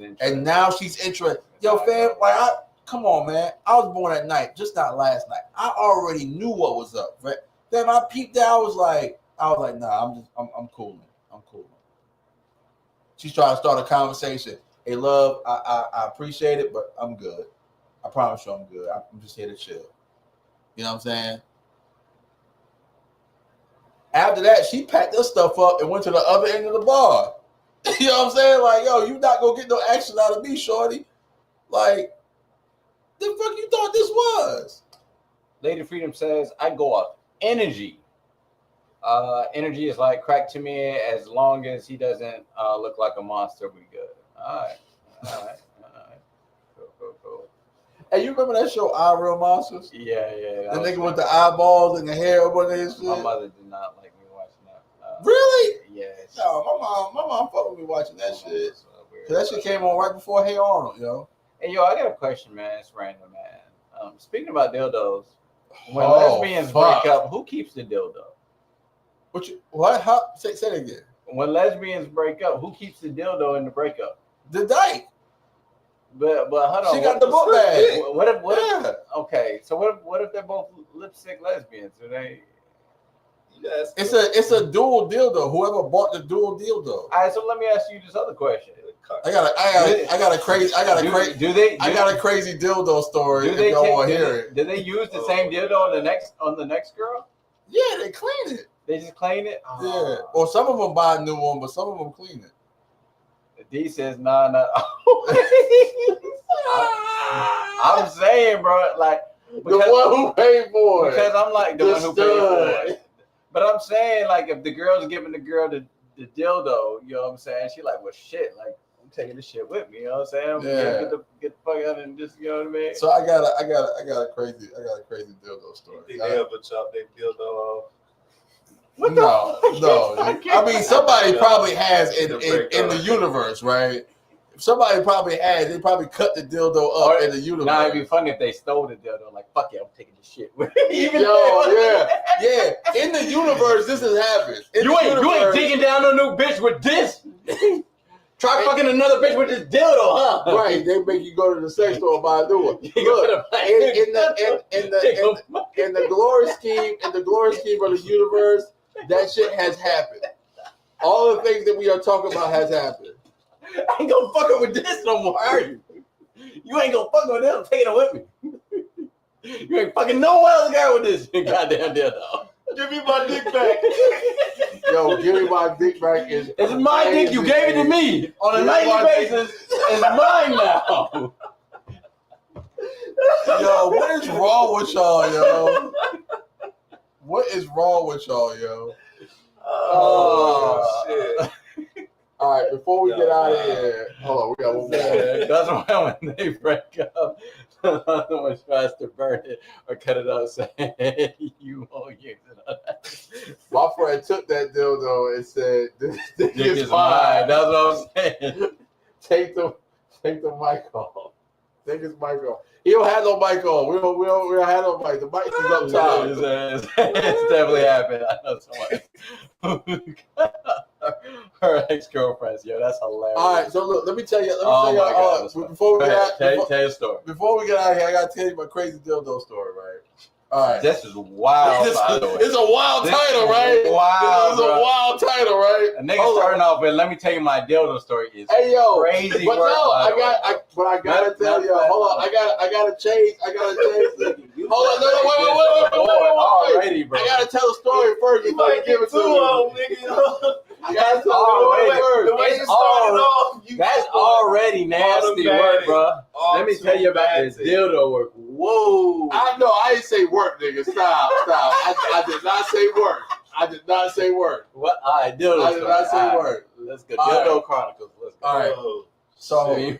[SPEAKER 4] interested.
[SPEAKER 2] Yo, fam, like come on, man. I was born at night, just not last night. I already knew what was up. Right? Fam, I peeped out. I was like, nah, I'm cooling. I'm cooling. She's trying to start a conversation. Hey, love, I appreciate it, but I'm good. I promise you I'm good. I'm just here to chill. You know what I'm saying? After that, she packed her stuff up and went to the other end of the bar. You know what I'm saying? Like, yo, you not gonna get no action out of me, shorty. Like, the fuck you thought this was?
[SPEAKER 4] Lady Freedom says, I go off energy. Energy is like crack to me. As long as he doesn't look like a monster, we good. All right. Cool.
[SPEAKER 2] Hey, you remember that show, Our Real Monsters?
[SPEAKER 4] Yeah.
[SPEAKER 2] The nigga with the eyeballs and the hair up on his shit?
[SPEAKER 4] My mother did not like me watching that.
[SPEAKER 2] Really?
[SPEAKER 4] Yes.
[SPEAKER 2] No, my mom fucked with me watching that shit. That shit came on right before Hey Arnold, yo.
[SPEAKER 4] Hey, yo, I got a question, man. It's random, man. Speaking about dildos, when lesbians break up, who keeps the dildo?
[SPEAKER 2] What? How? Say it again.
[SPEAKER 4] When lesbians break up, who keeps the dildo in the breakup?
[SPEAKER 2] The dyke.
[SPEAKER 4] But hold on.
[SPEAKER 2] She got the book bag.
[SPEAKER 4] What if okay, so what if they're both lipstick lesbians? Do they?
[SPEAKER 3] Yes.
[SPEAKER 2] It's a dual dildo. Whoever bought the dual dildo.
[SPEAKER 4] All right, so let me ask you this other question.
[SPEAKER 2] I got a crazy dildo story. If y'all want to hear it.
[SPEAKER 4] Do they use the same dildo on the next girl?
[SPEAKER 2] Yeah, they clean it.
[SPEAKER 4] They just clean it.
[SPEAKER 2] Yeah, or some of them buy a new one, but some of them clean it.
[SPEAKER 4] D says, nah. I'm saying, bro, like
[SPEAKER 2] the one who paid for it.
[SPEAKER 4] Because I'm like the one who paid for it. But I'm saying, like, if the girl's giving the girl the dildo, you know what I'm saying? She like, well, shit, like, I'm taking this shit with me. You know what I'm saying?
[SPEAKER 2] Yeah.
[SPEAKER 4] Get the fuck out and just, you know what I mean?
[SPEAKER 2] So I got a crazy dildo story.
[SPEAKER 3] Think they ever chop their dildo off?
[SPEAKER 2] No. I mean, somebody probably has in the universe, right? Somebody probably has. They probably cut the dildo up in the universe.
[SPEAKER 4] Now it'd be funny if they stole the dildo. Like, fuck yeah, I'm taking this shit.
[SPEAKER 2] Yeah. In the universe, this has happened.
[SPEAKER 4] You ain't digging down no new bitch with this. Try fucking another bitch with this dildo, huh?
[SPEAKER 2] Right. They make you go to the sex store and buy a new one. Look, in the glory scheme of the universe, that shit has happened. All the things that we are talking about has happened.
[SPEAKER 4] I ain't gonna fuck up with this no more, are you? You ain't gonna fuck with this. I'm taking it with me. You ain't fucking no other guy with this goddamn dildo. Give me my dick back.
[SPEAKER 2] Yo, give me my dick back.
[SPEAKER 4] It's my dick. You gave it to me on a nightly basis. It's mine now.
[SPEAKER 2] Yo, what is wrong with y'all, yo? What is wrong with y'all, yo?
[SPEAKER 3] Oh shit.
[SPEAKER 2] All right, before we get out of here, hold on, we got one more.
[SPEAKER 4] That's why when they break up, much faster burn it or cut it out saying you won't use it.
[SPEAKER 2] My friend took that dildo and said, "This
[SPEAKER 4] Dick
[SPEAKER 2] is
[SPEAKER 4] is
[SPEAKER 2] fine.
[SPEAKER 4] mine. That's what I'm saying.
[SPEAKER 2] Take the mic off. Take his mic off. He don't have no mic on. We don't have no mic. The mic is up top.
[SPEAKER 4] It's definitely happened. I know someone. Her ex-girlfriends, yo, that's hilarious.
[SPEAKER 2] All right, so look, let me tell you.
[SPEAKER 4] Before we get out, tell your story.
[SPEAKER 2] Before we get out of here, I gotta tell you my crazy dildo story, right? All right.
[SPEAKER 4] This is wild, by the way.
[SPEAKER 2] It's a wild title, right?
[SPEAKER 4] Wow,
[SPEAKER 2] this is a wild title, right?
[SPEAKER 4] A nigga starting off with, let me tell you my dildo story is crazy.
[SPEAKER 2] But
[SPEAKER 4] work,
[SPEAKER 2] no, I gotta tell you. Hold on, I gotta change. Hold on, wait.
[SPEAKER 4] Already, bro.
[SPEAKER 2] I gotta tell the story first before you give it to me. I gotta tell the story first.
[SPEAKER 4] That's already nasty work, bro. Let me tell you about this dildo work. Whoa.
[SPEAKER 2] I know, I didn't say work, nigga. Stop. I did not say work. I did not say work.
[SPEAKER 4] What? All right, dildo.
[SPEAKER 2] I did not say work.
[SPEAKER 4] Let's go. Dildo Chronicles. Let's go.
[SPEAKER 2] All right. So,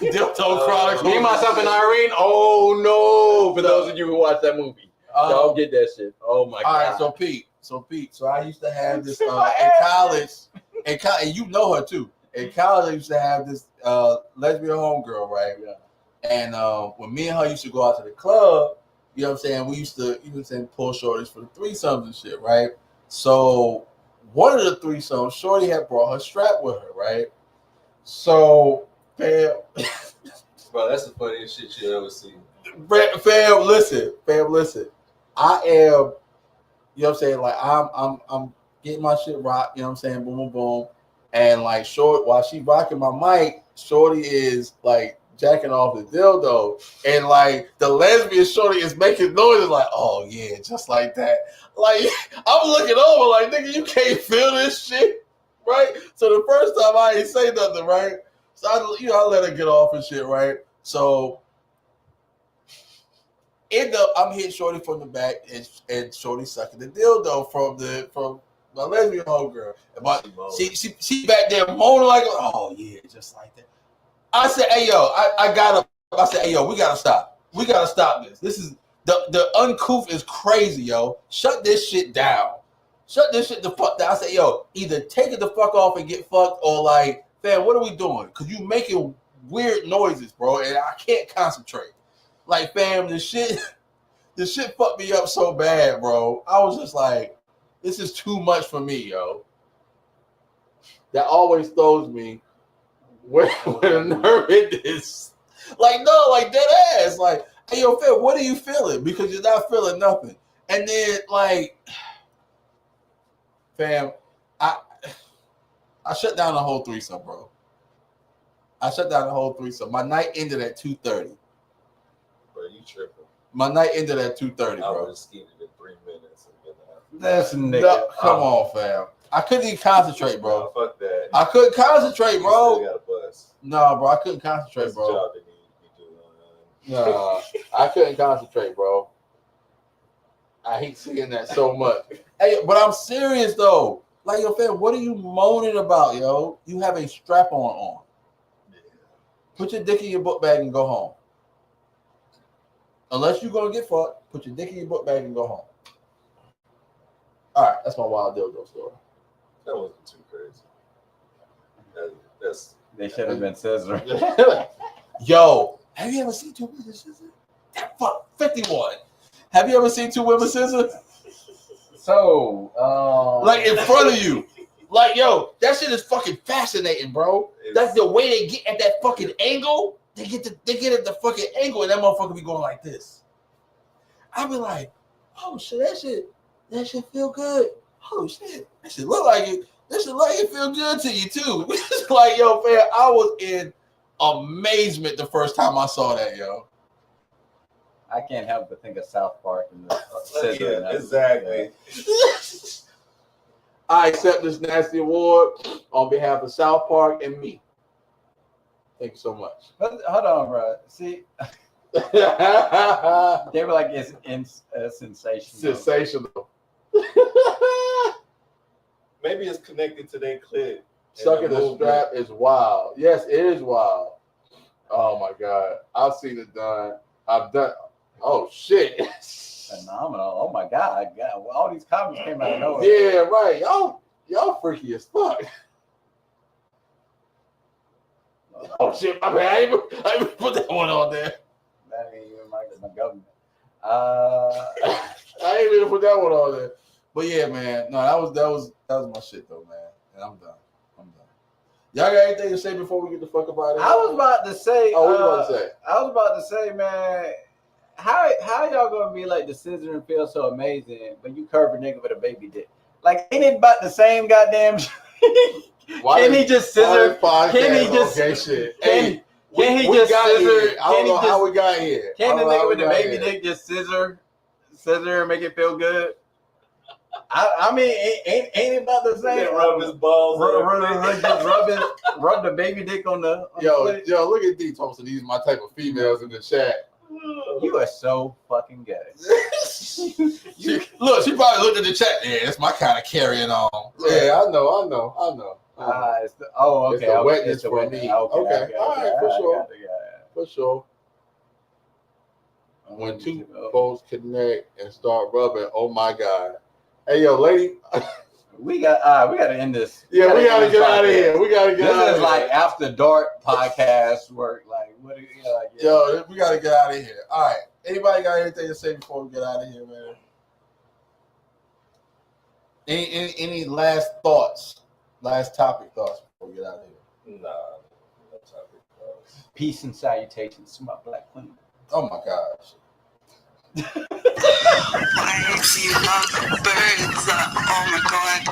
[SPEAKER 2] Dildo Chronicles.
[SPEAKER 4] Me, myself, and Irene. Oh no! For those of you who watch that movie, don't get that shit. Oh my god.
[SPEAKER 2] All right. So Pete. So I used to have this in college. And you know her too. In college, I used to have this lesbian homegirl, right?
[SPEAKER 4] Yeah.
[SPEAKER 2] And when me and her used to go out to the club, you know what I'm saying? We used to, pull shorties for the threesomes and shit, right? So one of the threesomes, shorty had brought her strap with her, right? So, fam,
[SPEAKER 3] Bro, that's the funniest shit you ever seen.
[SPEAKER 2] fam, listen. I am, you know what I'm saying? Like I'm getting my shit rocked, you know what I'm saying? Boom, boom, boom. And like while she rocking my mic, shorty is like jacking off the dildo, and like the lesbian shorty is making noises like, oh yeah, just like that. Like I'm looking over like, nigga, you can't feel this shit, right? So the first time I ain't say nothing, right? So I let her get off and shit, right? So I'm hitting shorty from the back, and shorty sucking the dildo from my lesbian homegirl. But she back there moaning like, oh yeah, just like that. I said, hey yo, I said, hey yo, we gotta stop. We gotta stop this. This is the uncouth is crazy, yo. Shut this shit down. Shut this shit the fuck down. I said, yo, either take it the fuck off and get fucked, or like, fam, what are we doing? Cause you making weird noises, bro, and I can't concentrate. Like, fam, this shit fucked me up so bad, bro. I was just like, this is too much for me, yo. That always throws me when a nerve hit this. Like, no, like dead ass. Like, hey, yo, fam, what are you feeling? Because you're not feeling nothing. And then, like, fam, I shut down the whole threesome, bro. I shut down the whole threesome. My night ended at 2:30.
[SPEAKER 3] Bro, you tripping.
[SPEAKER 2] My night ended at 2:30, bro.
[SPEAKER 3] I would have skeeted in 3 minutes.
[SPEAKER 4] That's nigga.
[SPEAKER 2] No, come on, fam. I couldn't even concentrate, bro.
[SPEAKER 3] Fuck that.
[SPEAKER 2] I couldn't concentrate, bro.
[SPEAKER 3] You got a bus.
[SPEAKER 2] No, bro, I couldn't concentrate,
[SPEAKER 3] That's
[SPEAKER 2] bro.
[SPEAKER 3] the job that you do.
[SPEAKER 2] No, I couldn't concentrate, bro. I hate seeing that so much. Hey, but I'm serious though. Like, yo, fam, what are you moaning about, yo? You have a strap on.
[SPEAKER 3] Yeah.
[SPEAKER 2] Put your dick in your book bag and go home. Unless you're gonna get fucked, put your dick in your book bag and go home. All right, that's my wild dildo story.
[SPEAKER 3] That wasn't too crazy.
[SPEAKER 4] They should have been scissor.
[SPEAKER 2] Yo, have you ever seen two women scissor? That fuck 51. Have you ever seen two women scissor?
[SPEAKER 4] So,
[SPEAKER 2] Like in front of you. Like, yo, that shit is fucking fascinating, bro. That's the way they get at that fucking angle. They get at the fucking angle, and that motherfucker be going like this. I be like, oh shit, that shit feel good. Oh shit, that shit look like it. That shit like it feel good to you too. It's like, yo, fam, I was in amazement the first time I saw that, yo.
[SPEAKER 4] I can't help but think of South Park and the scissor.
[SPEAKER 3] Yeah, exactly.
[SPEAKER 2] I accept this nasty award on behalf of South Park and me. Thank you so much.
[SPEAKER 4] But hold on, bro. See, they were like, it's sensational.
[SPEAKER 2] Sensational.
[SPEAKER 3] Maybe it's connected to their clip.
[SPEAKER 2] Sucking the strap is wild. Yes, it is wild. Oh my God. I've seen it done. I've done. Oh shit.
[SPEAKER 4] Phenomenal. Oh my God. Well, all these comments came out of nowhere.
[SPEAKER 2] Yeah, right. Y'all freaky as fuck. Oh shit, my bad. I even put that one on there.
[SPEAKER 4] That ain't even my government.
[SPEAKER 2] I ain't even put that one on there. But yeah, man. No, that was my shit though, man. And I'm done. Y'all got anything to say before we get the fuck up out of here?
[SPEAKER 4] I was about to say.
[SPEAKER 2] Oh, what you about to say?
[SPEAKER 4] I was about to say, man. How y'all gonna be like the scissor and feel so amazing, but you curve a nigga with a baby dick? Like, ain't it about the same goddamn? Can he just scissor? Can he just?
[SPEAKER 2] Okay, shit.
[SPEAKER 4] Can he just scissor?
[SPEAKER 2] I don't know how we got here.
[SPEAKER 4] Can the nigga with the baby dick just scissor and make it feel good? I mean, ain't it about the same?
[SPEAKER 3] Rub his balls.
[SPEAKER 4] Rub the baby dick on the.
[SPEAKER 2] Yo, look at D Thompson. These are my type of females in the chat.
[SPEAKER 4] You are so fucking gay.
[SPEAKER 2] She probably looked at the chat. Yeah, that's my kind of carrying on. Yeah, I know.
[SPEAKER 4] Okay.
[SPEAKER 2] It's the wetness for me. Okay. All right, for sure. When two folks connect and start rubbing, oh my God. Hey, yo, lady.
[SPEAKER 4] We gotta end this.
[SPEAKER 2] Yeah, we gotta get out of here. This
[SPEAKER 4] is like after dark podcast work. Like, what do you like? Yeah.
[SPEAKER 2] Yo, we gotta get out of here. All right. Anybody got anything to say before we get out of here, man? Any last thoughts? Last topic thoughts before we get out of here?
[SPEAKER 3] Nah, no topic thoughts.
[SPEAKER 4] Peace and salutations to my black queen.
[SPEAKER 2] Oh my gosh.
[SPEAKER 9] I see birds up. Oh my God.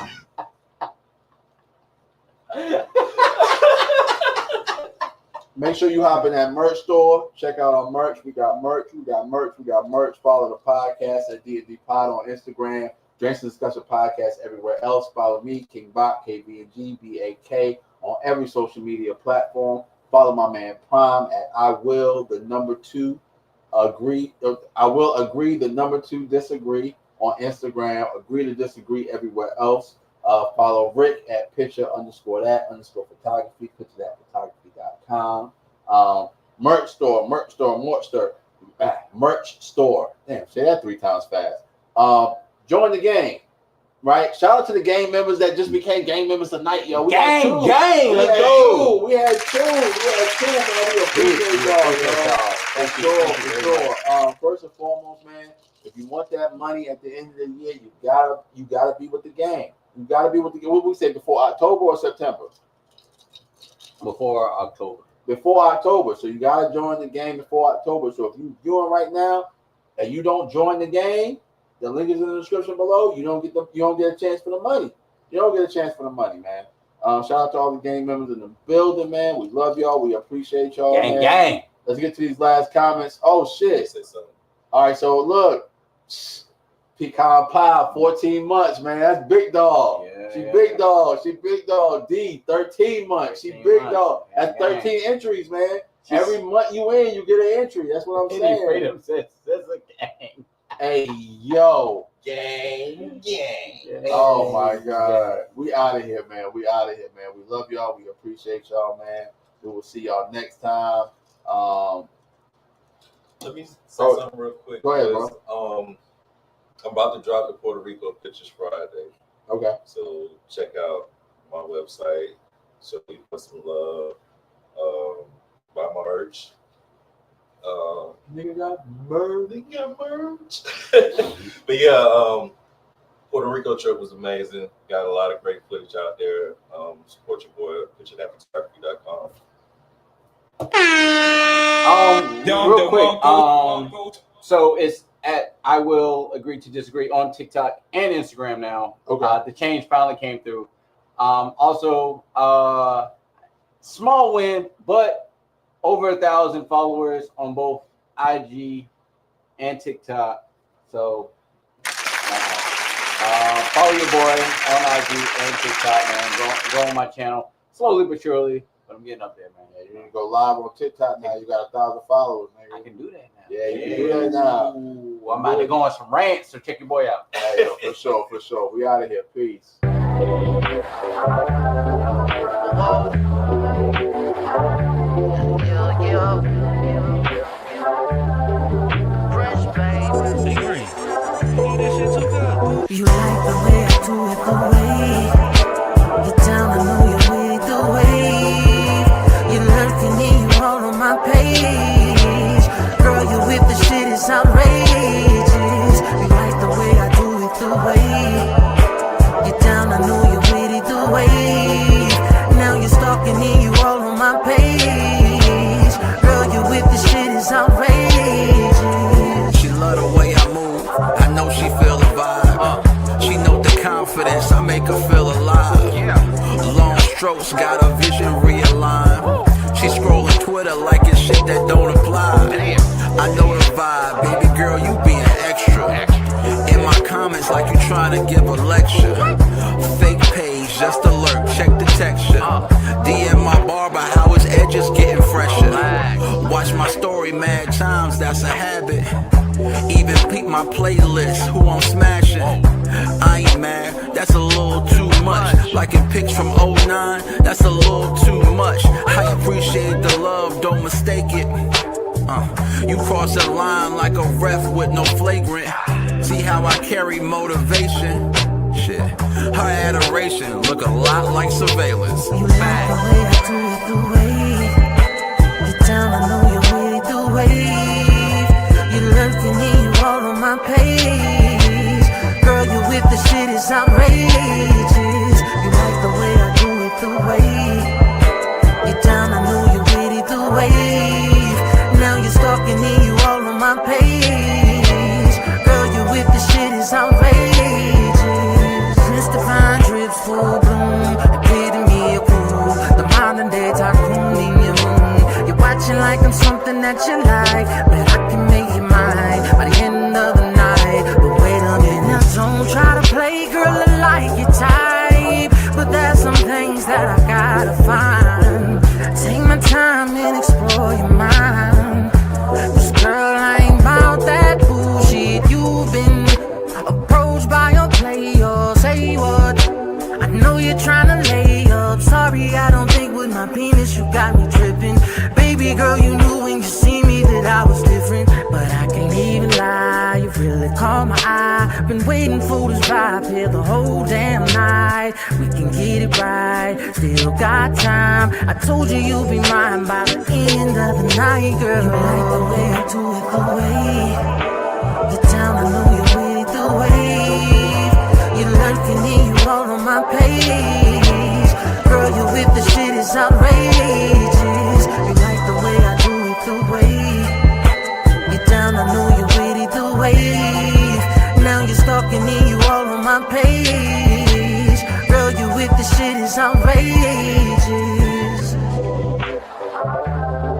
[SPEAKER 2] Make sure you hop in that merch store. Check out our merch. We got merch. Follow the podcast at D&D Pod on Instagram. Drinks and Discussion Podcast everywhere else. Follow me, King Bach, KVNG, on every social media platform. Follow my man Prime at I will agree the number 2 disagree on Instagram. Agree to disagree everywhere else. Follow Rick at picture_that_photography, picturethatphotography.com. Merch store. Damn, say that 3 times fast. Join the game. Right? Shout out to the game members that just became game members tonight, yo. We had 2. Let's go. We had 2, man. We appreciate y'all. For sure. First and foremost, man, if you want that money at the end of the year, you gotta be with the game. You gotta be with the game. What we say before October or September?
[SPEAKER 4] Before October.
[SPEAKER 2] Before October. So you gotta join the game before October. So if you're viewing right now and you don't join the game, the link is in the description below. You don't get a chance for the money. Man. Shout out to all the gang members in the building, man. We love y'all. We appreciate y'all.
[SPEAKER 4] Gang.
[SPEAKER 2] Let's get to these last comments. Oh shit. All right, so look. Pecan Pie, 14 months, man. That's big dog. She big dog. D, 13 months. She big dog. That's 13 entries, man. Every month you in, you get an entry. That's what I'm saying.
[SPEAKER 4] Freedom says a gang.
[SPEAKER 2] Hey, yo. Gang. Oh my God. We out of here, man. We love y'all. We appreciate y'all, man. We will see y'all next time.
[SPEAKER 3] Let me say something real quick.
[SPEAKER 2] Go ahead, bro.
[SPEAKER 3] I'm about to drop the Puerto Rico Pictures Friday.
[SPEAKER 2] Okay.
[SPEAKER 3] So check out my website. Show me put some love. Buy my merch.
[SPEAKER 2] Nigga got merch.
[SPEAKER 3] But yeah, Puerto Rico trip was amazing. Got a lot of great footage out there. Support your boy, picturethatphotography.com.
[SPEAKER 4] Real quick. So it's at I will agree to disagree on TikTok and Instagram now.
[SPEAKER 2] Okay.
[SPEAKER 4] The change finally came through. Also, small win, but over 1,000 followers on both IG and TikTok. So follow your boy on IG and TikTok, man. Go on my channel slowly but surely, but I'm getting up there, man.
[SPEAKER 2] Yeah, you're gonna go live on TikTok now. You got 1,000 followers, man.
[SPEAKER 4] I can do that now.
[SPEAKER 2] Yeah, you can do that now.
[SPEAKER 4] Ooh, I'm about to go on some rants, so check your boy out.
[SPEAKER 2] Yeah, for sure. We out of here. Peace.
[SPEAKER 9] Yo. the shit is outrageous. You like the way I do it the way. Get down, I know you're with it the way. Now you're stalking me, you all on my page. Girl, you with the shit is outrageous.
[SPEAKER 1] She love the way I move, I know she feel the vibe. She know the confidence, I make her feel alive. Long strokes, got her vision realigned. She scrolling Twitter like it's shit that don't apply. I know the vibe, baby girl, you being extra. In my comments like you trying to give a lecture. Fake page, just alert, check the texture. DM my barber, how his edges getting fresher. Watch my story mad times, that's a habit. Even peep my playlist, who I'm smashing. I ain't mad, that's a little too much. Like in pics from 09, that's a little too much. I appreciate the love, don't mistake it. You cross a line like a ref with no flagrant. See how I carry motivation? Shit, her adoration look a lot like surveillance.
[SPEAKER 9] You like the way I do it the way. Get down, I know you're with it the way. You lurking me, you all on my page. Girl, you with the shit is outrageous. You like the way I do it the way. Get down, I know you're with it the way. Now you're stalking me, you all on my page. Girl, you with the shit is outrageous. Mr. Fine drips full bloom, epitome of cool. The modern day tycoon in your room. You're watching like I'm something that you like, but I can make you mine by the end of the night. But wait a minute, now don't try to play, girl, I like your type. But there's some things that I gotta find. Take my time and explore your mind. Cause girl, I ain't about that bullshit. You've been approached by a player, say what? I know you're trying to lay up. Sorry, I don't think with my penis you got me tripping. Baby girl, you knew when you see me that I was different. But I can't even lie, you really caught my eye. Been waiting for this vibe here the whole damn night. We can get it right, still got time. I told you you'll be mine by the end of the night, girl. You like the way I do it the way. Get down, I know you're with it the way. You lurking me, you all on my page. Girl, you with the shit is outrageous. You like the way I do it the way. Get down, I know you're with it the way. Now you're stalking me, you all on my page. Girl, you with the shit is outrageous.